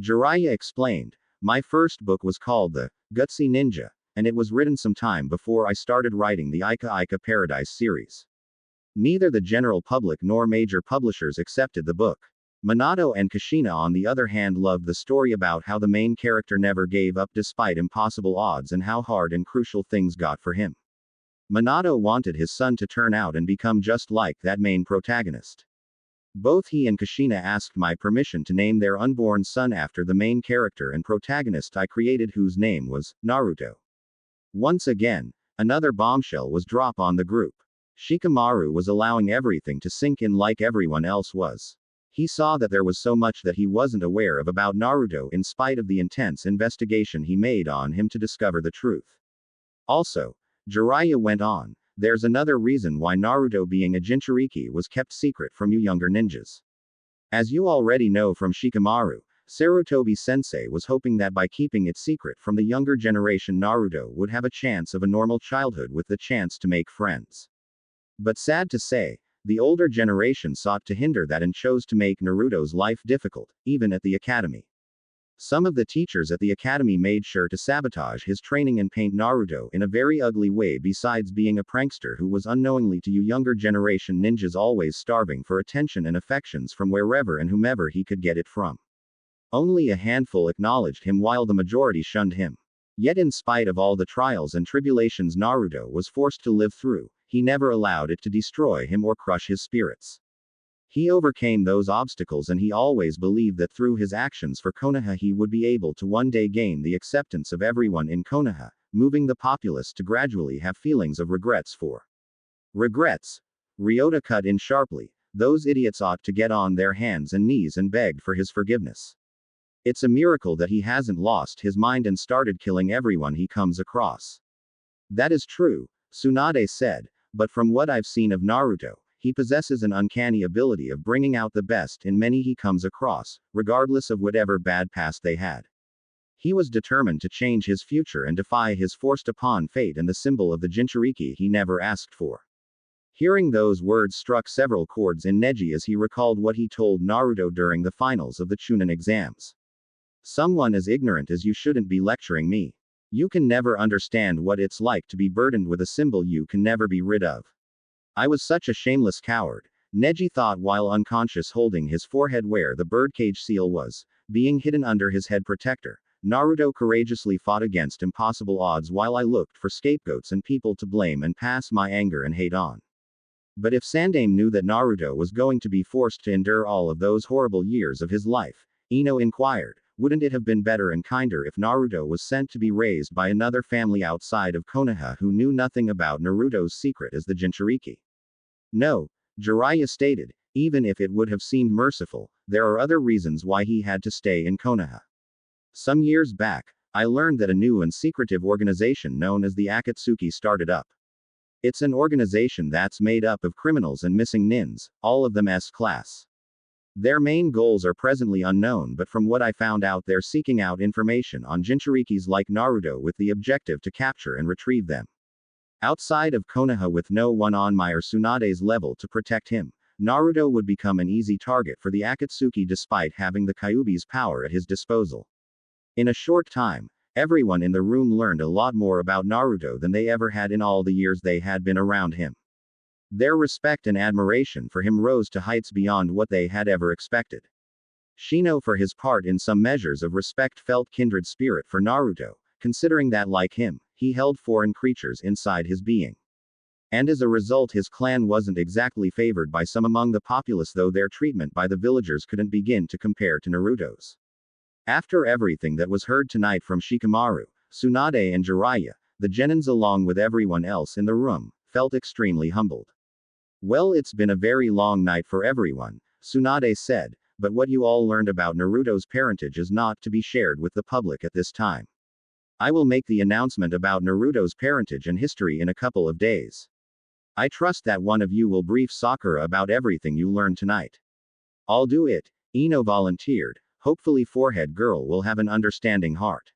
Jiraiya explained. My first book was called The Gutsy Ninja, and it was written some time before I started writing the Ika Ika Paradise series. Neither the general public nor major publishers accepted the book. Minato and Kushina on the other hand loved the story about how the main character never gave up despite impossible odds and how hard and crucial things got for him. Minato wanted his son to turn out and become just like that main protagonist. Both he and Kushina asked my permission to name their unborn son after the main character and protagonist I created, whose name was Naruto. Once again, another bombshell was dropped on the group. Shikamaru was allowing everything to sink in like everyone else was. He saw that there was so much that he wasn't aware of about Naruto in spite of the intense investigation he made on him to discover the truth. Also, Jiraiya went on, there's another reason why Naruto being a Jinchuriki was kept secret from you younger ninjas. As you already know from Shikamaru, Sarutobi-sensei was hoping that by keeping it secret from the younger generation Naruto would have a chance of a normal childhood with the chance to make friends. But sad to say, the older generation sought to hinder that and chose to make Naruto's life difficult, even at the academy. Some of the teachers at the academy made sure to sabotage his training and paint Naruto in a very ugly way, besides being a prankster who was unknowingly to you younger generation ninjas always starving for attention and affections from wherever and whomever he could get it from. Only a handful acknowledged him while the majority shunned him. Yet in spite of all the trials and tribulations Naruto was forced to live through, he never allowed it to destroy him or crush his spirits. He overcame those obstacles, and he always believed that through his actions for Konoha he would be able to one day gain the acceptance of everyone in Konoha, moving the populace to gradually have feelings of regrets for. Regrets? Ryota cut in sharply, those idiots ought to get on their hands and knees and beg for his forgiveness. It's a miracle that he hasn't lost his mind and started killing everyone he comes across. That is true, Tsunade said, but from what I've seen of Naruto, he possesses an uncanny ability of bringing out the best in many he comes across, regardless of whatever bad past they had. He was determined to change his future and defy his forced upon fate and the symbol of the Jinchuriki he never asked for. Hearing those words struck several chords in Neji as he recalled what he told Naruto during the finals of the Chunin exams. Someone as ignorant as you shouldn't be lecturing me. You can never understand what it's like to be burdened with a symbol you can never be rid of. I was such a shameless coward, Neji thought while unconscious holding his forehead where the birdcage seal was, being hidden under his head protector. Naruto courageously fought against impossible odds while I looked for scapegoats and people to blame and pass my anger and hate on. But if Sandaime knew that Naruto was going to be forced to endure all of those horrible years of his life, Ino inquired, wouldn't it have been better and kinder if Naruto was sent to be raised by another family outside of Konoha who knew nothing about Naruto's secret as the Jinchuriki? No, Jiraiya stated, even if it would have seemed merciful, there are other reasons why he had to stay in Konoha. Some years back, I learned that a new and secretive organization known as the Akatsuki started up. It's an organization that's made up of criminals and missing nins, all of them S-class. Their main goals are presently unknown, but from what I found out they're seeking out information on Jinchurikis like Naruto with the objective to capture and retrieve them. Outside of Konoha with no one on my or Tsunade's level to protect him, Naruto would become an easy target for the Akatsuki despite having the Kyuubi's power at his disposal. In a short time, everyone in the room learned a lot more about Naruto than they ever had in all the years they had been around him. Their respect and admiration for him rose to heights beyond what they had ever expected. Shino for his part in some measures of respect felt kindred spirit for Naruto, considering that like him, he held foreign creatures inside his being. And as a result his clan wasn't exactly favored by some among the populace, though their treatment by the villagers couldn't begin to compare to Naruto's. After everything that was heard tonight from Shikamaru, Tsunade and Jiraiya, the genins along with everyone else in the room, felt extremely humbled. Well, it's been a very long night for everyone, Tsunade said, but what you all learned about Naruto's parentage is not to be shared with the public at this time. I will make the announcement about Naruto's parentage and history in a couple of days. I trust that one of you will brief Sakura about everything you learned tonight. I'll do it, Ino volunteered, hopefully Forehead Girl will have an understanding heart.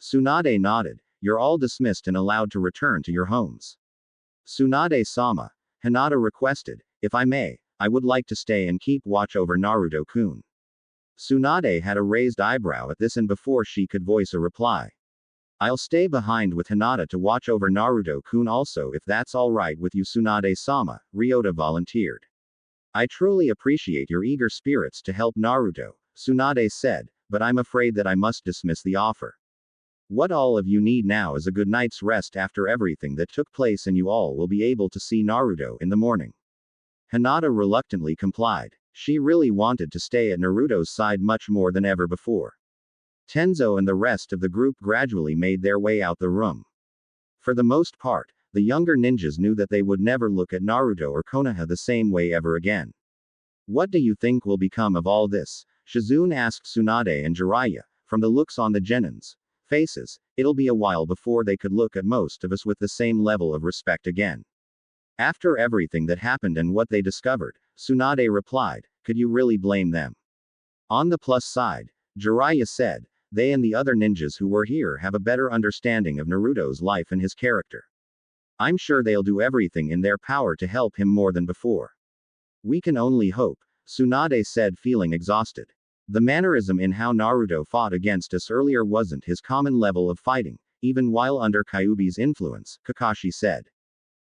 Tsunade nodded, you're all dismissed and allowed to return to your homes. Tsunade-sama, Hinata requested, if I may, I would like to stay and keep watch over Naruto-kun. Tsunade had a raised eyebrow at this, and before she could voice a reply. I'll stay behind with Hinata to watch over Naruto-kun also if that's alright with you, Tsunade-sama, Ryota volunteered. I truly appreciate your eager spirits to help Naruto, Tsunade said, but I'm afraid that I must dismiss the offer. What all of you need now is a good night's rest after everything that took place, and you all will be able to see Naruto in the morning. Hinata reluctantly complied. She really wanted to stay at Naruto's side much more than ever before. Tenzo and the rest of the group gradually made their way out the room. For the most part, the younger ninjas knew that they would never look at Naruto or Konoha the same way ever again. What do you think will become of all this? Shizune asked Tsunade and Jiraiya. From the looks on the genins' faces, it'll be a while before they could look at most of us with the same level of respect again. After everything that happened and what they discovered, Tsunade replied, could you really blame them? On the plus side, Jiraiya said, they and the other ninjas who were here have a better understanding of Naruto's life and his character. I'm sure they'll do everything in their power to help him more than before. We can only hope, Tsunade said, feeling exhausted. The mannerism in how Naruto fought against us earlier wasn't his common level of fighting, even while under Kyuubi's influence, Kakashi said.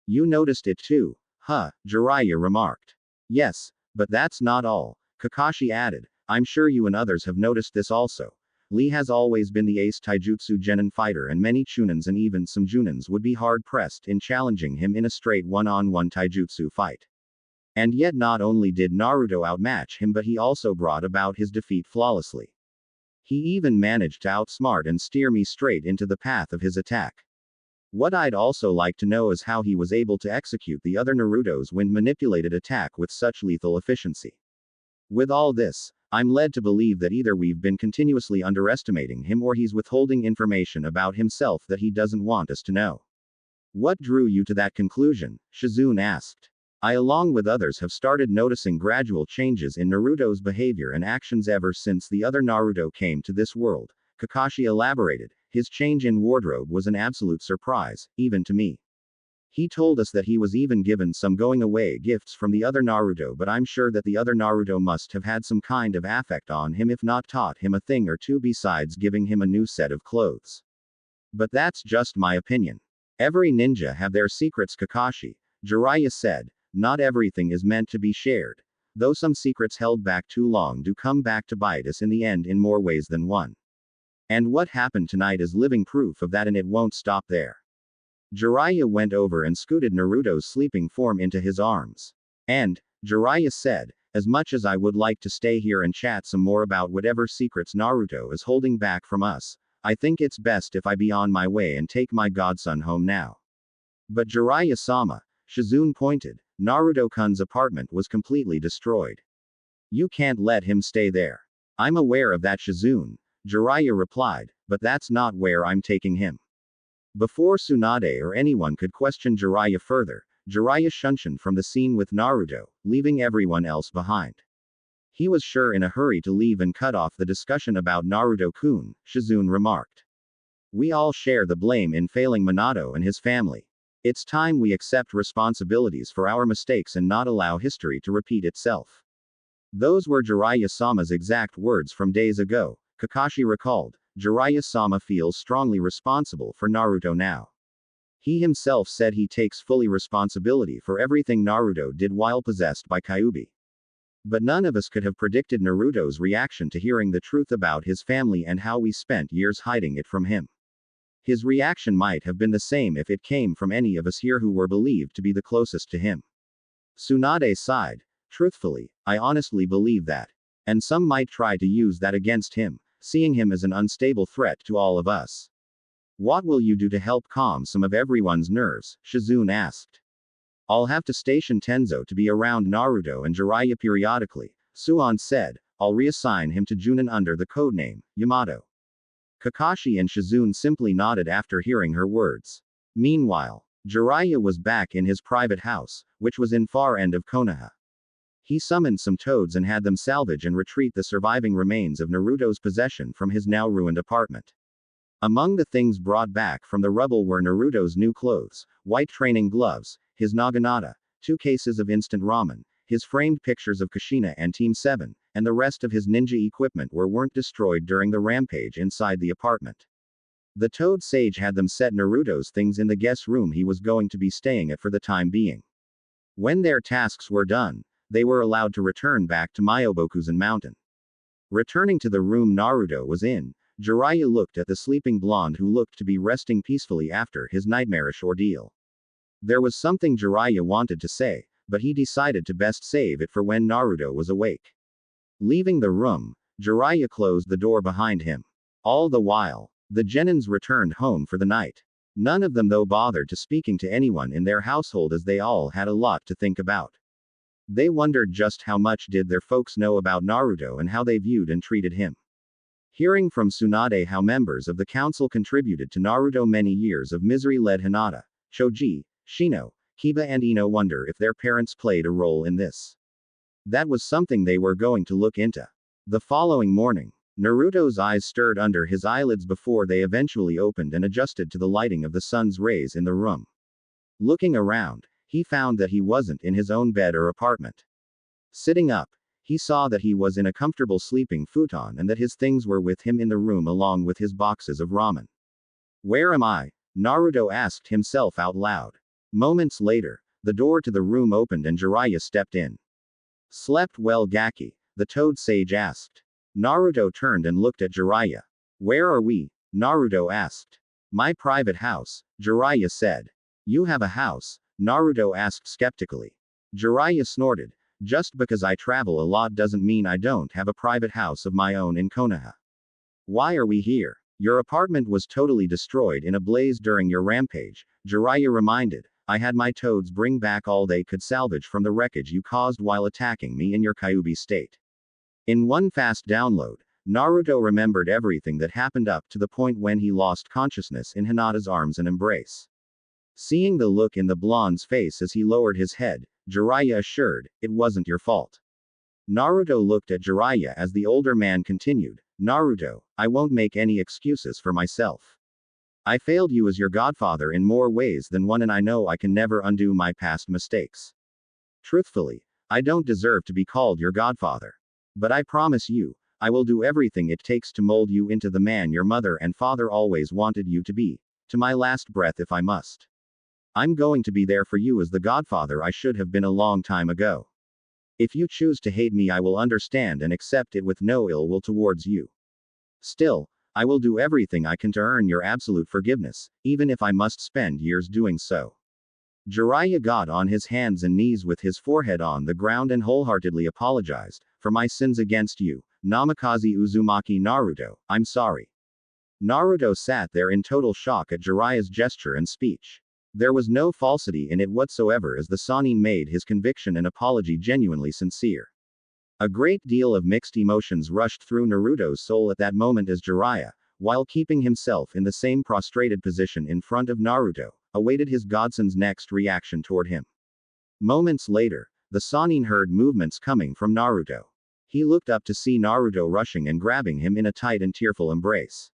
You noticed it too, huh? Jiraiya remarked. Yes, but that's not all, Kakashi added. I'm sure you and others have noticed this also. Lee has always been the ace taijutsu genin fighter, and many chunins and even some junins would be hard-pressed in challenging him in a straight one-on-one taijutsu fight. And yet not only did Naruto outmatch him, but he also brought about his defeat flawlessly. He even managed to outsmart and steer me straight into the path of his attack. What I'd also like to know is how he was able to execute the other Naruto's wind-manipulated attack with such lethal efficiency. With all this, I'm led to believe that either we've been continuously underestimating him or he's withholding information about himself that he doesn't want us to know. What drew you to that conclusion? Shizune asked. I, along with others, have started noticing gradual changes in Naruto's behavior and actions ever since the other Naruto came to this world, Kakashi elaborated. His change in wardrobe was an absolute surprise, even to me. He told us that he was even given some going away gifts from the other Naruto, but I'm sure that the other Naruto must have had some kind of affect on him, if not taught him a thing or two besides giving him a new set of clothes. But that's just my opinion. Every ninja have their secrets, Kakashi, Jiraiya said. Not everything is meant to be shared. Though some secrets held back too long do come back to bite us in the end in more ways than one. And what happened tonight is living proof of that, and it won't stop there. Jiraiya went over and scooted Naruto's sleeping form into his arms. And, Jiraiya said, as much as I would like to stay here and chat some more about whatever secrets Naruto is holding back from us, I think it's best if I be on my way and take my godson home now. But Jiraiya-sama, Shizune pointed, Naruto-kun's apartment was completely destroyed. You can't let him stay there. I'm aware of that, Shizune, Jiraiya replied, but that's not where I'm taking him. Before Tsunade or anyone could question Jiraiya further, Jiraiya shunshined from the scene with Naruto, leaving everyone else behind. He was sure in a hurry to leave and cut off the discussion about Naruto-kun, Shizune remarked. We all share the blame in failing Minato and his family. It's time we accept responsibilities for our mistakes and not allow history to repeat itself. Those were Jiraiya-sama's exact words from days ago, Kakashi recalled. Jiraiya-sama feels strongly responsible for Naruto now. He himself said he takes fully responsibility for everything Naruto did while possessed by Kyuubi. But none of us could have predicted Naruto's reaction to hearing the truth about his family and how we spent years hiding it from him. His reaction might have been the same if it came from any of us here who were believed to be the closest to him. Tsunade sighed. Truthfully, I honestly believe that. And some might try to use that against him, seeing him as an unstable threat to all of us. What will you do to help calm some of everyone's nerves? Shizune asked. I'll have to station Tenzo to be around Naruto and Jiraiya periodically, Suan said. I'll reassign him to Junin under the codename Yamato. Kakashi and Shizune simply nodded after hearing her words. Meanwhile, Jiraiya was back in his private house, which was in far end of Konoha. He summoned some toads and had them salvage and retrieve the surviving remains of Naruto's possession from his now ruined apartment. Among the things brought back from the rubble were Naruto's new clothes, white training gloves, his naginata, 2 cases of instant ramen, his framed pictures of Kushina and Team 7, and the rest of his ninja equipment weren't destroyed during the rampage inside the apartment. The Toad Sage had them set Naruto's things in the guest room he was going to be staying at for the time being. When their tasks were done, they were allowed to return back to Myobokuzen Mountain. Returning to the room Naruto was in, Jiraiya looked at the sleeping blonde who looked to be resting peacefully after his nightmarish ordeal. There was something Jiraiya wanted to say, but he decided to best save it for when Naruto was awake. Leaving the room, Jiraiya closed the door behind him. All the while, the genins returned home for the night. None of them though bothered to speaking to anyone in their household, as they all had a lot to think about. They wondered just how much did their folks know about Naruto and how they viewed and treated him. Hearing from Tsunade how members of the council contributed to Naruto many years of misery led Hinata, Choji, Shino, Kiba and Ino wonder if their parents played a role in this. That was something they were going to look into. The following morning, Naruto's eyes stirred under his eyelids before they eventually opened and adjusted to the lighting of the sun's rays in the room. Looking around, he found that he wasn't in his own bed or apartment. Sitting up, he saw that he was in a comfortable sleeping futon and that his things were with him in the room along with his boxes of ramen. Where am I? Naruto asked himself out loud. Moments later, the door to the room opened and Jiraiya stepped in. Slept well, Gaki? The Toad Sage asked. Naruto turned and looked at Jiraiya. Where are we? Naruto asked. My private house, Jiraiya said. You have a house? Naruto asked skeptically. Jiraiya snorted. Just because I travel a lot doesn't mean I don't have a private house of my own in Konoha. Why are we here? Your apartment was totally destroyed in a blaze during your rampage, Jiraiya reminded. I had my toads bring back all they could salvage from the wreckage you caused while attacking me in your Kyuubi state. In one fast download, Naruto remembered everything that happened up to the point when he lost consciousness in Hinata's arms and embrace. Seeing the look in the blonde's face as he lowered his head, Jiraiya assured, it wasn't your fault. Naruto looked at Jiraiya as the older man continued, Naruto, I won't make any excuses for myself. I failed you as your godfather in more ways than one and I know I can never undo my past mistakes. Truthfully, I don't deserve to be called your godfather. But I promise you, I will do everything it takes to mold you into the man your mother and father always wanted you to be, to my last breath if I must. I'm going to be there for you as the godfather I should have been a long time ago. If you choose to hate me, I will understand and accept it with no ill will towards you. Still, I will do everything I can to earn your absolute forgiveness, even if I must spend years doing so. Jiraiya got on his hands and knees with his forehead on the ground and wholeheartedly apologized, for my sins against you, Namikaze Uzumaki Naruto, I'm sorry. Naruto sat there in total shock at Jiraiya's gesture and speech. There was no falsity in it whatsoever as the Sannin made his conviction and apology genuinely sincere. A great deal of mixed emotions rushed through Naruto's soul at that moment as Jiraiya, while keeping himself in the same prostrated position in front of Naruto, awaited his godson's next reaction toward him. Moments later, the Sannin heard movements coming from Naruto. He looked up to see Naruto rushing and grabbing him in a tight and tearful embrace.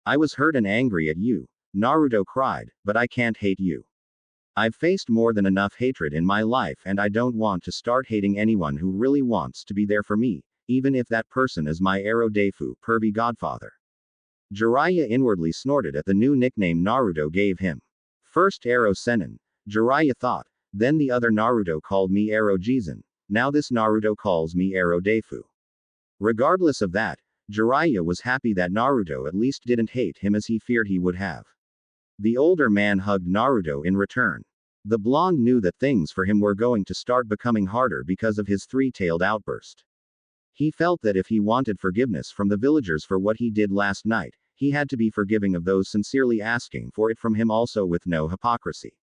I was hurt and angry at you, Naruto cried, but I can't hate you. I've faced more than enough hatred in my life and I don't want to start hating anyone who really wants to be there for me, even if that person is my Ero-Deifu pervy godfather. Jiraiya inwardly snorted at the new nickname Naruto gave him. First Ero Sennin, Jiraiya thought, then the other Naruto called me Ero Jizan, now this Naruto calls me Ero-Deifu. Regardless of that, Jiraiya was happy that Naruto at least didn't hate him as he feared he would have. The older man hugged Naruto in return. The blonde knew that things for him were going to start becoming harder because of his three-tailed outburst. He felt that if he wanted forgiveness from the villagers for what he did last night, he had to be forgiving of those sincerely asking for it from him also with no hypocrisy.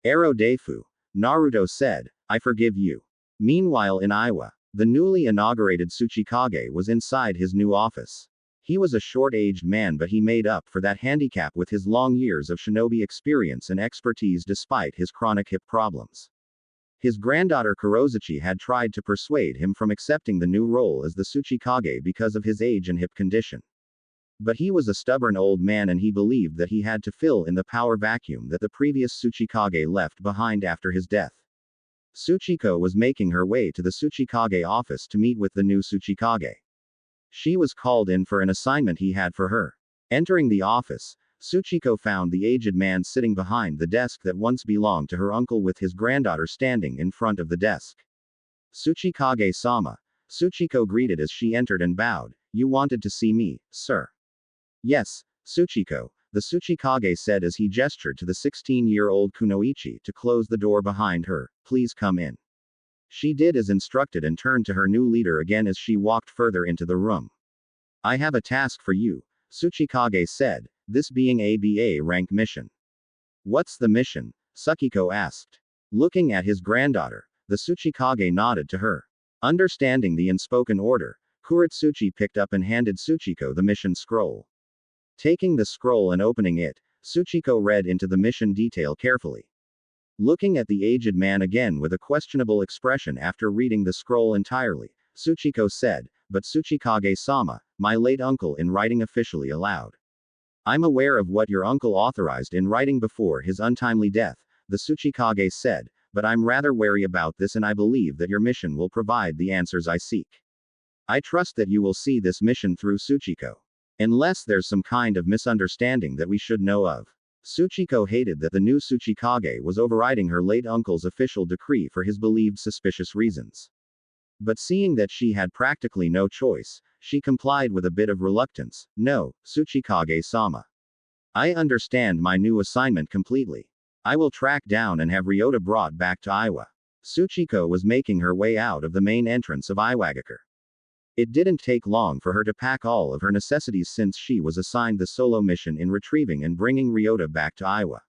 Ero-Deifu, Naruto said, I forgive you. Meanwhile in Iwa, the newly inaugurated Tsuchikage was inside his new office. He was a short-aged man but he made up for that handicap with his long years of shinobi experience and expertise despite his chronic hip problems. His granddaughter Kurozuchi had tried to persuade him from accepting the new role as the Tsuchikage because of his age and hip condition. But he was a stubborn old man and he believed that he had to fill in the power vacuum that the previous Tsuchikage left behind after his death. Tsuchiko was making her way to the Tsuchikage office to meet with the new Tsuchikage. She was called in for an assignment he had for her. Entering the office, Tsuchiko found the aged man sitting behind the desk that once belonged to her uncle with his granddaughter standing in front of the desk. Tsuchikage-sama, Tsuchiko greeted as she entered and bowed. You wanted to see me, sir? Yes, Tsuchiko, the Tsuchikage said as he gestured to the 16-year-old Kunoichi to close the door behind her. Please come in. She did as instructed and turned to her new leader again as she walked further into the room. I have a task for you, Tsuchikage said, this being a BA rank mission. What's the mission? Tsukiko asked. Looking at his granddaughter, the Tsuchikage nodded to her. Understanding the unspoken order, Kuretsuchi picked up and handed Tsuchiko the mission scroll. Taking the scroll and opening it, Tsuchiko read into the mission detail carefully. Looking at the aged man again with a questionable expression after reading the scroll entirely, Tsuchiko said, "But Tsuchikage-sama, my late uncle in writing officially aloud. I'm aware of what your uncle authorized in writing before his untimely death," the Tsuchikage said, "but I'm rather wary about this and I believe that your mission will provide the answers I seek. I trust that you will see this mission through, Tsuchiko. Unless there's some kind of misunderstanding that we should know of." Tsuchiko hated that the new Tsuchikage was overriding her late uncle's official decree for his believed suspicious reasons. But seeing that she had practically no choice, she complied with a bit of reluctance. "No, Tsuchikage-sama. I understand my new assignment completely. I will track down and have Ryota brought back to Iwa." Tsuchiko was making her way out of the main entrance of Iwagakure. It didn't take long for her to pack all of her necessities since she was assigned the solo mission in retrieving and bringing Ryota back to Iwa.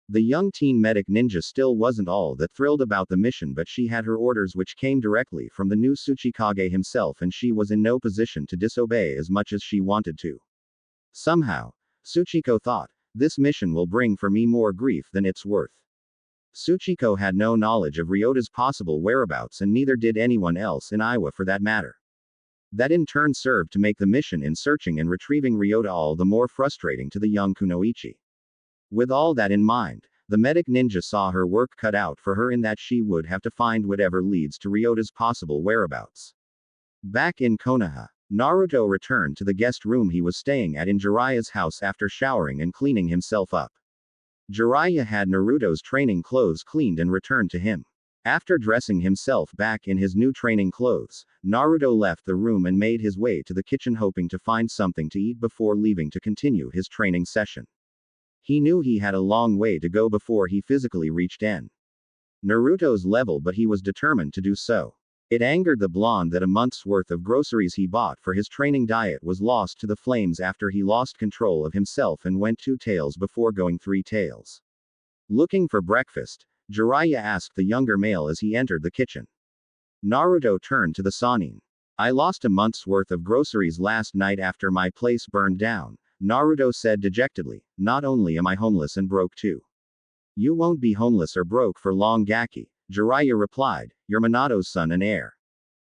The young teen medic ninja still wasn't all that thrilled about the mission, but she had her orders which came directly from the new Tsuchikage himself and she was in no position to disobey as much as she wanted to. Somehow, Tsuchiko thought, this mission will bring for me more grief than it's worth. Tsuchiko had no knowledge of Ryota's possible whereabouts and neither did anyone else in Iwa for that matter. That in turn served to make the mission in searching and retrieving Ryota all the more frustrating to the young kunoichi. With all that in mind, the medic ninja saw her work cut out for her in that she would have to find whatever leads to Ryota's possible whereabouts. Back in Konoha, Naruto returned to the guest room he was staying at in Jiraiya's house after showering and cleaning himself up. Jiraiya had Naruto's training clothes cleaned and returned to him. After dressing himself back in his new training clothes, Naruto left the room and made his way to the kitchen hoping to find something to eat before leaving to continue his training session. He knew he had a long way to go before he physically reached Naruto's level, but he was determined to do so. It angered the blonde that a month's worth of groceries he bought for his training diet was lost to the flames after he lost control of himself and went 2 tails before going 3 tails. Looking for breakfast, Jiraiya asked the younger male as he entered the kitchen. Naruto turned to the Sannin. "I lost a month's worth of groceries last night after my place burned down," Naruto said dejectedly. "Not only am I homeless and broke too." "You won't be homeless or broke for long, Gaki," Jiraiya replied. "You're Minato's son and heir.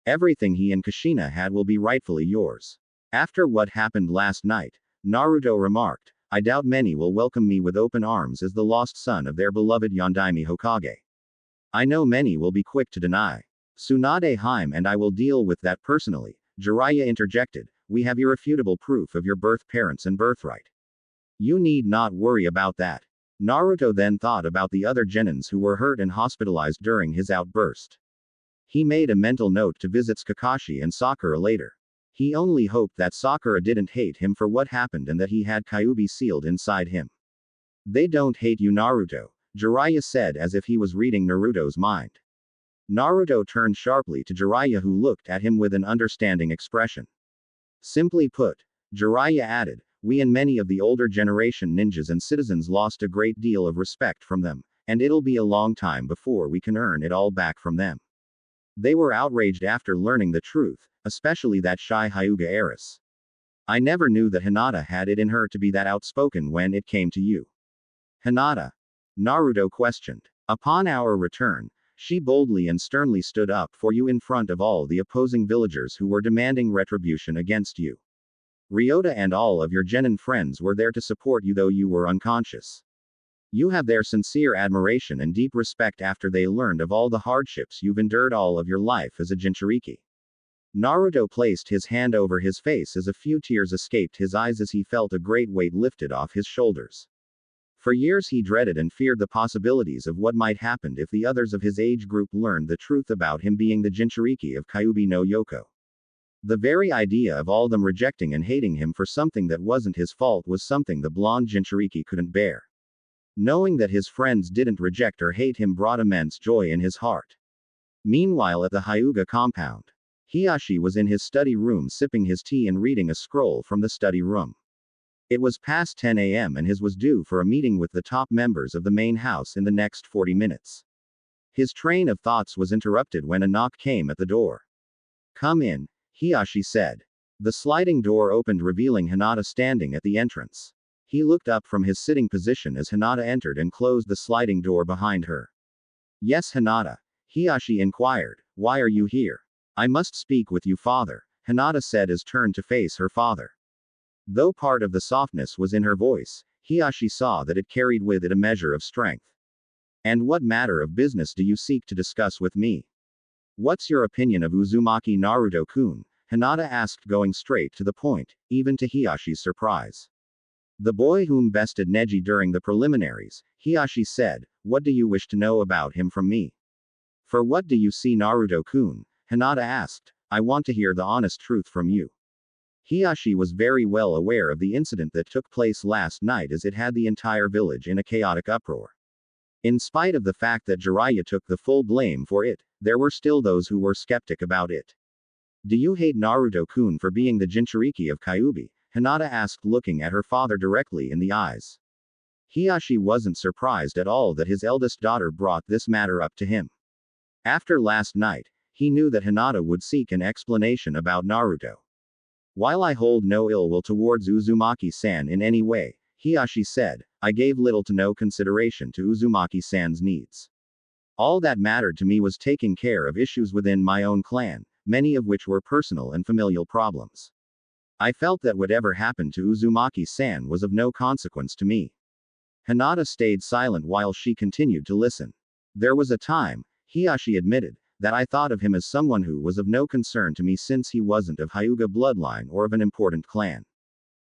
Everything he and Kushina had will be rightfully yours." After what happened last night, Naruto remarked, "I doubt many will welcome me with open arms as the lost son of their beloved Yondaime Hokage. I know many will be quick to deny. Tsunade Haim and I will deal with that personally," Jiraiya interjected. "We have irrefutable proof of your birth parents and birthright. You need not worry about that." Naruto then thought about the other genins who were hurt and hospitalized during his outburst. He made a mental note to visit Kakashi and Sakura later. He only hoped that Sakura didn't hate him for what happened and that he had Kyuubi sealed inside him. "They don't hate you, Naruto," Jiraiya said as if he was reading Naruto's mind. Naruto turned sharply to Jiraiya who looked at him with an understanding expression. "Simply put," Jiraiya added, "we and many of the older generation ninjas and citizens lost a great deal of respect from them, and it'll be a long time before we can earn it all back from them. They were outraged after learning the truth, especially that shy Hyuga heiress. I never knew that Hinata had it in her to be that outspoken when it came to you." "Hinata?" Naruto questioned. "Upon our return, she boldly and sternly stood up for you in front of all the opposing villagers who were demanding retribution against you. Ryota and all of your genin friends were there to support you though you were unconscious. You have their sincere admiration and deep respect after they learned of all the hardships you've endured all of your life as a Jinchuriki." Naruto placed his hand over his face as a few tears escaped his eyes as he felt a great weight lifted off his shoulders. For years he dreaded and feared the possibilities of what might happen if the others of his age group learned the truth about him being the Jinchuriki of Kyuubi no Yoko. The very idea of all them rejecting and hating him for something that wasn't his fault was something the blonde Jinchuriki couldn't bear. Knowing that his friends didn't reject or hate him brought immense joy in his heart. Meanwhile at the Hyuga compound, Hiyashi was in his study room sipping his tea and reading a scroll from the study room. It was past 10 a.m. and his was due for a meeting with the top members of the main house in the next 40 minutes. His train of thoughts was interrupted when a knock came at the door. "Come in," Hiashi said. The sliding door opened, revealing Hinata standing at the entrance. He looked up from his sitting position as Hinata entered and closed the sliding door behind her. "Yes, Hinata?" Hiashi inquired. "Why are you here?" "I must speak with you, father," Hinata said as turned to face her father. Though part of the softness was in her voice, Hiashi saw that it carried with it a measure of strength. "And what matter of business do you seek to discuss with me?" "What's your opinion of Uzumaki Naruto-kun?" Hinata asked, going straight to the point, even to Hiashi's surprise. "The boy whom bested Neji during the preliminaries," Hiashi said. "What do you wish to know about him from me?" "For what do you see Naruto-kun?" Hinata asked. "I want to hear the honest truth from you." Hiashi was very well aware of the incident that took place last night, as it had the entire village in a chaotic uproar. In spite of the fact that Jiraiya took the full blame for it, there were still those who were skeptic about it. "Do you hate Naruto-kun for being the Jinchuriki of Kyuubi?" Hinata asked, looking at her father directly in the eyes. Hiashi wasn't surprised at all that his eldest daughter brought this matter up to him. After last night, he knew that Hinata would seek an explanation about Naruto. "While I hold no ill will towards Uzumaki-san in any way," Hiashi said, "I gave little to no consideration to Uzumaki-san's needs. All that mattered to me was taking care of issues within my own clan, many of which were personal and familial problems. I felt that whatever happened to Uzumaki-san was of no consequence to me." Hinata stayed silent while she continued to listen. "There was a time," Hiashi admitted, "that I thought of him as someone who was of no concern to me since he wasn't of Hyuga bloodline or of an important clan.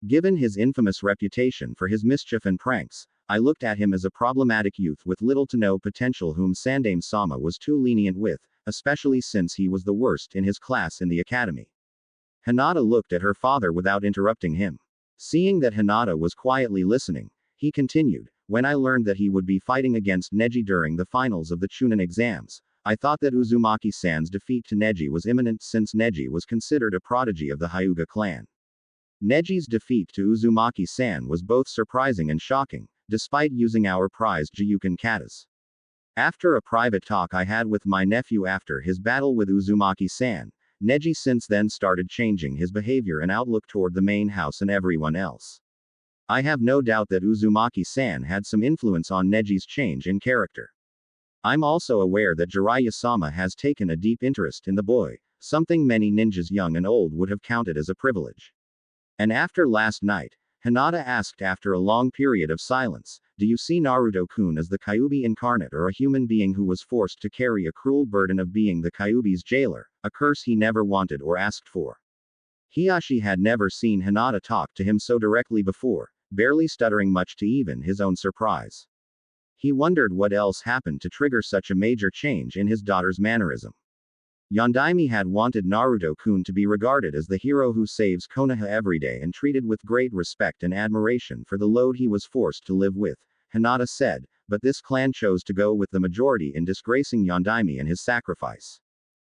Given his infamous reputation for his mischief and pranks, I looked at him as a problematic youth with little to no potential whom Sandaime-sama was too lenient with, especially since he was the worst in his class in the academy." Hinata looked at her father without interrupting him. Seeing that Hinata was quietly listening, he continued, "When I learned that he would be fighting against Neji during the finals of the Chunin exams, I thought that Uzumaki-san's defeat to Neji was imminent since Neji was considered a prodigy of the Hyuga clan. Neji's defeat to Uzumaki-san was both surprising and shocking, despite using our prized Jiyuken katas. After a private talk I had with my nephew after his battle with Uzumaki-san, Neji since then started changing his behavior and outlook toward the main house and everyone else. I have no doubt that Uzumaki-san had some influence on Neji's change in character. I'm also aware that Jiraiya-sama has taken a deep interest in the boy, something many ninjas young and old would have counted as a privilege." And after last night, Hinata asked after a long period of silence, "Do you see Naruto-kun as the Kyuubi incarnate or a human being who was forced to carry a cruel burden of being the Kyuubi's jailer, a curse he never wanted or asked for?" Hiashi had never seen Hinata talk to him so directly before, barely stuttering much to even his own surprise. He wondered what else happened to trigger such a major change in his daughter's mannerism. Yondaime had wanted Naruto-kun to be regarded as the hero who saves Konoha every day and treated with great respect and admiration for the load he was forced to live with, Hinata said, but this clan chose to go with the majority in disgracing Yondaime and his sacrifice.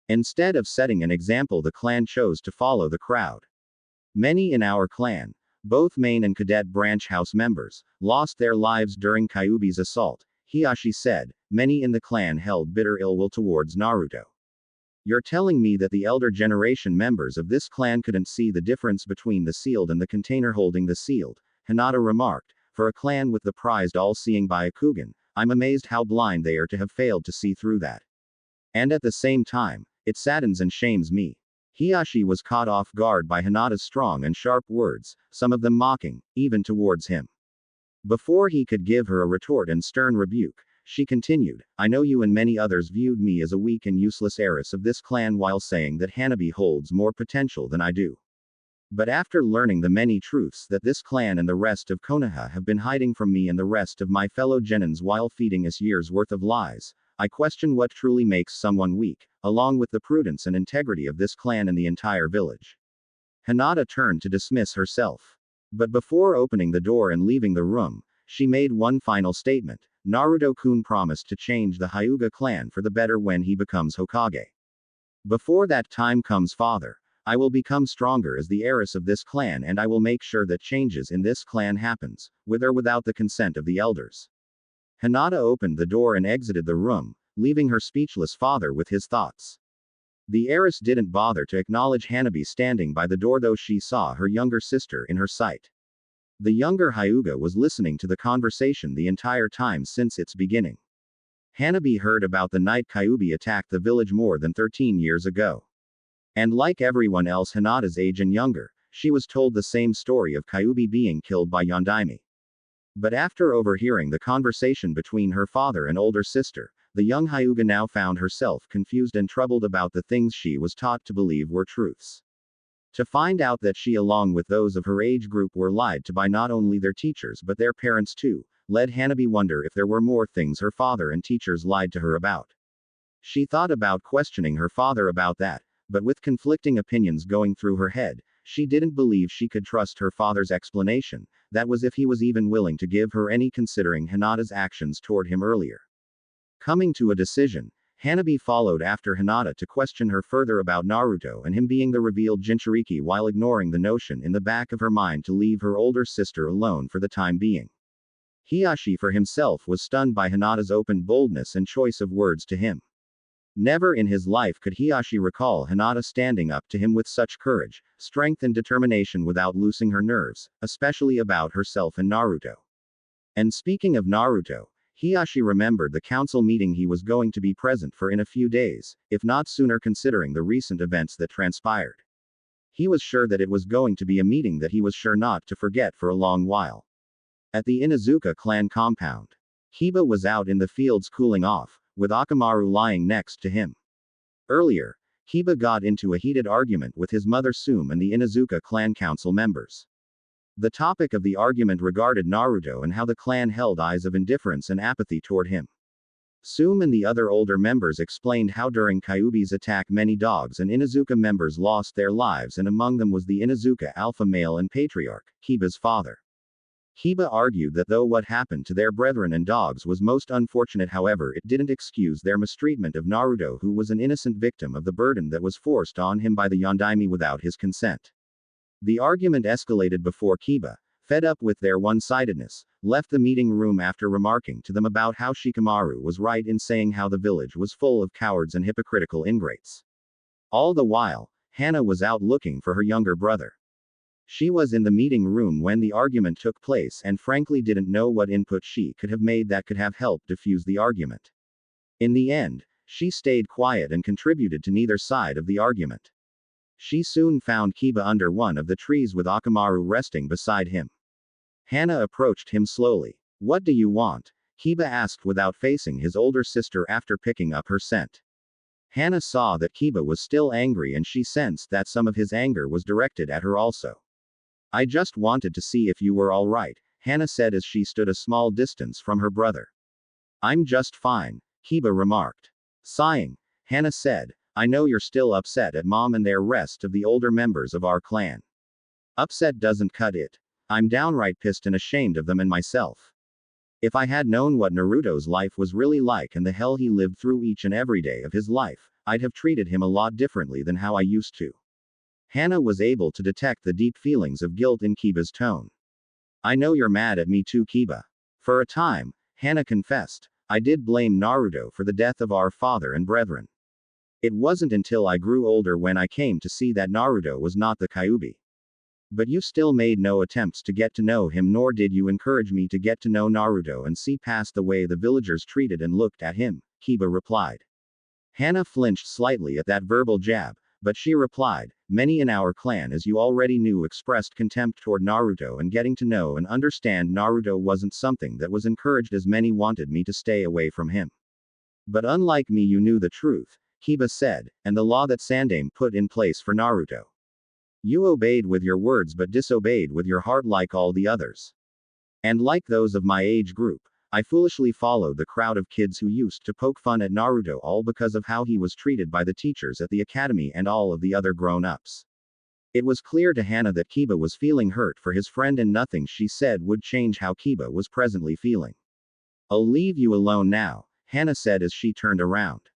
Instead of setting an example, the clan chose to follow the crowd. "Many in our clan, both main and cadet branch house members, lost their lives during Kyuubi's assault," Hiashi said. "Many in the clan held bitter ill will towards Naruto." "You're telling me that the elder generation members of this clan couldn't see the difference between the sealed and the container holding the sealed," Hinata remarked. "For a clan with the prized all-seeing Byakugan, I'm amazed how blind they are to have failed to see through that. And at the same time, it saddens and shames me." Hiashi was caught off guard by Hinata's strong and sharp words, some of them mocking, even towards him. Before he could give her a retort and stern rebuke, she continued, "I know you and many others viewed me as a weak and useless heiress of this clan while saying that Hanabi holds more potential than I do. But after learning the many truths that this clan and the rest of Konoha have been hiding from me and the rest of my fellow genins while feeding us years' worth of lies, I question what truly makes someone weak, along with the prudence and integrity of this clan and the entire village." Hinata turned to dismiss herself. But before opening the door and leaving the room, she made one final statement. "Naruto-kun promised to change the Hyuga clan for the better when he becomes Hokage. Before that time comes, father, I will become stronger as the heiress of this clan, and I will make sure that changes in this clan happens, with or without the consent of the elders." Hinata opened the door and exited the room, leaving her speechless father with his thoughts. The heiress didn't bother to acknowledge Hanabi standing by the door, though she saw her younger sister in her sight. The younger Hyuga was listening to the conversation the entire time since its beginning. Hanabi heard about the night Kyuubi attacked the village more than 13 years ago. And like everyone else Hinata's age and younger, she was told the same story of Kyuubi being killed by Yondaime. But after overhearing the conversation between her father and older sister, the young Hyuga now found herself confused and troubled about the things she was taught to believe were truths. To find out that she, along with those of her age group, were lied to by not only their teachers but their parents too, led Hanabi wonder if there were more things her father and teachers lied to her about. She thought about questioning her father about that, but with conflicting opinions going through her head, she didn't believe she could trust her father's explanation, that was if he was even willing to give her any, considering Hinata's actions toward him earlier. Coming to a decision, Hanabi followed after Hinata to question her further about Naruto and him being the revealed Jinchuriki, while ignoring the notion in the back of her mind to leave her older sister alone for the time being. Hiyashi for himself was stunned by Hinata's open boldness and choice of words to him. Never in his life could Hiyashi recall Hinata standing up to him with such courage, strength and determination without losing her nerves, especially about herself and Naruto. And speaking of Naruto, Hiyashi remembered the council meeting he was going to be present for in a few days, if not sooner, considering the recent events that transpired. He was sure that it was going to be a meeting that he was sure not to forget for a long while. At the Ino&Sakura clan compound, Kiba was out in the fields cooling off, with Akamaru lying next to him. Earlier, Kiba got into a heated argument with his mother Sume and the Ino&Sakura clan council members. The topic of the argument regarded Naruto and how the clan held eyes of indifference and apathy toward him. Sume and the other older members explained how during Kyuubi's attack many dogs and Ino&Sakura members lost their lives, and among them was the Ino&Sakura alpha male and patriarch, Kiba's father. Kiba argued that though what happened to their brethren and dogs was most unfortunate, however, it didn't excuse their mistreatment of Naruto, who was an innocent victim of the burden that was forced on him by the Yondaime without his consent. The argument escalated before Kiba, fed up with their one-sidedness, left the meeting room after remarking to them about how Shikamaru was right in saying how the village was full of cowards and hypocritical ingrates. All the while, Hana was out looking for her younger brother. She was in the meeting room when the argument took place and frankly didn't know what input she could have made that could have helped diffuse the argument. In the end, she stayed quiet and contributed to neither side of the argument. She soon found Kiba under one of the trees with Akamaru resting beside him. Hana approached him slowly. "What do you want?" Kiba asked without facing his older sister after picking up her scent. Hana saw that Kiba was still angry, and she sensed that some of his anger was directed at her also. "I just wanted to see if you were all right," Hana said as she stood a small distance from her brother. "I'm just fine," Kiba remarked. Sighing, Hana said, "I know you're still upset at Mom and the rest of the older members of our clan. Upset doesn't cut it. I'm downright pissed and ashamed of them and myself. If I had known what Naruto's life was really like and the hell he lived through each and every day of his life, I'd have treated him a lot differently than how I used to." Hana was able to detect the deep feelings of guilt in Kiba's tone. "I know you're mad at me too, Kiba. For a time," Hana confessed, "I did blame Naruto for the death of our father and brethren. It wasn't until I grew older when I came to see that Naruto was not the Kyuubi. But you still made no attempts to get to know him, nor did you encourage me to get to know Naruto and see past the way the villagers treated and looked at him," Kiba replied. Hana flinched slightly at that verbal jab, but she replied, "Many in our clan, as you already knew, expressed contempt toward Naruto, and getting to know and understand Naruto wasn't something that was encouraged, as many wanted me to stay away from him. But unlike me, you knew the truth," Kiba said, "and the law that Sandaime put in place for Naruto. You obeyed with your words but disobeyed with your heart like all the others. And like those of my age group, I foolishly followed the crowd of kids who used to poke fun at Naruto, all because of how he was treated by the teachers at the academy and all of the other grown-ups." It was clear to Hana that Kiba was feeling hurt for his friend, and nothing she said would change how Kiba was presently feeling. "I'll leave you alone now," Hana said as she turned around.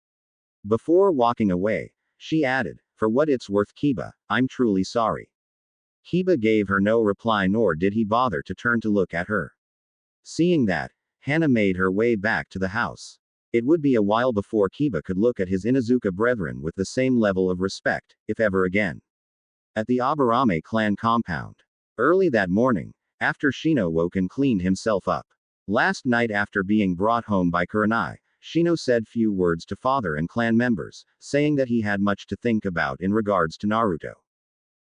Before walking away, she added, "For what it's worth, Kiba, I'm truly sorry." Kiba gave her no reply, nor did he bother to turn to look at her. Seeing that, Hana made her way back to the house. It would be a while before Kiba could look at his Inuzuka brethren with the same level of respect, if ever again. At the Aburame clan compound. Early that morning, after Shino woke and cleaned himself up. Last night after being brought home by Kurenai, Shino said few words to father and clan members, saying that he had much to think about in regards to Naruto.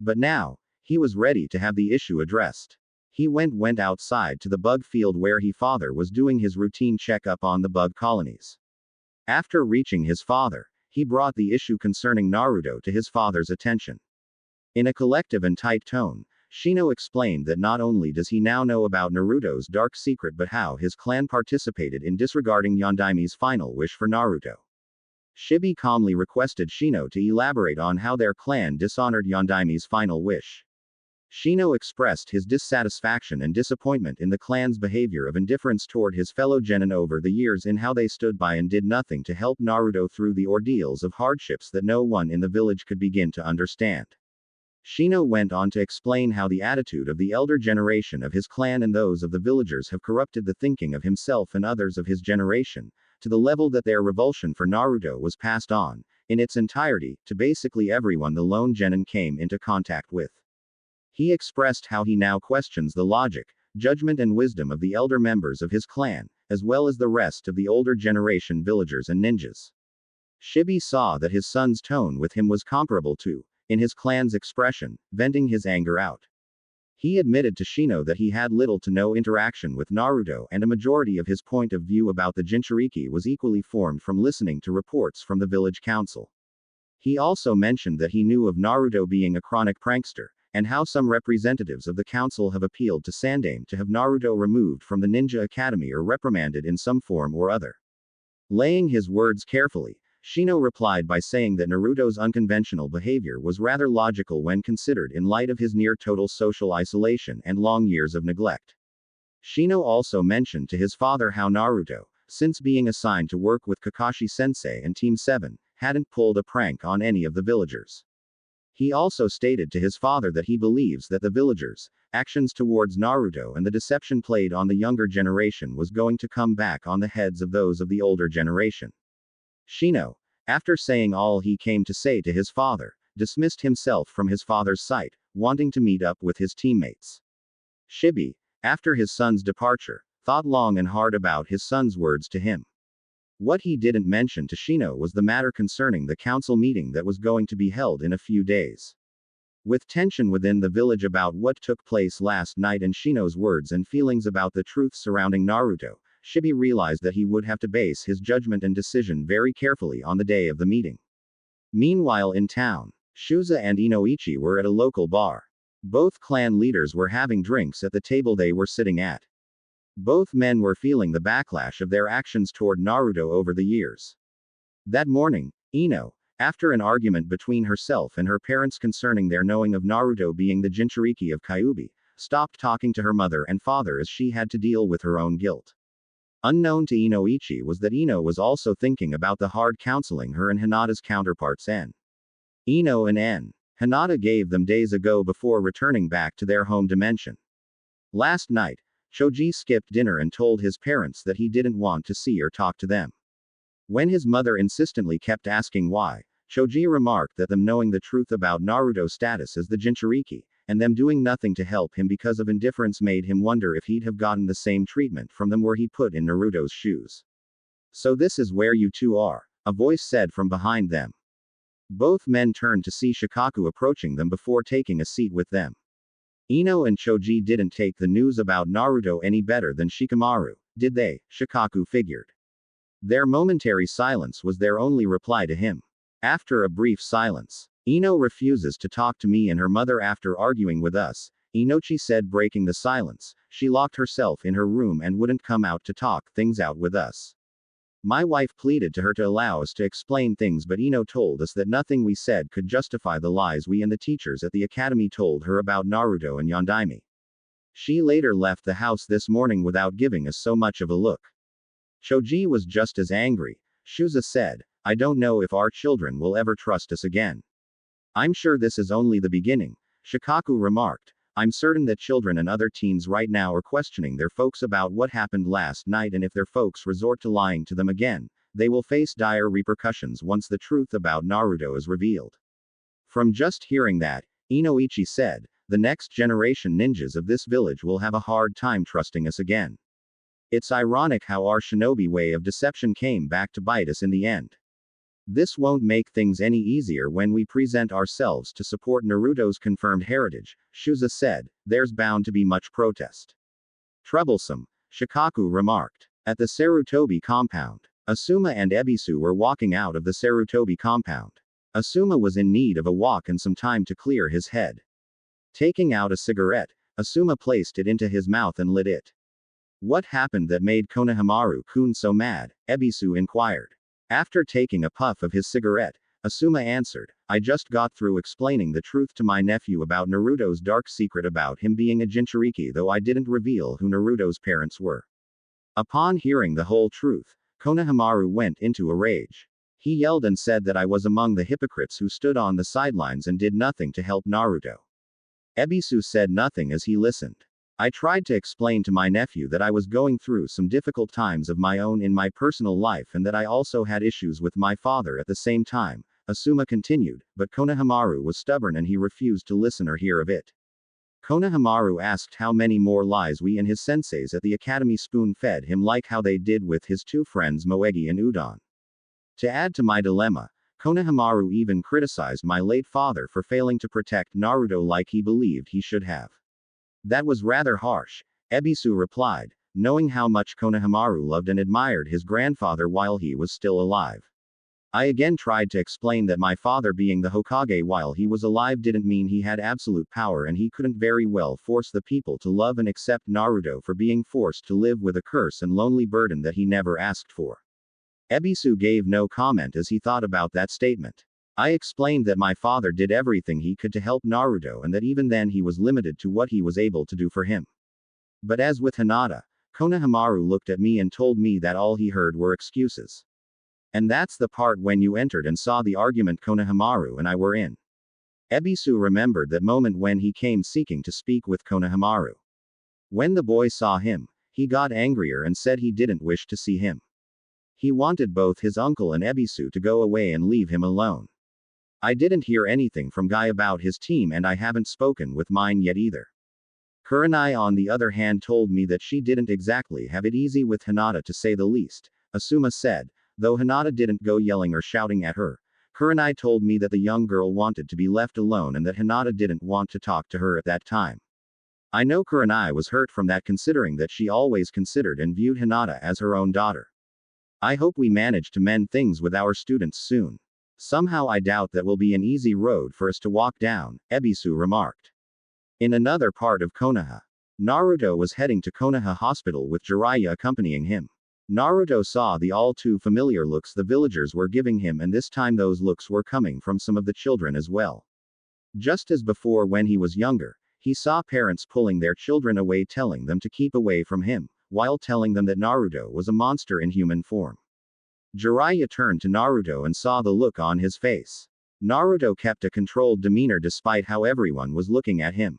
But now, he was ready to have the issue addressed. He went outside to the bug field where his father was doing his routine checkup on the bug colonies. After reaching his father, he brought the issue concerning Naruto to his father's attention. In a collective and tight tone, Shino explained that not only does he now know about Naruto's dark secret but how his clan participated in disregarding Yondaimi's final wish for Naruto. Shibi calmly requested Shino to elaborate on how their clan dishonored Yondaimi's final wish. Shino expressed his dissatisfaction and disappointment in the clan's behavior of indifference toward his fellow genin over the years in how they stood by and did nothing to help Naruto through the ordeals of hardships that no one in the village could begin to understand. Shino went on to explain how the attitude of the elder generation of his clan and those of the villagers have corrupted the thinking of himself and others of his generation, to the level that their revulsion for Naruto was passed on, in its entirety, to basically everyone the lone genin came into contact with. He expressed how he now questions the logic, judgment and wisdom of the elder members of his clan, as well as the rest of the older generation villagers and ninjas. Shibi saw that his son's tone with him was comparable to, in his clan's expression, venting his anger out. He admitted to Shino that he had little to no interaction with Naruto and a majority of his point of view about the Jinchuriki was equally formed from listening to reports from the village council. He also mentioned that he knew of Naruto being a chronic prankster, and how some representatives of the council have appealed to Sandaime to have Naruto removed from the ninja academy or reprimanded in some form or other. Laying his words carefully, Shino replied by saying that Naruto's unconventional behavior was rather logical when considered in light of his near-total social isolation and long years of neglect. Shino also mentioned to his father how Naruto, since being assigned to work with Kakashi-sensei and Team 7, hadn't pulled a prank on any of the villagers. He also stated to his father that he believes that the villagers' actions towards Naruto and the deception played on the younger generation was going to come back on the heads of those of the older generation. Shino, after saying all he came to say to his father, dismissed himself from his father's sight, wanting to meet up with his teammates. Shibi, after his son's departure, thought long and hard about his son's words to him. What he didn't mention to Shino was the matter concerning the council meeting that was going to be held in a few days. With tension within the village about what took place last night and Shino's words and feelings about the truth surrounding Naruto, Shibi realized that he would have to base his judgment and decision very carefully on the day of the meeting. Meanwhile in town, Shuza and Inoichi were at a local bar. Both clan leaders were having drinks at the table they were sitting at. Both men were feeling the backlash of their actions toward Naruto over the years. That morning, Ino, after an argument between herself and her parents concerning their knowing of Naruto being the Jinchuriki of Kyuubi, stopped talking to her mother and father as she had to deal with her own guilt. Unknown to Inoichi was that Ino was also thinking about the hard counseling her and Hinata's counterparts Ino and Hinata gave them days ago before returning back to their home dimension. Last night, Choji skipped dinner and told his parents that he didn't want to see or talk to them. When his mother insistently kept asking why, Choji remarked that them knowing the truth about Naruto's status as the Jinchuriki, and them doing nothing to help him because of indifference made him wonder if he'd have gotten the same treatment from them were he put in Naruto's shoes. So this is where you two are, a voice said from behind them. Both men turned to see Shikaku approaching them before taking a seat with them. Ino and Choji didn't take the news about Naruto any better than Shikamaru, did they? Shikaku figured. Their momentary silence was their only reply to him. After a brief silence, Ino refuses to talk to me and her mother after arguing with us, Inochi said, breaking the silence. She locked herself in her room and wouldn't come out to talk things out with us. My wife pleaded to her to allow us to explain things, but Ino told us that nothing we said could justify the lies we and the teachers at the academy told her about Naruto and Yondaime. She later left the house this morning without giving us so much of a look. Choji was just as angry. Shuza said, I don't know if our children will ever trust us again. I'm sure this is only the beginning, Shikaku remarked. I'm certain that children and other teens right now are questioning their folks about what happened last night, and if their folks resort to lying to them again, they will face dire repercussions once the truth about Naruto is revealed. From just hearing that, Inoichi said, the next generation ninjas of this village will have a hard time trusting us again. It's ironic how our shinobi way of deception came back to bite us in the end. This won't make things any easier when we present ourselves to support Naruto's confirmed heritage, Shuza said. There's bound to be much protest. Troublesome, Shikaku remarked. At the Sarutobi compound, Asuma and Ebisu were walking out of the Sarutobi compound. Asuma was in need of a walk and some time to clear his head. Taking out a cigarette, Asuma placed it into his mouth and lit it. What happened that made Konohamaru-kun so mad? Ebisu inquired. After taking a puff of his cigarette, Asuma answered, I just got through explaining the truth to my nephew about Naruto's dark secret about him being a Jinchuriki, though I didn't reveal who Naruto's parents were. Upon hearing the whole truth, Konohamaru went into a rage. He yelled and said that I was among the hypocrites who stood on the sidelines and did nothing to help Naruto. Ebisu said nothing as he listened. I tried to explain to my nephew that I was going through some difficult times of my own in my personal life and that I also had issues with my father at the same time, Asuma continued, but Konohamaru was stubborn and he refused to listen or hear of it. Konohamaru asked how many more lies we and his senseis at the academy spoon-fed him like how they did with his two friends Moegi and Udon. To add to my dilemma, Konohamaru even criticized my late father for failing to protect Naruto like he believed he should have. That was rather harsh, Ebisu replied, knowing how much Konohamaru loved and admired his grandfather while he was still alive. I again tried to explain that my father being the Hokage while he was alive didn't mean he had absolute power and he couldn't very well force the people to love and accept Naruto for being forced to live with a curse and lonely burden that he never asked for. Ebisu gave no comment as he thought about that statement. I explained that my father did everything he could to help Naruto and that even then he was limited to what he was able to do for him. But as with Hinata, Konohamaru looked at me and told me that all he heard were excuses. And that's the part when you entered and saw the argument Konohamaru and I were in. Ebisu remembered that moment when he came seeking to speak with Konohamaru. When the boy saw him, he got angrier and said he didn't wish to see him. He wanted both his uncle and Ebisu to go away and leave him alone. I didn't hear anything from Guy about his team and I haven't spoken with mine yet either. Kurenai on the other hand told me that she didn't exactly have it easy with Hinata to say the least, Asuma said, though Hinata didn't go yelling or shouting at her. Kurenai told me that the young girl wanted to be left alone and that Hinata didn't want to talk to her at that time. I know Kurenai was hurt from that considering that she always considered and viewed Hinata as her own daughter. I hope we manage to mend things with our students soon. Somehow I doubt that will be an easy road for us to walk down, Ebisu remarked. In another part of Konoha, Naruto was heading to Konoha Hospital with Jiraiya accompanying him. Naruto saw the all too familiar looks the villagers were giving him and this time those looks were coming from some of the children as well. Just as before when he was younger, he saw parents pulling their children away telling them to keep away from him, while telling them that Naruto was a monster in human form. Jiraiya turned to Naruto and saw the look on his face. Naruto kept a controlled demeanor despite how everyone was looking at him.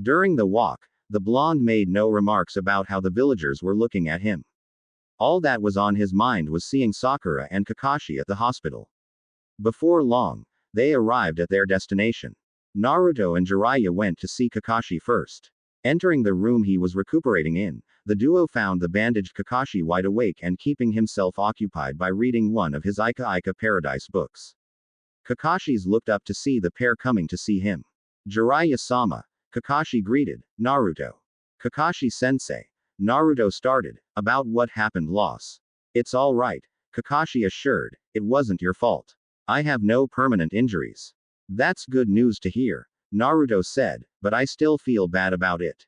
During the walk, the blonde made no remarks about how the villagers were looking at him. All that was on his mind was seeing Sakura and Kakashi at the hospital. Before long, they arrived at their destination. Naruto and Jiraiya went to see Kakashi first. Entering the room he was recuperating in, the duo found the bandaged Kakashi wide awake and keeping himself occupied by reading one of his Ika Ika Paradise books. Kakashi's looked up to see the pair coming to see him. Jiraiya-sama, Kakashi greeted, Naruto. Kakashi-sensei. Naruto started, about what happened loss. It's all right, Kakashi assured, it wasn't your fault. I have no permanent injuries. That's good news to hear, Naruto said, but I still feel bad about it.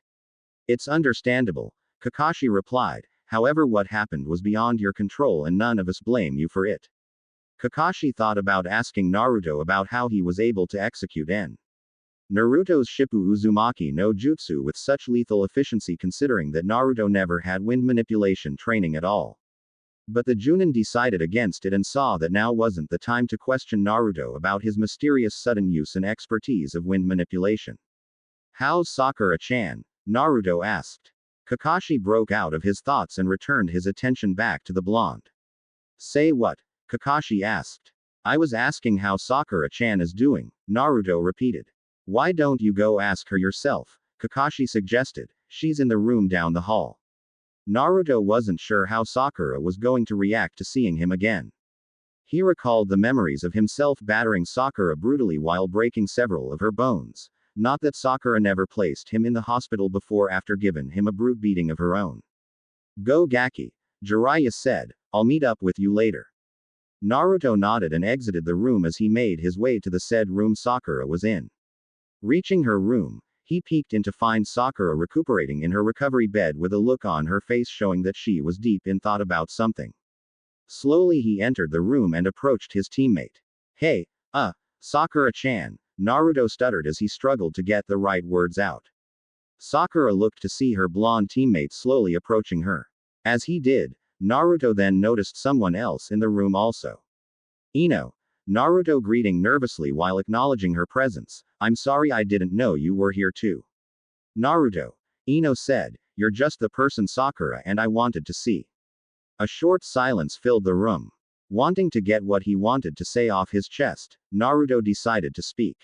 It's understandable, Kakashi replied, however what happened was beyond your control and none of us blame you for it. Kakashi thought about asking Naruto about how he was able to execute Naruto's Shippu Uzumaki no Jutsu with such lethal efficiency considering that Naruto never had wind manipulation training at all. But the Junin decided against it and saw that now wasn't the time to question Naruto about his mysterious sudden use and expertise of wind manipulation. How's Sakura-chan? Naruto asked. Kakashi broke out of his thoughts and returned his attention back to the blonde. Say what? Kakashi asked. I was asking how Sakura-chan is doing, Naruto repeated. Why don't you go ask her yourself? Kakashi suggested. She's in the room down the hall. Naruto wasn't sure how Sakura was going to react to seeing him again. He recalled the memories of himself battering Sakura brutally while breaking several of her bones. Not that Sakura never placed him in the hospital before after giving him a brute beating of her own. Go Gaki, Jiraiya said, I'll meet up with you later. Naruto nodded and exited the room as he made his way to the said room Sakura was in. Reaching her room, he peeked in to find Sakura recuperating in her recovery bed with a look on her face showing that she was deep in thought about something. Slowly he entered the room and approached his teammate. Hey, Sakura-chan, Naruto stuttered as he struggled to get the right words out. Sakura looked to see her blonde teammate slowly approaching her. As he did, Naruto then noticed someone else in the room also. Ino. Naruto greeting nervously while acknowledging her presence. I'm sorry I didn't know you were here too. Naruto. Ino said, you're just the person Sakura and I wanted to see. A short silence filled the room. Wanting to get what he wanted to say off his chest, Naruto decided to speak.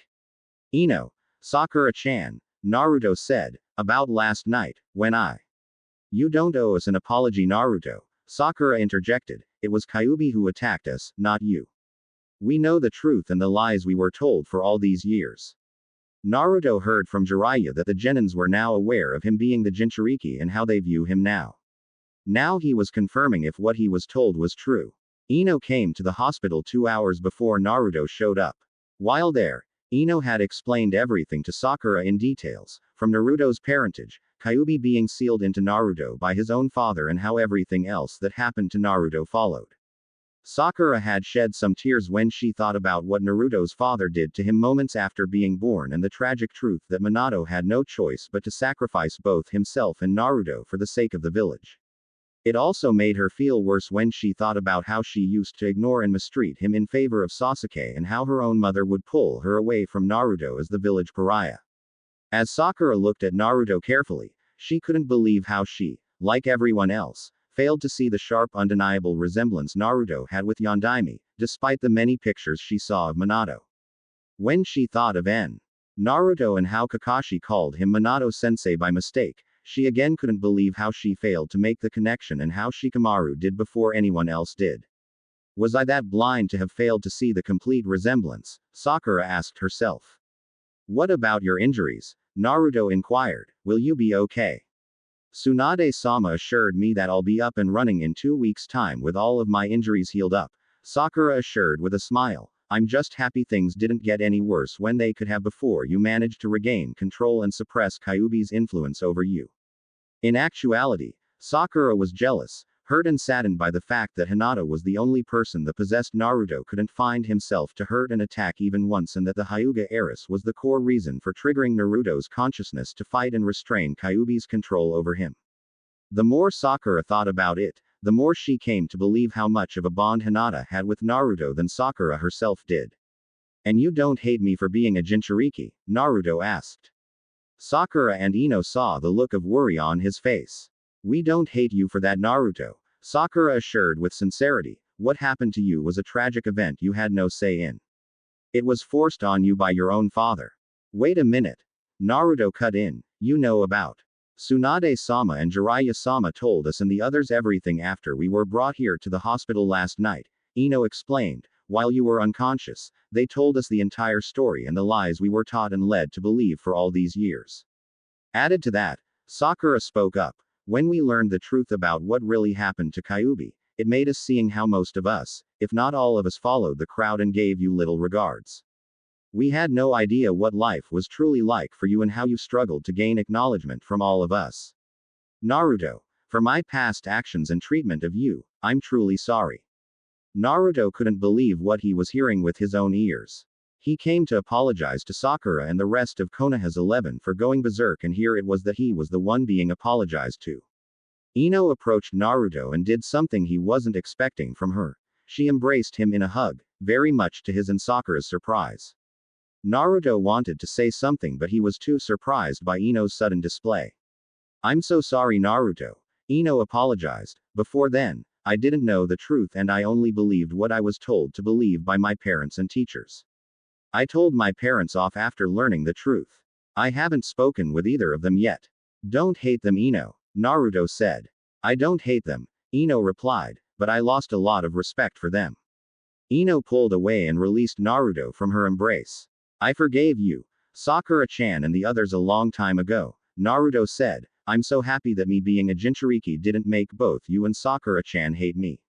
Ino, Sakura-chan, Naruto said, about last night, when You don't owe us an apology Naruto, Sakura interjected, it was Kyuubi who attacked us, not you. We know the truth and the lies we were told for all these years. Naruto heard from Jiraiya that the Genins were now aware of him being the Jinchuriki and how they view him now. Now he was confirming if what he was told was true. Ino came to the hospital 2 hours before Naruto showed up. While there, Ino had explained everything to Sakura in details, from Naruto's parentage, Kyuubi being sealed into Naruto by his own father and how everything else that happened to Naruto followed. Sakura had shed some tears when she thought about what Naruto's father did to him moments after being born and the tragic truth that Minato had no choice but to sacrifice both himself and Naruto for the sake of the village. It also made her feel worse when she thought about how she used to ignore and mistreat him in favor of Sasuke and how her own mother would pull her away from Naruto as the village pariah. As Sakura looked at Naruto carefully, she couldn't believe how she, like everyone else, failed to see the sharp undeniable resemblance Naruto had with Yondaime, despite the many pictures she saw of Minato. When she thought of Naruto and how Kakashi called him Minato-sensei by mistake, she again couldn't believe how she failed to make the connection and how Shikamaru did before anyone else did. Was I that blind to have failed to see the complete resemblance? Sakura asked herself. What about your injuries? Naruto inquired. Will you be okay? Tsunade-sama assured me that I'll be up and running in 2 weeks' time with all of my injuries healed up. Sakura assured with a smile. I'm just happy things didn't get any worse when they could have before you managed to regain control and suppress Kyuubi's influence over you. In actuality, Sakura was jealous, hurt and saddened by the fact that Hinata was the only person that possessed Naruto couldn't find himself to hurt and attack even once and that the Hyuga heiress was the core reason for triggering Naruto's consciousness to fight and restrain Kyuubi's control over him. The more Sakura thought about it, the more she came to believe how much of a bond Hinata had with Naruto than Sakura herself did. And you don't hate me for being a Jinchuriki? Naruto asked. Sakura and Ino saw the look of worry on his face. We don't hate you for that Naruto, Sakura assured with sincerity. What happened to you was a tragic event you had no say in. It was forced on you by your own father. Wait a minute. Naruto cut in, you know about Tsunade-sama and Jiraiya-sama told us and the others everything after we were brought here to the hospital last night, Ino explained. While you were unconscious, they told us the entire story and the lies we were taught and led to believe for all these years. Added to that, Sakura spoke up. When we learned the truth about what really happened to Kyuubi, it made us seeing how most of us, if not all of us, followed the crowd and gave you little regards. We had no idea what life was truly like for you and how you struggled to gain acknowledgement from all of us. Naruto, for my past actions and treatment of you, I'm truly sorry. Naruto couldn't believe what he was hearing with his own ears. He came to apologize to Sakura and the rest of Konoha's 11 for going berserk, and here it was that he was the one being apologized to. Ino approached Naruto and did something he wasn't expecting from her. She embraced him in a hug, very much to his and Sakura's surprise. Naruto wanted to say something but he was too surprised by Ino's sudden display. I'm so sorry Naruto. Ino apologized. Before then, I didn't know the truth and I only believed what I was told to believe by my parents and teachers. I told my parents off after learning the truth. I haven't spoken with either of them yet. Don't hate them, Ino, Naruto said. I don't hate them, Ino replied, but I lost a lot of respect for them. Ino pulled away and released Naruto from her embrace. I forgave you, Sakura-chan and the others a long time ago, Naruto said. I'm so happy that me being a Jinchuriki didn't make both you and Sakura-chan hate me.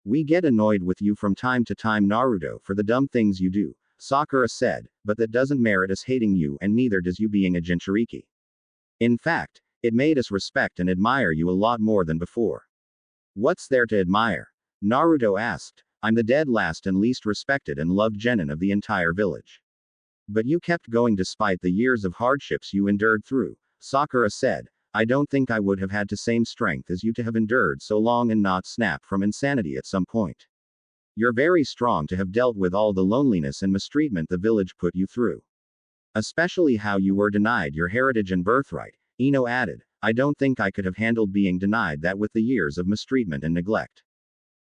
We get annoyed with you from time to time, Naruto, for the dumb things you do, Sakura said, but that doesn't merit us hating you and neither does you being a Jinchuriki. In fact, it made us respect and admire you a lot more than before. What's there to admire? Naruto asked. I'm the dead last and least respected and loved genin of the entire village. But you kept going despite the years of hardships you endured through, Sakura said. I don't think I would have had the same strength as you to have endured so long and not snap from insanity at some point. You're very strong to have dealt with all the loneliness and mistreatment the village put you through. Especially how you were denied your heritage and birthright, Ino added. I don't think I could have handled being denied that with the years of mistreatment and neglect.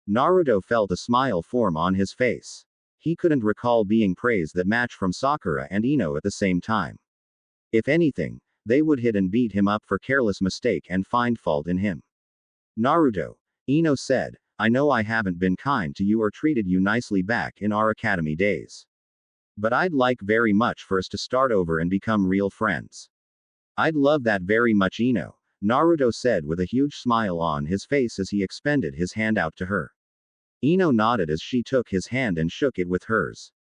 Naruto felt a smile form on his face. He couldn't recall being praised that much from Sakura and Ino at the same time. If anything, they would hit and beat him up for careless mistake and find fault in him. Naruto, Ino said, I know I haven't been kind to you or treated you nicely back in our academy days. But I'd like very much for us to start over and become real friends. I'd love that very much, Ino, Naruto said with a huge smile on his face as he extended his hand out to her. Ino nodded as she took his hand and shook it with hers.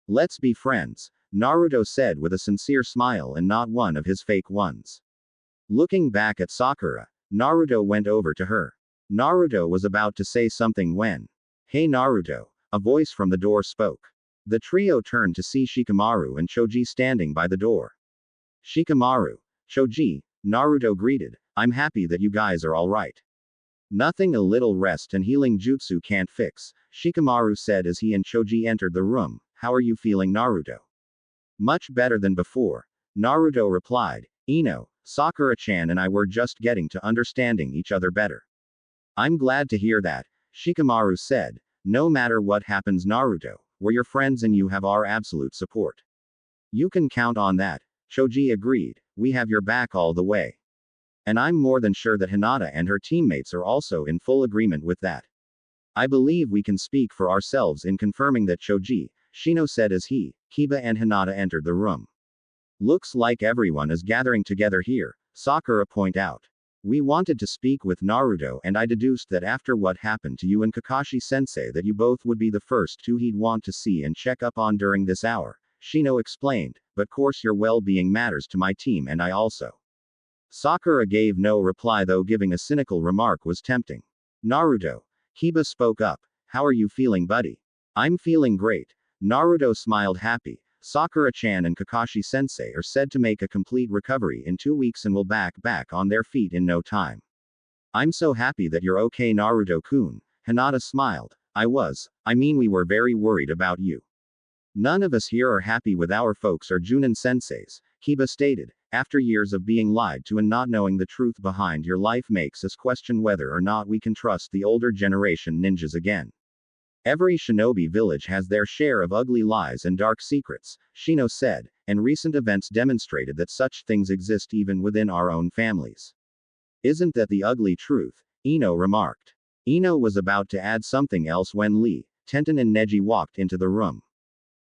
Let's be friends, Naruto said with a sincere smile and not one of his fake ones. Looking back at Sakura, Naruto went over to her. Naruto was about to say something when, Hey Naruto, a voice from the door spoke. The trio turned to see Shikamaru and Choji standing by the door. Shikamaru, Choji, Naruto greeted, I'm happy that you guys are alright. Nothing a little rest and healing jutsu can't fix, Shikamaru said as he and Choji entered the room. How are you feeling, Naruto? Much better than before, Naruto replied. Ino, Sakura-chan and I were just getting to understanding each other better. I'm glad to hear that, Shikamaru said. No matter what happens, Naruto, we're your friends and you have our absolute support. You can count on that, Choji agreed. We have your back all the way. And I'm more than sure that Hinata and her teammates are also in full agreement with that. I believe we can speak for ourselves in confirming that, Choji, Shino said as he, Kiba and Hinata entered the room. Looks like everyone is gathering together here, Sakura pointed out. We wanted to speak with Naruto and I deduced that after what happened to you and Kakashi-sensei that you both would be the first two he'd want to see and check up on during this hour, Shino explained, but course your well-being matters to my team and I also. Sakura gave no reply though giving a cynical remark was tempting. Naruto, Kiba spoke up, how are you feeling buddy? I'm feeling great. Naruto smiled happy. Sakura-chan and Kakashi-sensei are said to make a complete recovery in 2 weeks and will back on their feet in no time. I'm so happy that you're okay, Naruto-kun, Hinata smiled. I mean we were very worried about you. None of us here are happy with our folks or Junin-senseis, Kiba stated. After years of being lied to and not knowing the truth behind your life makes us question whether or not we can trust the older generation ninjas again. Every shinobi village has their share of ugly lies and dark secrets, Shino said, and recent events demonstrated that such things exist even within our own families. Isn't that the ugly truth? Ino remarked. Ino was about to add something else when Lee, Tenten and Neji walked into the room.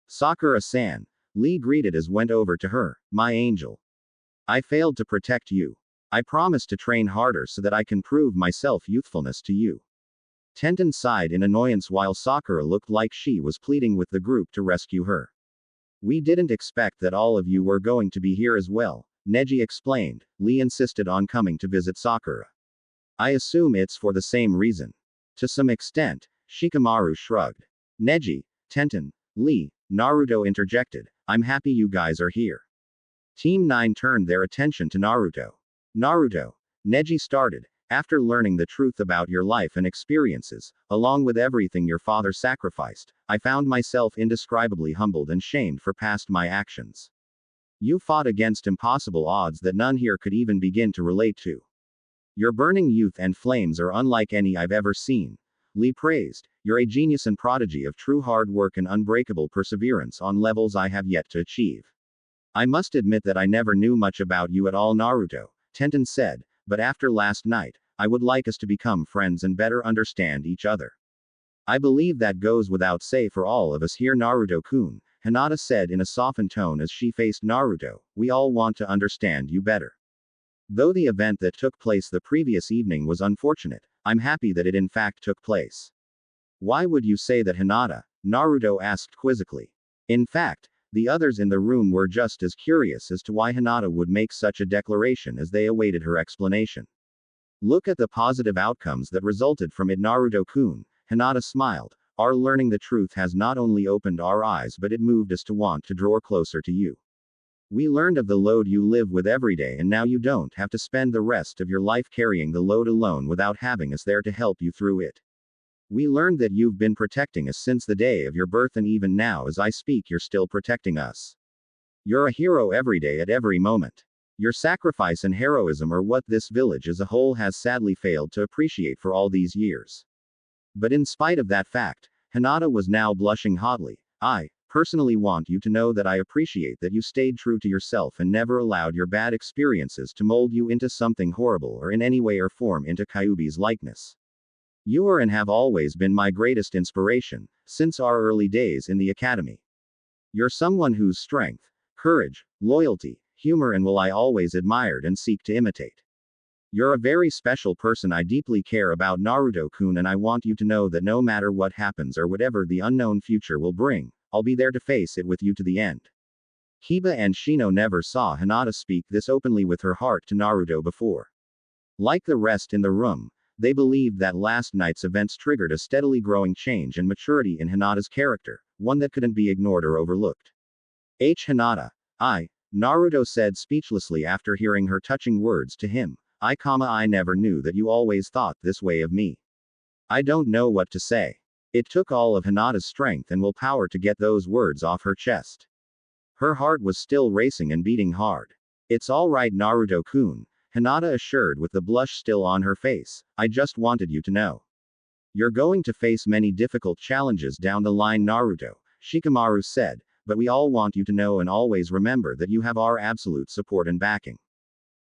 Sakura-san, Lee greeted as went over to her, my angel. I failed to protect you. I promise to train harder so that I can prove myself youthfulness to you. Tenten sighed in annoyance while Sakura looked like she was pleading with the group to rescue her. We didn't expect that all of you were going to be here as well, Neji explained. Lee insisted on coming to visit Sakura. I assume it's for the same reason. To some extent, Shikamaru shrugged. Neji, Tenten, Lee, Naruto interjected. I'm happy you guys are here. Team 9 turned their attention to Naruto. Naruto, Neji started. After learning the truth about your life and experiences, along with everything your father sacrificed, I found myself indescribably humbled and shamed for past my actions. You fought against impossible odds that none here could even begin to relate to. Your burning youth and flames are unlike any I've ever seen. Lee praised. You're a genius and prodigy of true hard work and unbreakable perseverance on levels I have yet to achieve. I must admit that I never knew much about you at all, Naruto, Tenten said, but after last night, I would like us to become friends and better understand each other. I believe that goes without say for all of us here, Naruto-kun, Hinata said in a softened tone as she faced Naruto. We all want to understand you better. Though the event that took place the previous evening was unfortunate, I'm happy that it in fact took place. Why would you say that, Hinata? Naruto asked quizzically. In fact, the others in the room were just as curious as to why Hinata would make such a declaration as they awaited her explanation. Look at the positive outcomes that resulted from it, Naruto-kun, Hinata smiled. Our learning the truth has not only opened our eyes but it moved us to want to draw closer to you. We learned of the load you live with every day, and now you don't have to spend the rest of your life carrying the load alone without having us there to help you through it. We learned that you've been protecting us since the day of your birth, and even now as I speak you're still protecting us. You're a hero every day at every moment. Your sacrifice and heroism are what this village as a whole has sadly failed to appreciate for all these years. But in spite of that fact, Hinata was now blushing hotly. I personally want you to know that I appreciate that you stayed true to yourself and never allowed your bad experiences to mold you into something horrible or in any way or form into Kyuubi's likeness. You are and have always been my greatest inspiration, since our early days in the academy. You're someone whose strength, courage, loyalty, humor and will I always admired and seek to imitate. You're a very special person I deeply care about, Naruto-kun, and I want you to know that no matter what happens or whatever the unknown future will bring, I'll be there to face it with you to the end. Kiba and Shino never saw Hinata speak this openly with her heart to Naruto before. Like the rest in the room, they believed that last night's events triggered a steadily growing change and maturity in Hinata's character, one that couldn't be ignored or overlooked. Hinata. Naruto said speechlessly after hearing her touching words to him. I never knew that you always thought this way of me. I don't know what to say. It took all of Hinata's strength and willpower to get those words off her chest. Her heart was still racing and beating hard. It's all right, Naruto-kun, Hinata assured with the blush still on her face. I just wanted you to know. You're going to face many difficult challenges down the line, Naruto, Shikamaru said, but we all want you to know and always remember that you have our absolute support and backing.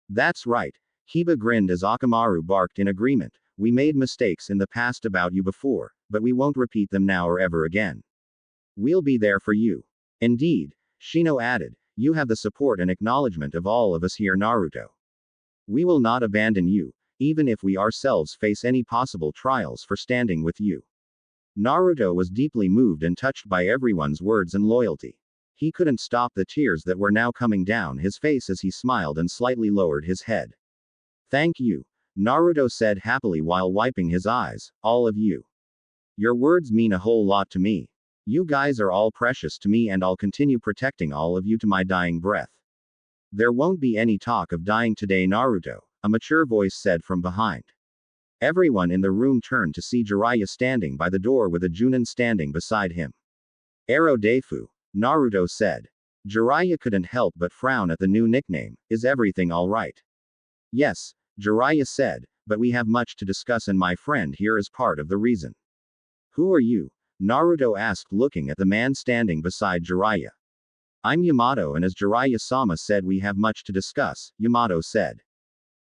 That's right. Kiba grinned as Akamaru barked in agreement. We made mistakes in the past about you before, but we won't repeat them now or ever again. We'll be there for you. Indeed, Shino added, you have the support and acknowledgement of all of us here, Naruto. We will not abandon you, even if we ourselves face any possible trials for standing with you. Naruto was deeply moved and touched by everyone's words and loyalty. He couldn't stop the tears that were now coming down his face as he smiled and slightly lowered his head. Thank you, Naruto said happily while wiping his eyes, all of you. Your words mean a whole lot to me. You guys are all precious to me and I'll continue protecting all of you to my dying breath. There won't be any talk of dying today, Naruto, a mature voice said from behind. Everyone in the room turned to see Jiraiya standing by the door with a Junin standing beside him. Ero Defu, Naruto said. Jiraiya couldn't help but frown at the new nickname. Is everything alright? Yes, Jiraiya said, but we have much to discuss and my friend here is part of the reason. Who are you? Naruto asked looking at the man standing beside Jiraiya. I'm Yamato, and as Jiraiya-sama said we have much to discuss, Yamato said.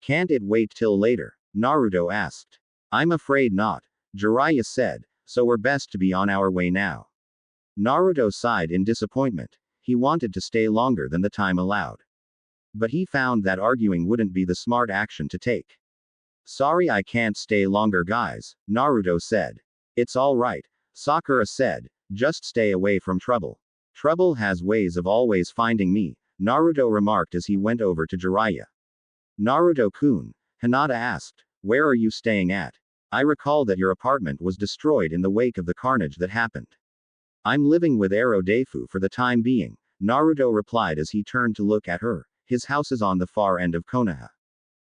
Can't it wait till later? Naruto asked. I'm afraid not, Jiraiya said, so we're best to be on our way now. Naruto sighed in disappointment. He wanted to stay longer than the time allowed. But he found that arguing wouldn't be the smart action to take. Sorry I can't stay longer guys, Naruto said. It's alright, Sakura said, just stay away from trouble. Trouble has ways of always finding me, Naruto remarked as he went over to Jiraiya. Naruto-kun, Hinata asked, where are you staying at? I recall that your apartment was destroyed in the wake of the carnage that happened. I'm living with Ero Defu for the time being, Naruto replied as he turned to look at her. His house is on the far end of Konoha.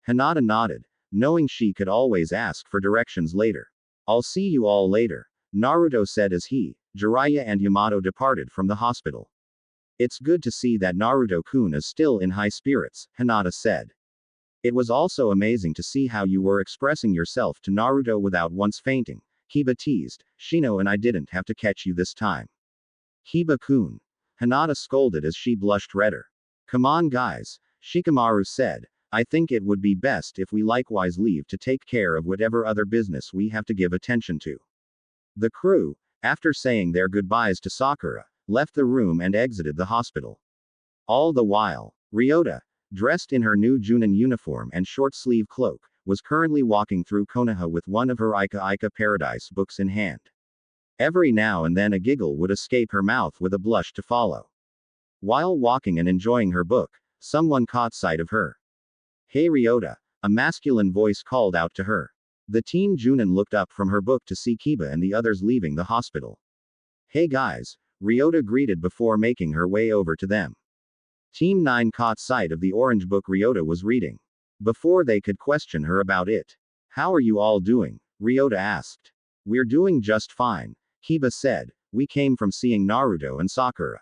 Hinata nodded, knowing she could always ask for directions later. I'll see you all later, Naruto said as he, Jiraiya and Yamato departed from the hospital. It's good to see that Naruto-kun is still in high spirits, Hinata said. It was also amazing to see how you were expressing yourself to Naruto without once fainting. Kiba teased. Shino and I didn't have to catch you this time. Kiba-kun. Hinata scolded as she blushed redder. Come on guys, Shikamaru said. I think it would be best if we likewise leave to take care of whatever other business we have to give attention to. The crew, after saying their goodbyes to Sakura, left the room and exited the hospital. All the while, Ryota, dressed in her new Junin uniform and short-sleeve cloak, was currently walking through Konoha with one of her Ika Paradise books in hand. Every now and then a giggle would escape her mouth with a blush to follow. While walking and enjoying her book, someone caught sight of her. Hey Ryota, a masculine voice called out to her. The teen Junin looked up from her book to see Kiba and the others leaving the hospital. Hey guys, Ryota greeted before making her way over to them. Team 9 caught sight of the orange book Ryota was reading. Before they could question her about it. How are you all doing? Ryota asked. We're doing just fine, Kiba said. We came from seeing Naruto and Sakura.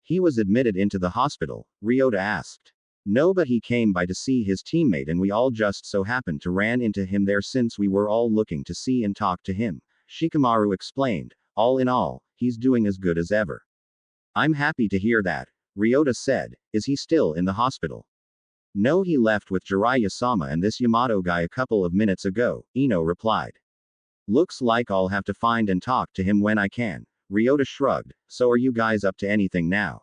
He was admitted into the hospital, Ryota asked. No, but he came by to see his teammate and we all just so happened to ran into him there since we were all looking to see and talk to him, Shikamaru explained. All in all, he's doing as good as ever. I'm happy to hear that, Ryota said. Is he still in the hospital? No, he left with Jiraiya-sama and this Yamato guy a couple of minutes ago, Ino replied. Looks like I'll have to find and talk to him when I can, Ryota shrugged. So are you guys up to anything now?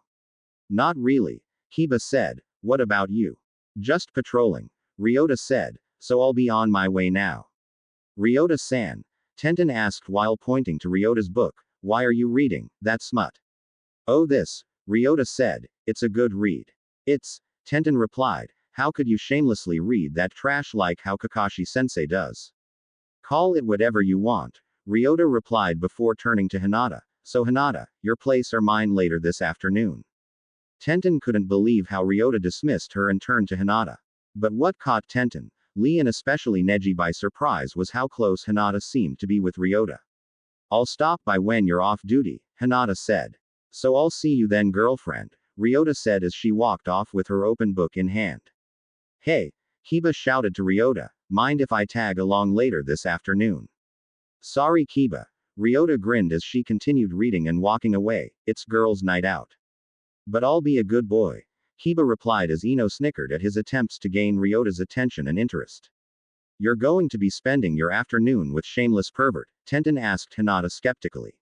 Not really, Kiba said. What about you? Just patrolling, Ryota said. So I'll be on my way now. Ryota-san, Tenten asked while pointing to Ryota's book. Why are you reading that smut? Oh this, Ryota said. It's a good read. It's, Tenten replied. How could you shamelessly read that trash like how Kakashi-sensei does? Call it whatever you want, Ryota replied before turning to Hinata. So Hinata, your place or mine later this afternoon. Tenten couldn't believe how Ryota dismissed her and turned to Hinata. But what caught Tenten, Lee and especially Neji by surprise was how close Hinata seemed to be with Ryota. I'll stop by when you're off duty, Hinata said. So I'll see you then girlfriend, Ryota said as she walked off with her open book in hand. Hey, Kiba shouted to Ryota, mind if I tag along later this afternoon? Sorry Kiba, Ryota grinned as she continued reading and walking away. It's girls' night out. But I'll be a good boy, Kiba replied as Ino snickered at his attempts to gain Ryota's attention and interest. You're going to be spending your afternoon with shameless pervert, Tenten asked Hinata skeptically.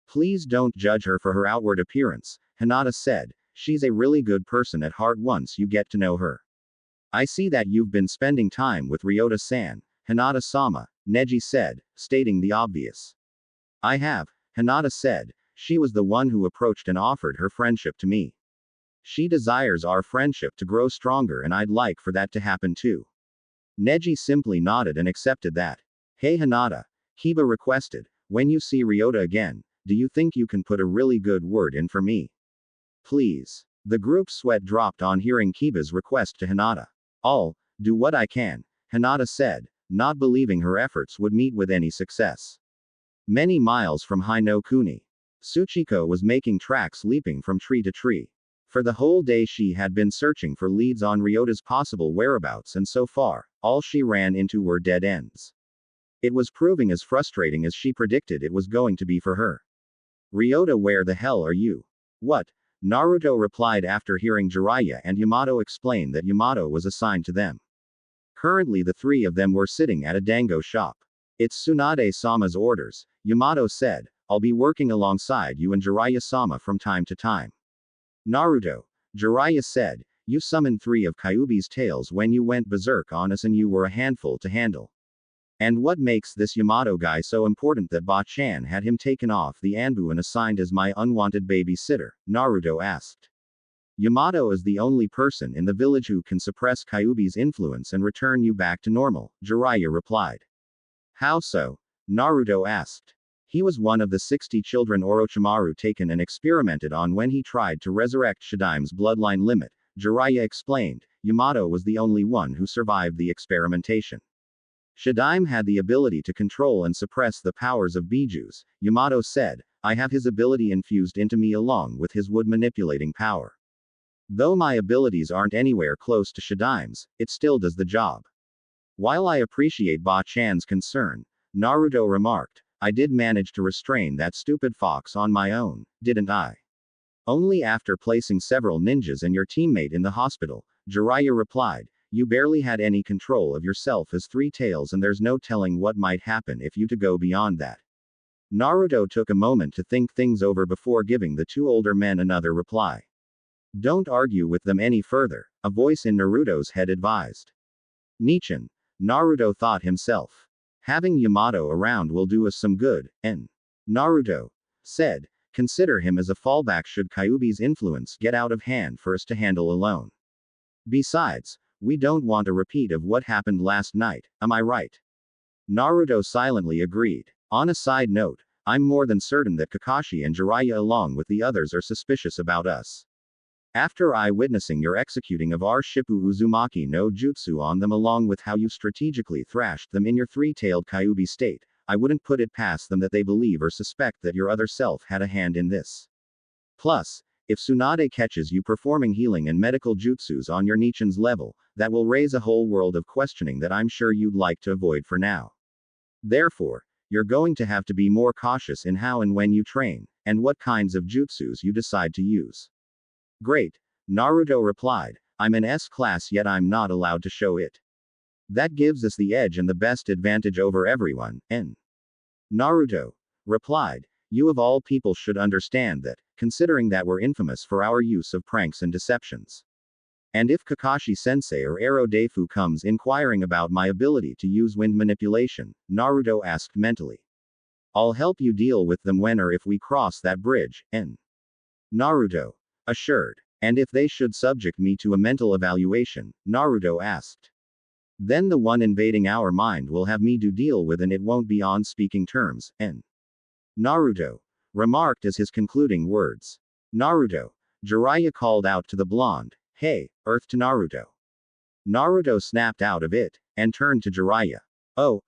Please don't judge her for her outward appearance, Hinata said. She's a really good person at heart once you get to know her. I see that you've been spending time with Ryota-san, Hinata-sama, Neji said, stating the obvious. I have, Hinata said. She was the one who approached and offered her friendship to me. She desires our friendship to grow stronger and I'd like for that to happen too. Neji simply nodded and accepted that. Hey Hinata, Kiba requested, when you see Ryota again, do you think you can put a really good word in for me? Please. The group's sweat dropped on hearing Kiba's request to Hinata. I'll do what I can, Hinata said, not believing her efforts would meet with any success. Many miles from Hinokuni, Tsuchiko was making tracks leaping from tree to tree. For the whole day she had been searching for leads on Ryota's possible whereabouts and so far, all she ran into were dead ends. It was proving as frustrating as she predicted it was going to be for her. Ryota, where the hell are you? What? Naruto replied after hearing Jiraiya and Yamato explain that Yamato was assigned to them. Currently the three of them were sitting at a dango shop. It's Tsunade-sama's orders, Yamato said. I'll be working alongside you and Jiraiya-sama from time to time. Naruto, Jiraiya said, you summoned 3 of Kyuubi's tails when you went berserk on us and you were a handful to handle. And what makes this Yamato guy so important that Ba-chan had him taken off the Anbu and assigned as my unwanted babysitter? Naruto asked. Yamato is the only person in the village who can suppress Kyuubi's influence and return you back to normal, Jiraiya replied. How so? Naruto asked. He was one of the 60 children Orochimaru taken and experimented on when he tried to resurrect Shadaime's bloodline limit, Jiraiya explained. Yamato was the only one who survived the experimentation. Shadaime had the ability to control and suppress the powers of Bijus, Yamato said. I have his ability infused into me along with his wood manipulating power. Though my abilities aren't anywhere close to Shadime's, it still does the job. While I appreciate Ba-chan's concern, Naruto remarked, I did manage to restrain that stupid fox on my own, didn't I? Only after placing several ninjas and your teammate in the hospital, Jiraiya replied, you barely had any control of yourself as Three Tails, and there's no telling what might happen if you to go beyond that. Naruto took a moment to think things over before giving the two older men another reply. Don't argue with them any further, a voice in Naruto's head advised. Nichin, Naruto thought himself. Having Yamato around will do us some good, and Naruto said, consider him as a fallback should Kyuubi's influence get out of hand for us to handle alone. Besides, we don't want a repeat of what happened last night, am I right? Naruto silently agreed. On a side note, I'm more than certain that Kakashi and Jiraiya along with the others are suspicious about us. After witnessing your executing of our Shippu Uzumaki no Jutsu on them along with how you strategically thrashed them in your three-tailed Kyuubi state, I wouldn't put it past them that they believe or suspect that your other self had a hand in this. Plus, if Tsunade catches you performing healing and medical jutsus on your Nichin's level, that will raise a whole world of questioning that I'm sure you'd like to avoid for now. Therefore, you're going to have to be more cautious in how and when you train, and what kinds of jutsus you decide to use. Great, Naruto replied, I'm an S-class yet I'm not allowed to show it. That gives us the edge and the best advantage over everyone, and Naruto replied, you of all people should understand that, considering that we're infamous for our use of pranks and deceptions. And if Kakashi-sensei or Ero Deifu comes inquiring about my ability to use wind manipulation, Naruto asked mentally. I'll help you deal with them when or if we cross that bridge, and Naruto assured. And if they should subject me to a mental evaluation, Naruto asked. Then the one invading our mind will have me to deal with and it won't be on speaking terms, and Naruto remarked as his concluding words. Naruto, Jiraiya called out to the blonde, hey, Earth to Naruto. Naruto snapped out of it, and turned to Jiraiya. Oh,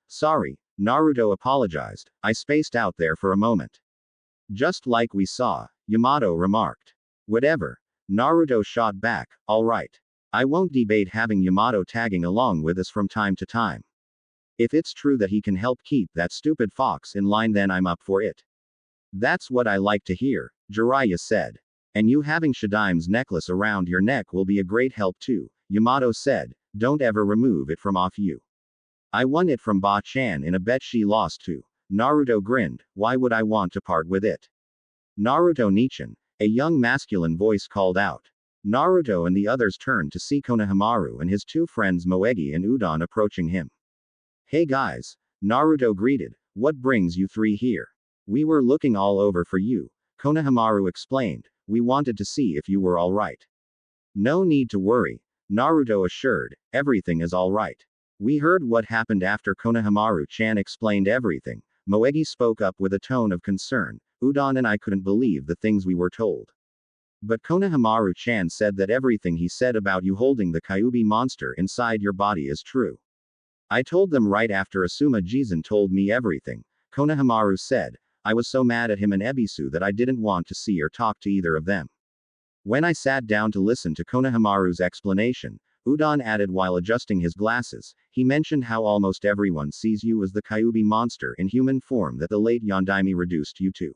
sorry, Naruto apologized, I spaced out there for a moment. Just like we saw, Yamato remarked. Whatever. Naruto shot back, alright. I won't debate having Yamato tagging along with us from time to time. If it's true that he can help keep that stupid fox in line, then I'm up for it. That's what I like to hear, Jiraiya said. And you having Shadime's necklace around your neck will be a great help too, Yamato said, don't ever remove it from off you. I won it from Ba-chan in a bet she lost to. Naruto grinned, why would I want to part with it? Naruto Nichin, a young masculine voice called out. Naruto and the others turned to see Konohamaru and his two friends Moegi and Udon approaching him. Hey guys, Naruto greeted, what brings you three here? We were looking all over for you, Konohamaru explained, we wanted to see if you were alright. No need to worry, Naruto assured, everything is alright. We heard what happened after Konohamaru-chan explained everything. Moegi spoke up with a tone of concern. Udon and I couldn't believe the things we were told. But Konohamaru-chan said that everything he said about you holding the Kyuubi monster inside your body is true. I told them right after Asuma Jizan told me everything, Konohamaru said. I was so mad at him and Ebisu that I didn't want to see or talk to either of them. When I sat down to listen to Konohamaru's explanation, Udon added while adjusting his glasses, he mentioned how almost everyone sees you as the Kyuubi monster in human form that the late Yondaime reduced you to.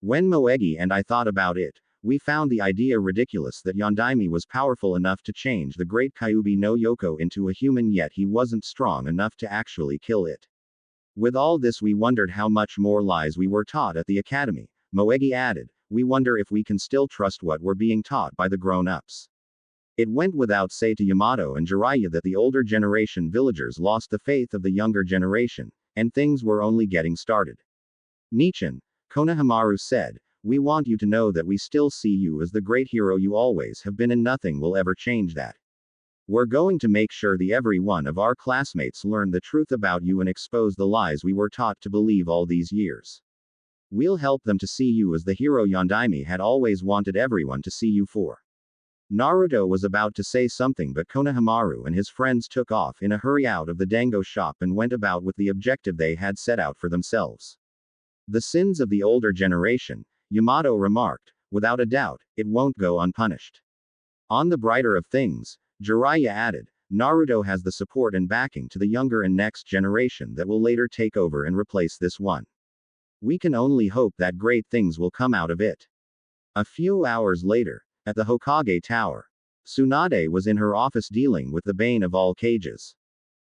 When Moegi and I thought about it, we found the idea ridiculous that Yondaime was powerful enough to change the great Kyuubi no Yoko into a human, yet he wasn't strong enough to actually kill it. With all this, we wondered how much more lies we were taught at the academy. Moegi added, we wonder if we can still trust what we're being taught by the grown-ups. It went without say to Yamato and Jiraiya that the older generation villagers lost the faith of the younger generation, and things were only getting started. Nichin, Konohamaru said, we want you to know that we still see you as the great hero you always have been, and nothing will ever change that. We're going to make sure that every one of our classmates learn the truth about you and expose the lies we were taught to believe all these years. We'll help them to see you as the hero Yondaime had always wanted everyone to see you for. Naruto was about to say something, but Konohamaru and his friends took off in a hurry out of the dango shop and went about with the objective they had set out for themselves. The sins of the older generation, Yamato remarked, without a doubt, it won't go unpunished. On the brighter of things, Jiraiya added, Naruto has the support and backing to the younger and next generation that will later take over and replace this one. We can only hope that great things will come out of it. A few hours later, at the Hokage Tower, Tsunade was in her office dealing with the bane of all cages.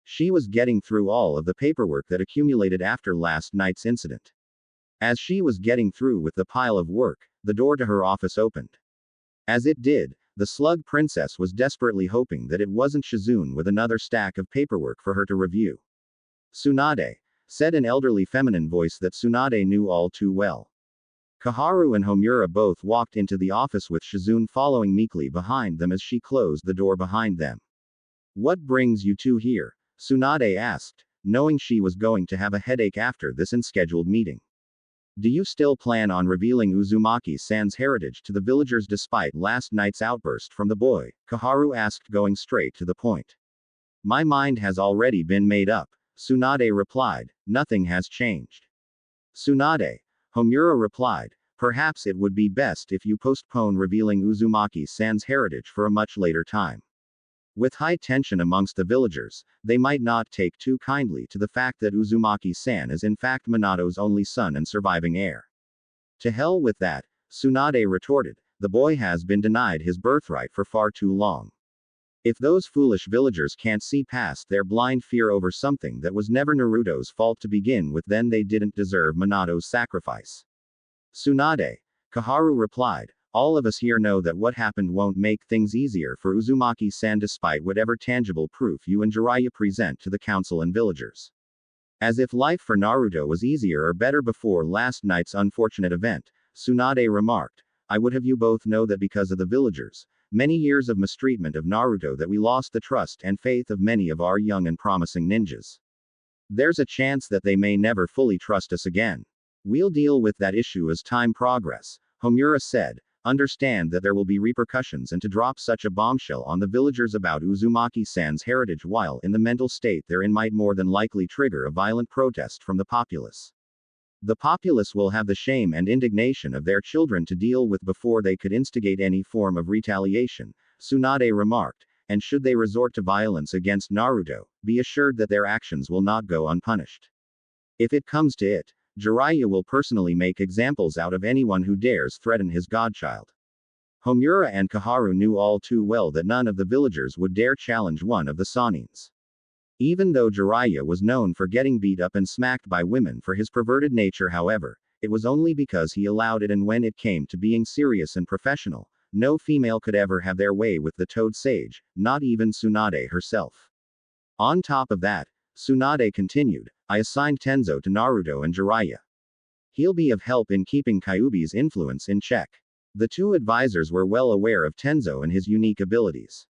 She was getting through all of the paperwork that accumulated after last night's incident. As she was getting through with the pile of work, the door to her office opened. As it did, the slug princess was desperately hoping that it wasn't Shizune with another stack of paperwork for her to review. Tsunade, said an elderly feminine voice that Tsunade knew all too well. Kaharu and Homura both walked into the office with Shizune following meekly behind them as she closed the door behind them. What brings you two here? Tsunade asked, knowing she was going to have a headache after this unscheduled meeting. Do you still plan on revealing Uzumaki-san's heritage to the villagers despite last night's outburst from the boy? Kaharu asked, going straight to the point. My mind has already been made up, Tsunade replied. Nothing has changed. Tsunade, Homura replied, perhaps it would be best if you postpone revealing Uzumaki-san's heritage for a much later time. With high tension amongst the villagers, they might not take too kindly to the fact that Uzumaki-san is in fact Minato's only son and surviving heir. To hell with that, Tsunade retorted, the boy has been denied his birthright for far too long. If those foolish villagers can't see past their blind fear over something that was never Naruto's fault to begin with, then they didn't deserve Minato's sacrifice. Tsunade, Kaharu replied, all of us here know that what happened won't make things easier for Uzumaki-san despite whatever tangible proof you and Jiraiya present to the council and villagers. As if life for Naruto was easier or better before last night's unfortunate event, Tsunade remarked, I would have you both know that because of the villagers, many years of mistreatment of Naruto, that we lost the trust and faith of many of our young and promising ninjas. There's a chance that they may never fully trust us again. We'll deal with that issue as time progresses, Homura said. Understand that there will be repercussions, and to drop such a bombshell on the villagers about Uzumaki-san's heritage while in the mental state they're in might more than likely trigger a violent protest from the populace. The populace will have the shame and indignation of their children to deal with before they could instigate any form of retaliation, Tsunade remarked, and should they resort to violence against Naruto, be assured that their actions will not go unpunished. If it comes to it, Jiraiya will personally make examples out of anyone who dares threaten his godchild. Homura and Kaharu knew all too well that none of the villagers would dare challenge one of the Sanins. Even though Jiraiya was known for getting beat up and smacked by women for his perverted nature, however, it was only because he allowed it, and when it came to being serious and professional, no female could ever have their way with the Toad Sage, not even Tsunade herself. On top of that, Tsunade continued, I assigned Tenzo to Naruto and Jiraiya. He'll be of help in keeping Kyuubi's influence in check. The two advisors were well aware of Tenzo and his unique abilities.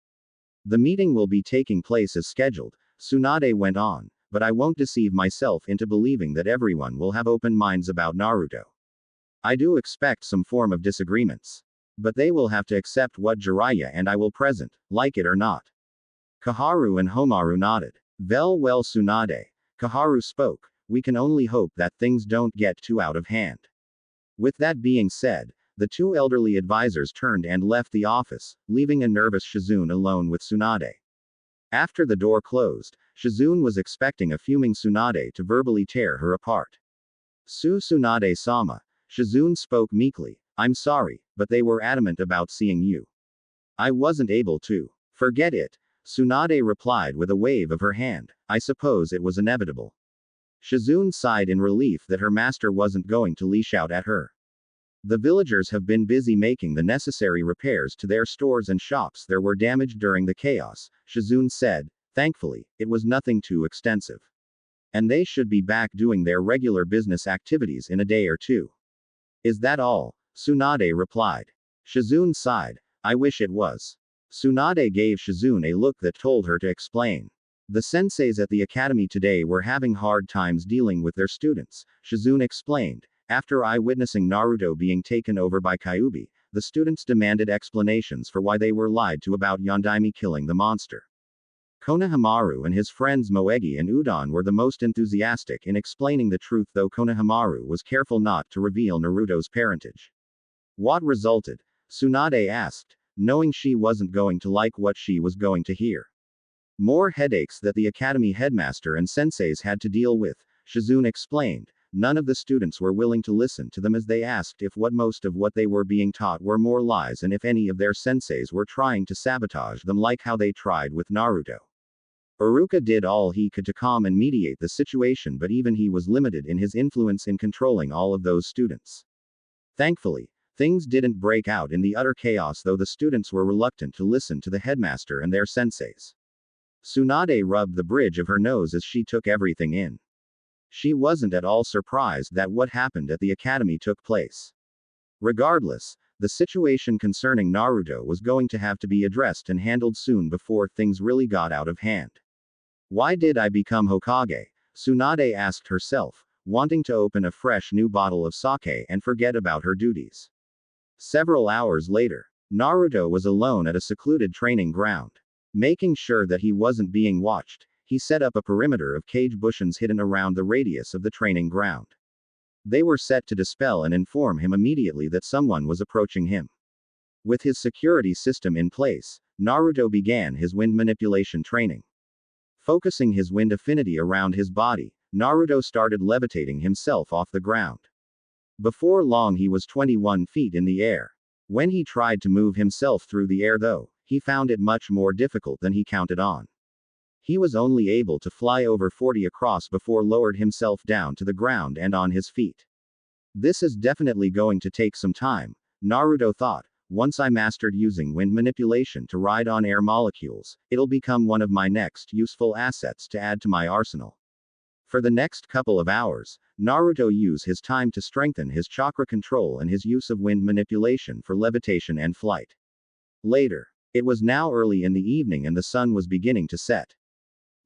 The meeting will be taking place as scheduled, Tsunade went on, but I won't deceive myself into believing that everyone will have open minds about Naruto. I do expect some form of disagreements. But they will have to accept what Jiraiya and I will present, like it or not. Kaharu and Homaru nodded. Well, Tsunade, Kaharu spoke, we can only hope that things don't get too out of hand. With that being said, the two elderly advisors turned and left the office, leaving a nervous Shizune alone with Tsunade. After the door closed, Shizune was expecting a fuming Tsunade to verbally tear her apart. Tsunade-sama, Shizune spoke meekly, I'm sorry, but they were adamant about seeing you. I wasn't able to. Forget it, Tsunade replied with a wave of her hand, I suppose it was inevitable. Shizune sighed in relief that her master wasn't going to leash out at her. The villagers have been busy making the necessary repairs to their stores and shops that were damaged during the chaos, Shizune said. Thankfully, it was nothing too extensive. And they should be back doing their regular business activities in a day or two. Is that all? Tsunade replied. Shizune sighed, I wish it was. Tsunade gave Shizune a look that told her to explain. The senseis at the academy today were having hard times dealing with their students, Shizune explained. After eyewitnessing Naruto being taken over by Kyuubi, the students demanded explanations for why they were lied to about Yondaime killing the monster. Konohamaru and his friends Moegi and Udon were the most enthusiastic in explaining the truth, though Konohamaru was careful not to reveal Naruto's parentage. What resulted? Tsunade asked, knowing she wasn't going to like what she was going to hear. More headaches that the academy headmaster and senseis had to deal with, Shizune explained. None of the students were willing to listen to them as they asked if most of what they were being taught were more lies and if any of their senseis were trying to sabotage them like how they tried with Naruto. Iruka did all he could to calm and mediate the situation, but even he was limited in his influence in controlling all of those students. Thankfully, things didn't break out in the utter chaos, though the students were reluctant to listen to the headmaster and their senseis. Tsunade rubbed the bridge of her nose as she took everything in. She wasn't at all surprised that what happened at the academy took place. Regardless, the situation concerning Naruto was going to have to be addressed and handled soon before things really got out of hand. Why did I become Hokage? Tsunade asked herself, wanting to open a fresh new bottle of sake and forget about her duties. Several hours later, Naruto was alone at a secluded training ground. Making sure that he wasn't being watched, he set up a perimeter of cage bushes hidden around the radius of the training ground. They were set to dispel and inform him immediately that someone was approaching him. With his security system in place, Naruto began his wind manipulation training. Focusing his wind affinity around his body, Naruto started levitating himself off the ground. Before long he was 21 feet in the air. When he tried to move himself through the air though, he found it much more difficult than he counted on. He was only able to fly over 40 across before lowered himself down to the ground and on his feet. This is definitely going to take some time, Naruto thought. Once I mastered using wind manipulation to ride on air molecules, it'll become one of my next useful assets to add to my arsenal. For the next couple of hours, Naruto used his time to strengthen his chakra control and his use of wind manipulation for levitation and flight. Later, it was now early in the evening and the sun was beginning to set.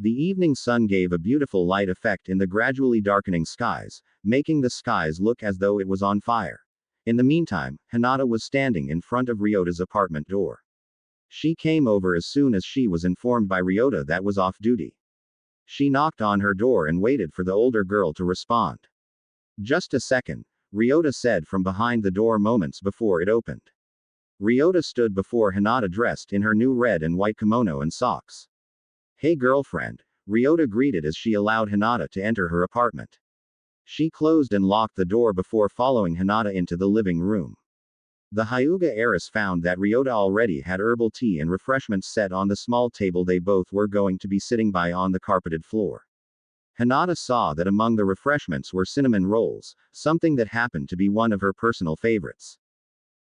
The evening sun gave a beautiful light effect in the gradually darkening skies, making the skies look as though it was on fire. In the meantime, Hinata was standing in front of Ryota's apartment door. She came over as soon as she was informed by Ryota that was off duty. She knocked on her door and waited for the older girl to respond. Just a second, Ryota said from behind the door moments before it opened. Ryota stood before Hinata dressed in her new red and white kimono and socks. Hey girlfriend, Ryota greeted as she allowed Hinata to enter her apartment. She closed and locked the door before following Hinata into the living room. The Hyuga heiress found that Ryota already had herbal tea and refreshments set on the small table they both were going to be sitting by on the carpeted floor. Hinata saw that among the refreshments were cinnamon rolls, something that happened to be one of her personal favorites.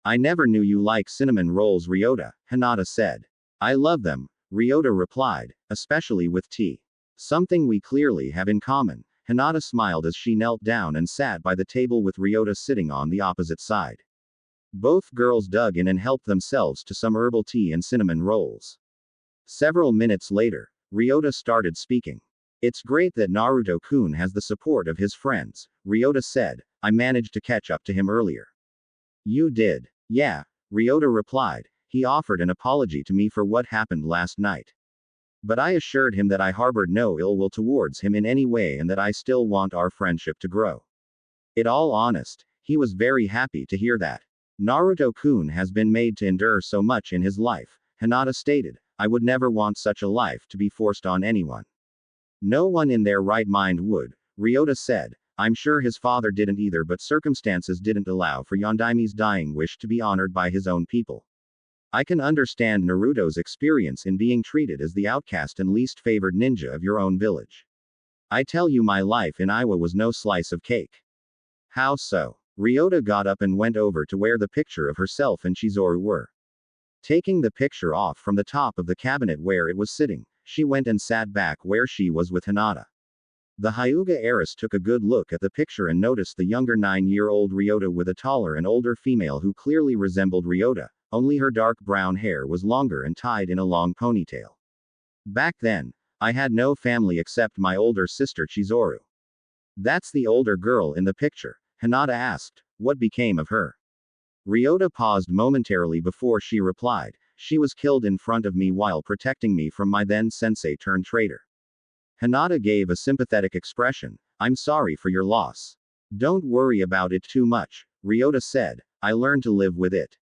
I never knew you like cinnamon rolls, Ryota, Hinata said. I love them, Ryota replied, especially with tea. Something we clearly have in common. Hinata smiled as she knelt down and sat by the table with Ryota sitting on the opposite side. Both girls dug in and helped themselves to some herbal tea and cinnamon rolls. Several minutes later, Ryota started speaking. It's great that Naruto-kun has the support of his friends, Ryota said. I managed to catch up to him earlier. You did? Yeah, Ryota replied. He offered an apology to me for what happened last night. But I assured him that I harbored no ill will towards him in any way and that I still want our friendship to grow. In all honest, he was very happy to hear that. Naruto-kun has been made to endure so much in his life, Hinata stated. I would never want such a life to be forced on anyone. No one in their right mind would, Ryota said. I'm sure his father didn't either, but circumstances didn't allow for Yondaimi's dying wish to be honored by his own people. I can understand Naruto's experience in being treated as the outcast and least favored ninja of your own village. I tell you, my life in Iwa was no slice of cake. How so? Ryota got up and went over to where the picture of herself and Chizuru were. Taking the picture off from the top of the cabinet where it was sitting, she went and sat back where she was with Hinata. The Hyuga heiress took a good look at the picture and noticed the younger 9-year-old Ryota with a taller and older female who clearly resembled Ryota, only her dark brown hair was longer and tied in a long ponytail. Back then, I had no family except my older sister Chizuru. That's the older girl in the picture, Hinata asked. What became of her? Ryota paused momentarily before she replied. She was killed in front of me while protecting me from my then sensei turned traitor. Hinata gave a sympathetic expression. I'm sorry for your loss. Don't worry about it too much, Ryota said. I learned to live with it.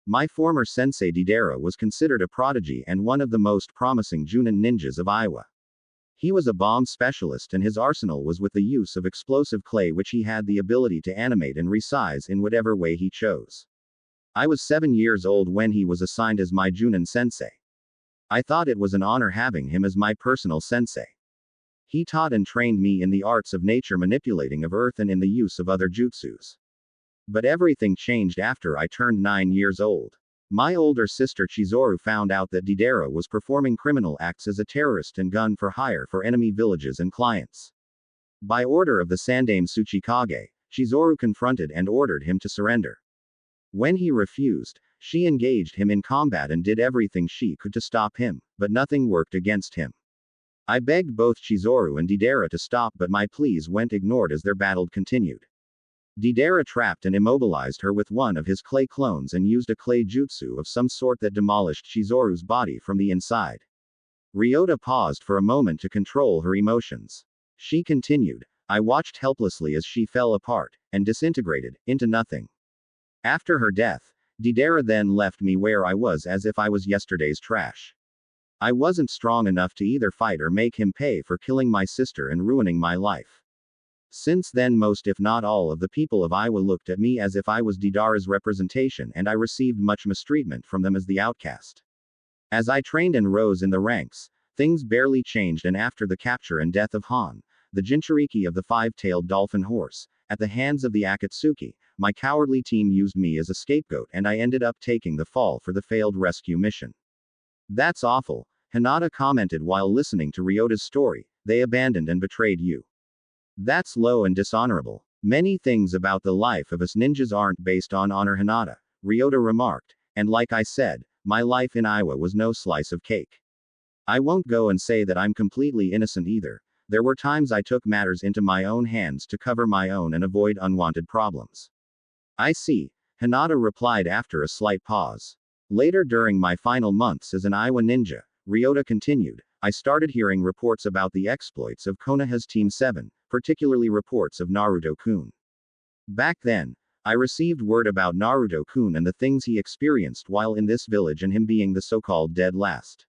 My former sensei Deidara was considered a prodigy and one of the most promising Junin ninjas of Iowa. He was a bomb specialist and his arsenal was with the use of explosive clay which he had the ability to animate and resize in whatever way he chose. I was 7 years old when he was assigned as my Junin sensei. I thought it was an honor having him as my personal sensei. He taught and trained me in the arts of nature manipulating of earth and in the use of other jutsus. But everything changed after I turned 9 years old. My older sister Chizuru found out that Deidara was performing criminal acts as a terrorist and gun for hire for enemy villages and clients. By order of the Sandaime Tsuchikage, Chizuru confronted and ordered him to surrender. When he refused, she engaged him in combat and did everything she could to stop him, but nothing worked against him. I begged both Chizuru and Deidara to stop but my pleas went ignored as their battle continued. Deidara trapped and immobilized her with one of his clay clones and used a clay jutsu of some sort that demolished Chizoru's body from the inside. Ryota paused for a moment to control her emotions. She continued, I watched helplessly as she fell apart, and disintegrated, into nothing. After her death, Deidara then left me where I was as if I was yesterday's trash. I wasn't strong enough to either fight or make him pay for killing my sister and ruining my life. Since then most if not all of the people of Iowa looked at me as if I was Deidara's representation and I received much mistreatment from them as the outcast. As I trained and rose in the ranks, things barely changed and after the capture and death of Han, the Jinchuriki of the five-tailed dolphin horse, at the hands of the Akatsuki, my cowardly team used me as a scapegoat and I ended up taking the fall for the failed rescue mission. That's awful, Hinata commented while listening to Ryota's story, they abandoned and betrayed you. That's low and dishonorable. Many things about the life of us ninjas aren't based on honor, Hinata, Ryota remarked, and like I said, my life in Iowa was no slice of cake. I won't go and say that I'm completely innocent either. There were times I took matters into my own hands to cover my own and avoid unwanted problems. I see, Hinata replied after a slight pause. Later during my final months as an Iowa ninja, Ryota continued, I started hearing reports about the exploits of Konoha's Team 7, particularly reports of Naruto-kun. Back then, I received word about Naruto-kun and the things he experienced while in this village and him being the so-called dead last.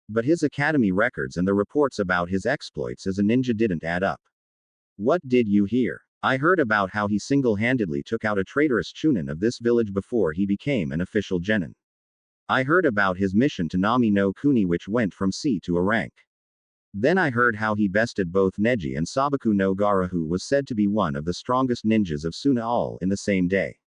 But his academy records and the reports about his exploits as a ninja didn't add up. What did you hear? I heard about how he single-handedly took out a traitorous chunin of this village before he became an official genin. I heard about his mission to Nami no Kuni which went from C to a rank. Then I heard how he bested both Neji and Sabaku no Gara who was said to be one of the strongest ninjas of Suna all in the same day.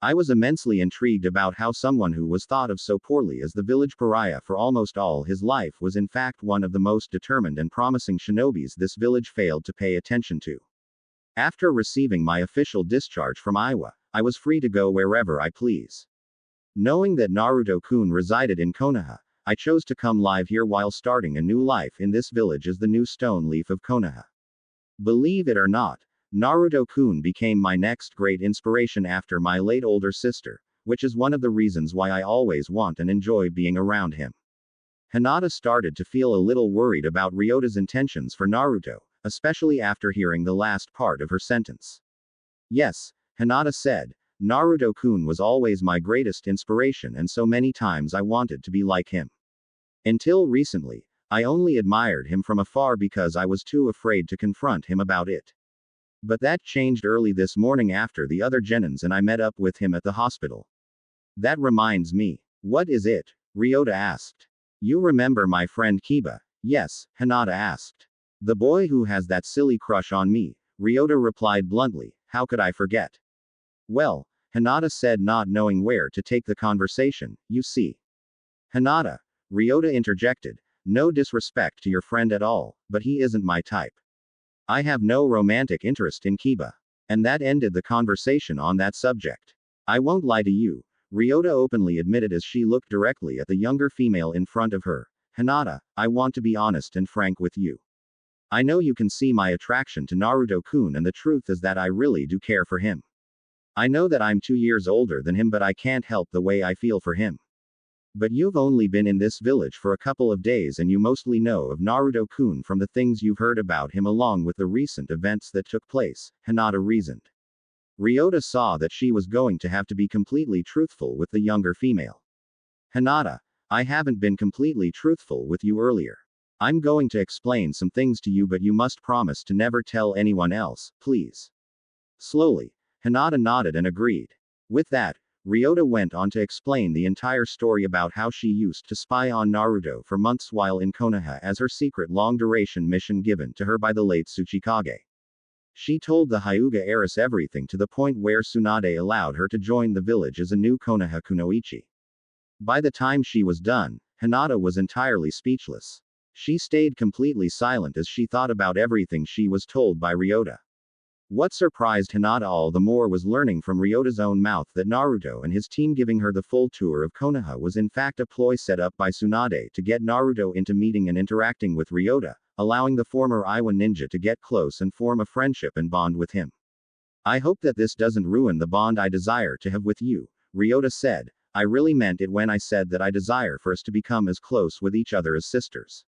I was immensely intrigued about how someone who was thought of so poorly as the village pariah for almost all his life was in fact one of the most determined and promising shinobis this village failed to pay attention to. After receiving my official discharge from Iowa, I was free to go wherever I please. Knowing that Naruto-kun resided in Konoha, I chose to come live here while starting a new life in this village as the new stone leaf of Konoha. Believe it or not, Naruto-kun became my next great inspiration after my late older sister, which is one of the reasons why I always want and enjoy being around him. Hinata started to feel a little worried about Ryota's intentions for Naruto, especially after hearing the last part of her sentence. Yes, Hinata said, Naruto-kun was always my greatest inspiration and so many times I wanted to be like him. Until recently, I only admired him from afar because I was too afraid to confront him about it. But that changed early this morning after the other genins and I met up with him at the hospital. That reminds me. What is it? Ryota asked. You remember my friend Kiba? Yes, Hinata asked. The boy who has that silly crush on me, Ryota replied bluntly, how could I forget? Well, Hinata said not knowing where to take the conversation, you see. Hinata, Ryota interjected, no disrespect to your friend at all, but he isn't my type. I have no romantic interest in Kiba. And that ended the conversation on that subject. I won't lie to you, Ryota openly admitted as she looked directly at the younger female in front of her. Hinata, I want to be honest and frank with you. I know you can see my attraction to Naruto-kun and the truth is that I really do care for him. I know that I'm 2 years older than him but I can't help the way I feel for him. But you've only been in this village for a couple of days and you mostly know of Naruto-kun from the things you've heard about him along with the recent events that took place, Hinata reasoned. Ryota saw that she was going to have to be completely truthful with the younger female. Hinata, I haven't been completely truthful with you earlier. I'm going to explain some things to you, but you must promise to never tell anyone else, please. Slowly, Hinata nodded and agreed. With that, Ryota went on to explain the entire story about how she used to spy on Naruto for months while in Konoha as her secret long-duration mission given to her by the late Tsuchikage. She told the Hyuga heiress everything to the point where Tsunade allowed her to join the village as a new Konoha kunoichi. By the time she was done, Hinata was entirely speechless. She stayed completely silent as she thought about everything she was told by Ryota. What surprised Hinata all the more was learning from Ryota's own mouth that Naruto and his team giving her the full tour of Konoha was in fact a ploy set up by Tsunade to get Naruto into meeting and interacting with Ryota, allowing the former Iwa ninja to get close and form a friendship and bond with him. I hope that this doesn't ruin the bond I desire to have with you, Ryota said. I really meant it when I said that I desire for us to become as close with each other as sisters.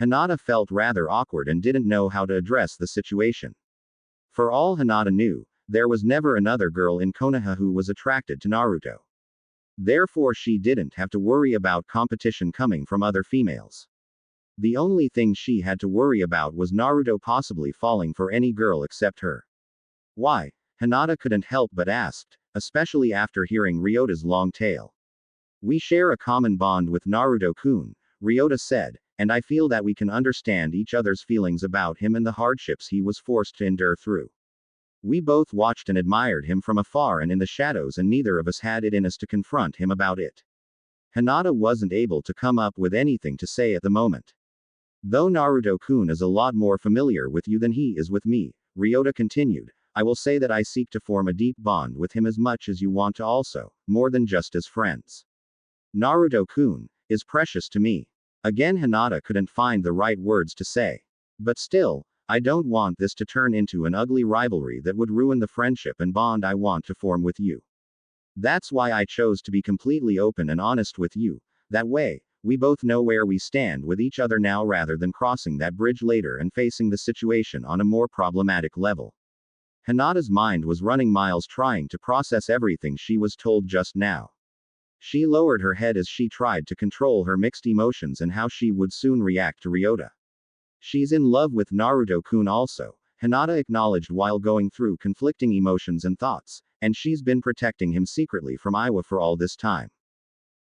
Hinata felt rather awkward and didn't know how to address the situation. For all Hinata knew, there was never another girl in Konoha who was attracted to Naruto. Therefore she didn't have to worry about competition coming from other females. The only thing she had to worry about was Naruto possibly falling for any girl except her. Why? Hinata couldn't help but asked, especially after hearing Ryota's long tale. We share a common bond with Naruto-kun, Ryota said, and I feel that we can understand each other's feelings about him and the hardships he was forced to endure through. We both watched and admired him from afar and in the shadows, and neither of us had it in us to confront him about it. Hinata wasn't able to come up with anything to say at the moment. Though Naruto-kun is a lot more familiar with you than he is with me, Ryota continued, I will say that I seek to form a deep bond with him as much as you want to also, more than just as friends. Naruto-kun is precious to me. Again Hinata couldn't find the right words to say. But still, I don't want this to turn into an ugly rivalry that would ruin the friendship and bond I want to form with you. That's why I chose to be completely open and honest with you, that way, we both know where we stand with each other now rather than crossing that bridge later and facing the situation on a more problematic level. Hinata's mind was running miles trying to process everything she was told just now. She lowered her head as she tried to control her mixed emotions and how she would soon react to Ryota. She's in love with Naruto-kun also, Hinata acknowledged while going through conflicting emotions and thoughts, and she's been protecting him secretly from Iwa for all this time.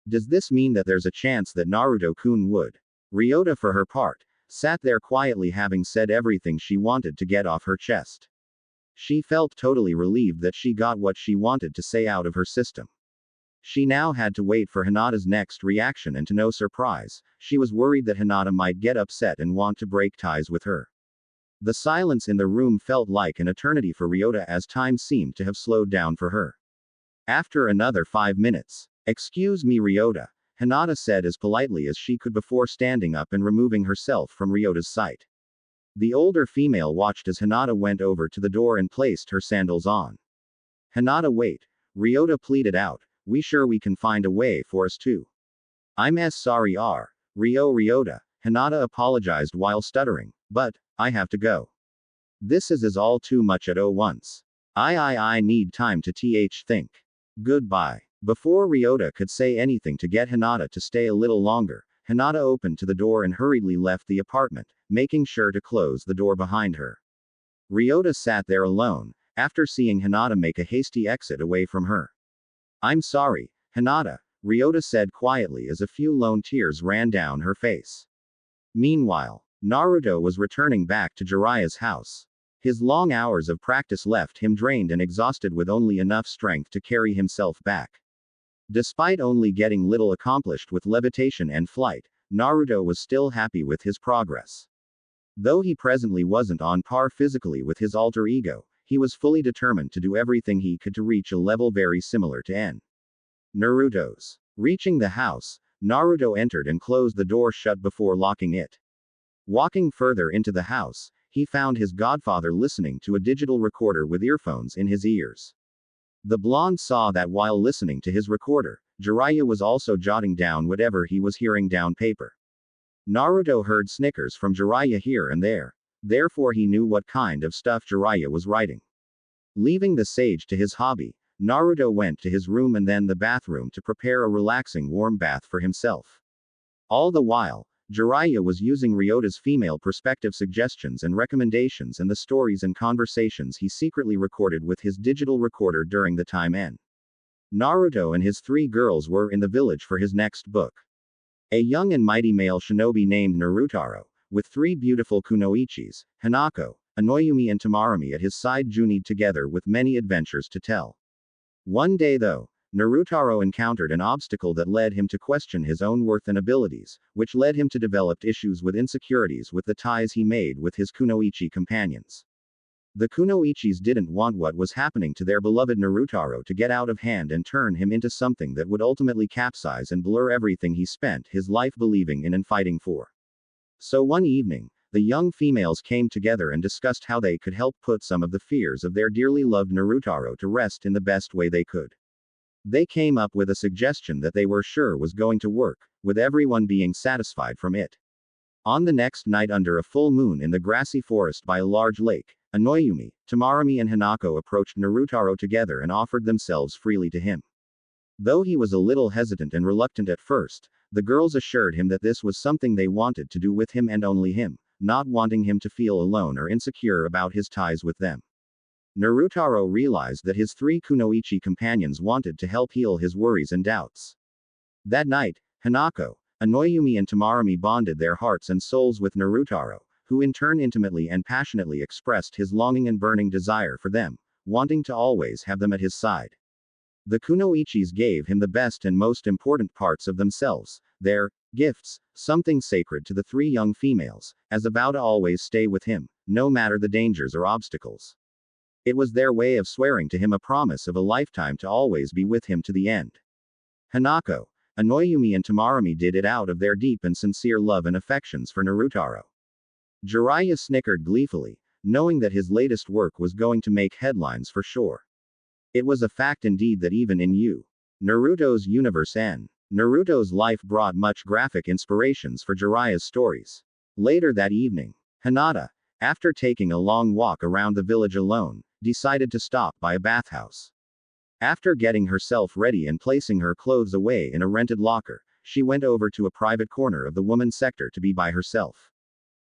Does this mean that there's a chance that Naruto-kun would? Ryota for her part, sat there quietly having said everything she wanted to get off her chest. She felt totally relieved that she got what she wanted to say out of her system. She now had to wait for Hinata's next reaction, and to no surprise, she was worried that Hinata might get upset and want to break ties with her. The silence in the room felt like an eternity for Ryota as time seemed to have slowed down for her. After another 5 minutes, excuse me Ryota, Hinata said as politely as she could before standing up and removing herself from Ryota's sight. The older female watched as Hinata went over to the door and placed her sandals on. Hinata wait, Ryota pleaded out, we sure we can find a way for us to. I'm sorry Ryota, Hinata apologized while stuttering, but, I have to go. This is all too much at once. I need time to think. Goodbye. Before Ryota could say anything to get Hinata to stay a little longer, Hinata opened to the door and hurriedly left the apartment, making sure to close the door behind her. Ryota sat there alone, after seeing Hinata make a hasty exit away from her. I'm sorry, Hinata, Ryota said quietly as a few lone tears ran down her face. Meanwhile, Naruto was returning back to Jiraiya's house. His long hours of practice left him drained and exhausted with only enough strength to carry himself back. Despite only getting little accomplished with levitation and flight, Naruto was still happy with his progress. Though he presently wasn't on par physically with his alter ego, he was fully determined to do everything he could to reach a level very similar to Naruto's. Reaching the house, Naruto entered and closed the door shut before locking it. Walking further into the house, he found his godfather listening to a digital recorder with earphones in his ears. The blonde saw that while listening to his recorder, Jiraiya was also jotting down whatever he was hearing down paper. Naruto heard snickers from Jiraiya here and there. Therefore he knew what kind of stuff Jiraiya was writing. Leaving the sage to his hobby, Naruto went to his room and then the bathroom to prepare a relaxing warm bath for himself. All the while, Jiraiya was using Ryota's female perspective suggestions and recommendations and the stories and conversations he secretly recorded with his digital recorder during the time N. Naruto and his 3 girls were in the village for his next book. A young and mighty male shinobi named Narutaro, with 3 beautiful kunoichis, Hanako, Inoyumi and Tamarami at his side journeyed together with many adventures to tell. One day though, Narutaro encountered an obstacle that led him to question his own worth and abilities, which led him to develop issues with insecurities with the ties he made with his kunoichi companions. The kunoichis didn't want what was happening to their beloved Narutaro to get out of hand and turn him into something that would ultimately capsize and blur everything he spent his life believing in and fighting for. So one evening, the young females came together and discussed how they could help put some of the fears of their dearly loved Narutaro to rest in the best way they could. They came up with a suggestion that they were sure was going to work, with everyone being satisfied from it. On the next night under a full moon in the grassy forest by a large lake, Inoyumi, Tamarami and Hanako approached Narutaro together and offered themselves freely to him. Though he was a little hesitant and reluctant at first, the girls assured him that this was something they wanted to do with him and only him, not wanting him to feel alone or insecure about his ties with them. Narutaro realized that his 3 kunoichi companions wanted to help heal his worries and doubts. That night, Hanako, Inoyumi and Tamarami bonded their hearts and souls with Narutaro, who in turn intimately and passionately expressed his longing and burning desire for them, wanting to always have them at his side. The kunoichis gave him the best and most important parts of themselves, their gifts, something sacred to the 3 young females, as a vow to always stay with him, no matter the dangers or obstacles. It was their way of swearing to him a promise of a lifetime to always be with him to the end. Hanako, Inoyumi and Tamarami did it out of their deep and sincere love and affections for Narutaro. Jiraiya snickered gleefully, knowing that his latest work was going to make headlines for sure. It was a fact indeed that even in Naruto's universe N. Naruto's life brought much graphic inspirations for Jiraiya's stories. Later that evening, Hinata, after taking a long walk around the village alone, decided to stop by a bathhouse. After getting herself ready and placing her clothes away in a rented locker, she went over to a private corner of the woman's sector to be by herself.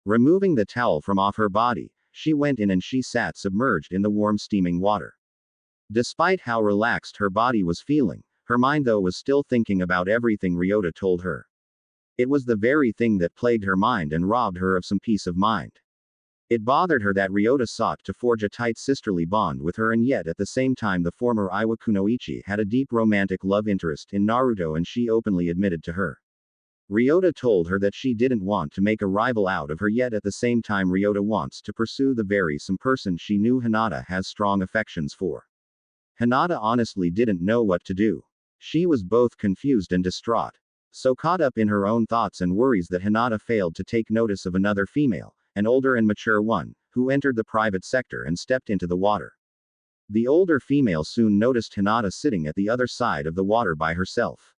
Removing the towel from off her body, she went in and she sat submerged in the warm steaming water. Despite how relaxed her body was feeling, her mind though was still thinking about everything Ryota told her. It was the very thing that plagued her mind and robbed her of some peace of mind. It bothered her that Ryota sought to forge a tight sisterly bond with her and yet at the same time the former Iwa Kunoichi had a deep romantic love interest in Naruto and she openly admitted to her. Ryota told her that she didn't want to make a rival out of her yet at the same time Ryota wants to pursue the very same person she knew Hinata has strong affections for. Hinata honestly didn't know what to do. She was both confused and distraught. So caught up in her own thoughts and worries that Hinata failed to take notice of another female, an older and mature one, who entered the private sector and stepped into the water. The older female soon noticed Hinata sitting at the other side of the water by herself.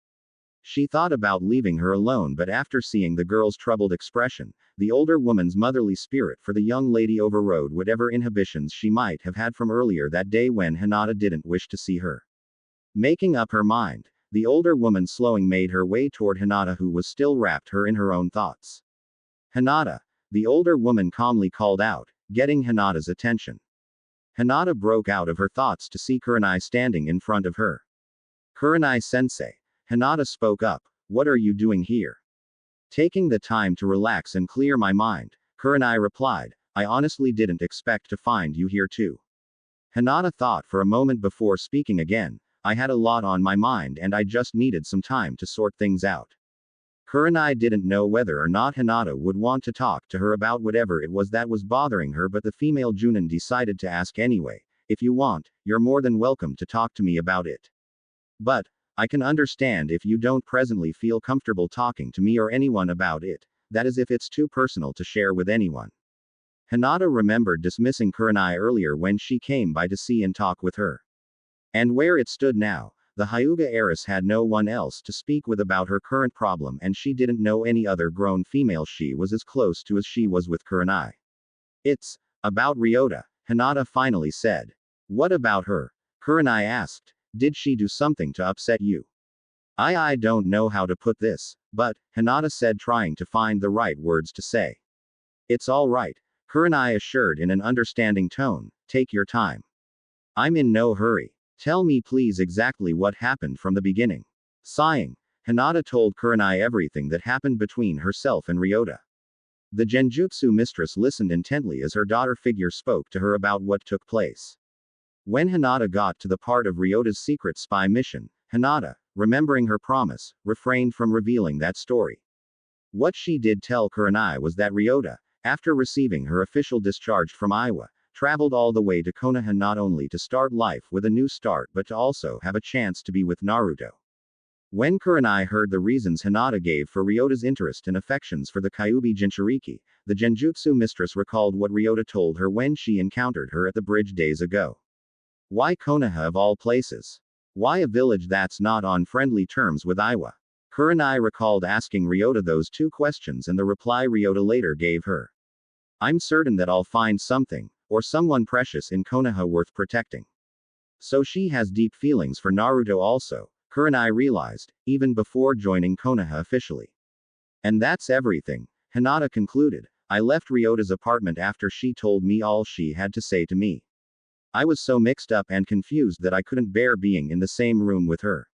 She thought about leaving her alone but after seeing the girl's troubled expression, the older woman's motherly spirit for the young lady overrode whatever inhibitions she might have had from earlier that day when Hinata didn't wish to see her. Making up her mind, the older woman slowing made her way toward Hinata who was still wrapped her in her own thoughts. Hinata, the older woman calmly called out, getting Hinata's attention. Hinata broke out of her thoughts to see Kurenai standing in front of her. Kurenai-sensei. Hinata spoke up, "What are you doing here?" Taking the time to relax and clear my mind, Kurenai replied, "I honestly didn't expect to find you here too." Hinata thought for a moment before speaking again, "I had a lot on my mind and I just needed some time to sort things out." Kurenai didn't know whether or not Hinata would want to talk to her about whatever it was that was bothering her but the female Junin decided to ask anyway, "If you want, you're more than welcome to talk to me about it. But, I can understand if you don't presently feel comfortable talking to me or anyone about it, that is if it's too personal to share with anyone." Hinata remembered dismissing Kurenai earlier when she came by to see and talk with her. And where it stood now, the Hyuga heiress had no one else to speak with about her current problem and she didn't know any other grown female she was as close to as she was with Kurenai. "It's about Ryota," Hinata finally said. What about her? Kurenai asked. Did she do something to upset you? I don't know how to put this, but, Hinata said, trying to find the right words to say. It's all right, Kurenai assured in an understanding tone, take your time. I'm in no hurry. Tell me please exactly what happened from the beginning. Sighing, Hinata told Kurenai everything that happened between herself and Ryota. The Genjutsu mistress listened intently as her daughter figure spoke to her about what took place. When Hinata got to the part of Ryota's secret spy mission, Hinata, remembering her promise, refrained from revealing that story. What she did tell Kurenai was that Ryota, after receiving her official discharge from Iwa, traveled all the way to Konoha not only to start life with a new start but to also have a chance to be with Naruto. When Kurenai heard the reasons Hinata gave for Ryota's interest and affections for the Kyuubi Jinchuriki, the Genjutsu mistress recalled what Ryota told her when she encountered her at the bridge days ago. Why Konoha of all places? Why a village that's not on friendly terms with Iwa? Kurenai recalled asking Ryota those two questions and the reply Ryota later gave her. I'm certain that I'll find something, or someone precious in Konoha worth protecting. So she has deep feelings for Naruto also, Kurenai realized, even before joining Konoha officially. And that's everything, Hinata concluded. I left Ryota's apartment after she told me all she had to say to me. I was so mixed up and confused that I couldn't bear being in the same room with her.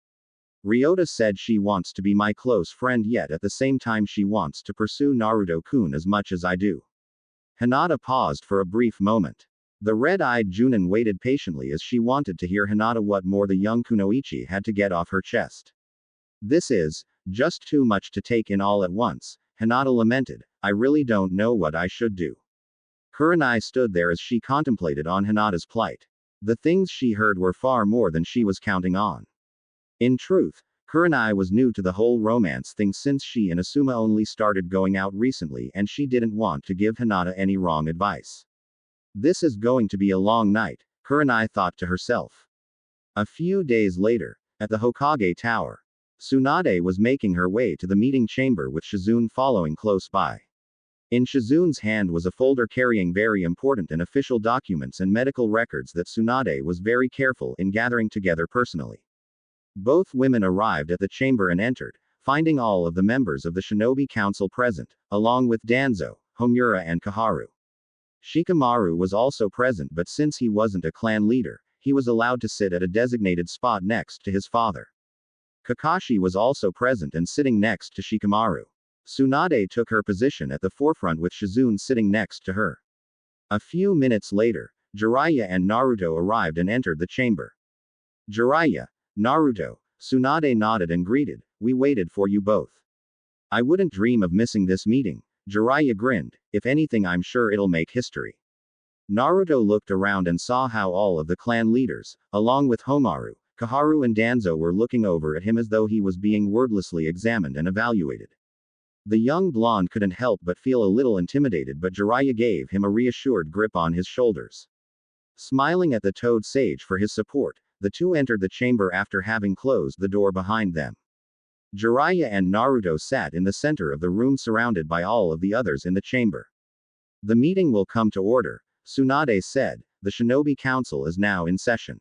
Ryota said she wants to be my close friend, yet at the same time she wants to pursue Naruto-kun as much as I do. Hinata paused for a brief moment. The red-eyed Junin waited patiently as she wanted to hear Hinata what more the young Kunoichi had to get off her chest. This is just too much to take in all at once, Hinata lamented. I really don't know what I should do. Kurenai stood there as she contemplated on Hinata's plight. The things she heard were far more than she was counting on. In truth, Kurenai was new to the whole romance thing since she and Asuma only started going out recently and she didn't want to give Hinata any wrong advice. This is going to be a long night, Kurenai thought to herself. A few days later, at the Hokage Tower, Tsunade was making her way to the meeting chamber with Shizune following close by. In Shizune's hand was a folder carrying very important and official documents and medical records that Tsunade was very careful in gathering together personally. Both women arrived at the chamber and entered, finding all of the members of the Shinobi Council present, along with Danzo, Homura and Kaharu. Shikamaru was also present, but since he wasn't a clan leader, he was allowed to sit at a designated spot next to his father. Kakashi was also present and sitting next to Shikamaru. Tsunade took her position at the forefront with Shizune sitting next to her. A few minutes later, Jiraiya and Naruto arrived and entered the chamber. Jiraiya, Naruto, Tsunade nodded and greeted, we waited for you both. I wouldn't dream of missing this meeting, Jiraiya grinned, if anything I'm sure it'll make history. Naruto looked around and saw how all of the clan leaders, along with Homaru, Kaharu and Danzo were looking over at him as though he was being wordlessly examined and evaluated. The young blonde couldn't help but feel a little intimidated, but Jiraiya gave him a reassured grip on his shoulders. Smiling at the Toad Sage for his support, the two entered the chamber after having closed the door behind them. Jiraiya and Naruto sat in the center of the room surrounded by all of the others in the chamber. The meeting will come to order, Tsunade said, the Shinobi Council is now in session.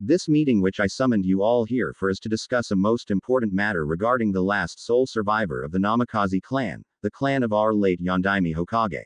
This meeting which I summoned you all here for is to discuss a most important matter regarding the last sole survivor of the Namikaze clan, the clan of our late Yondaime Hokage.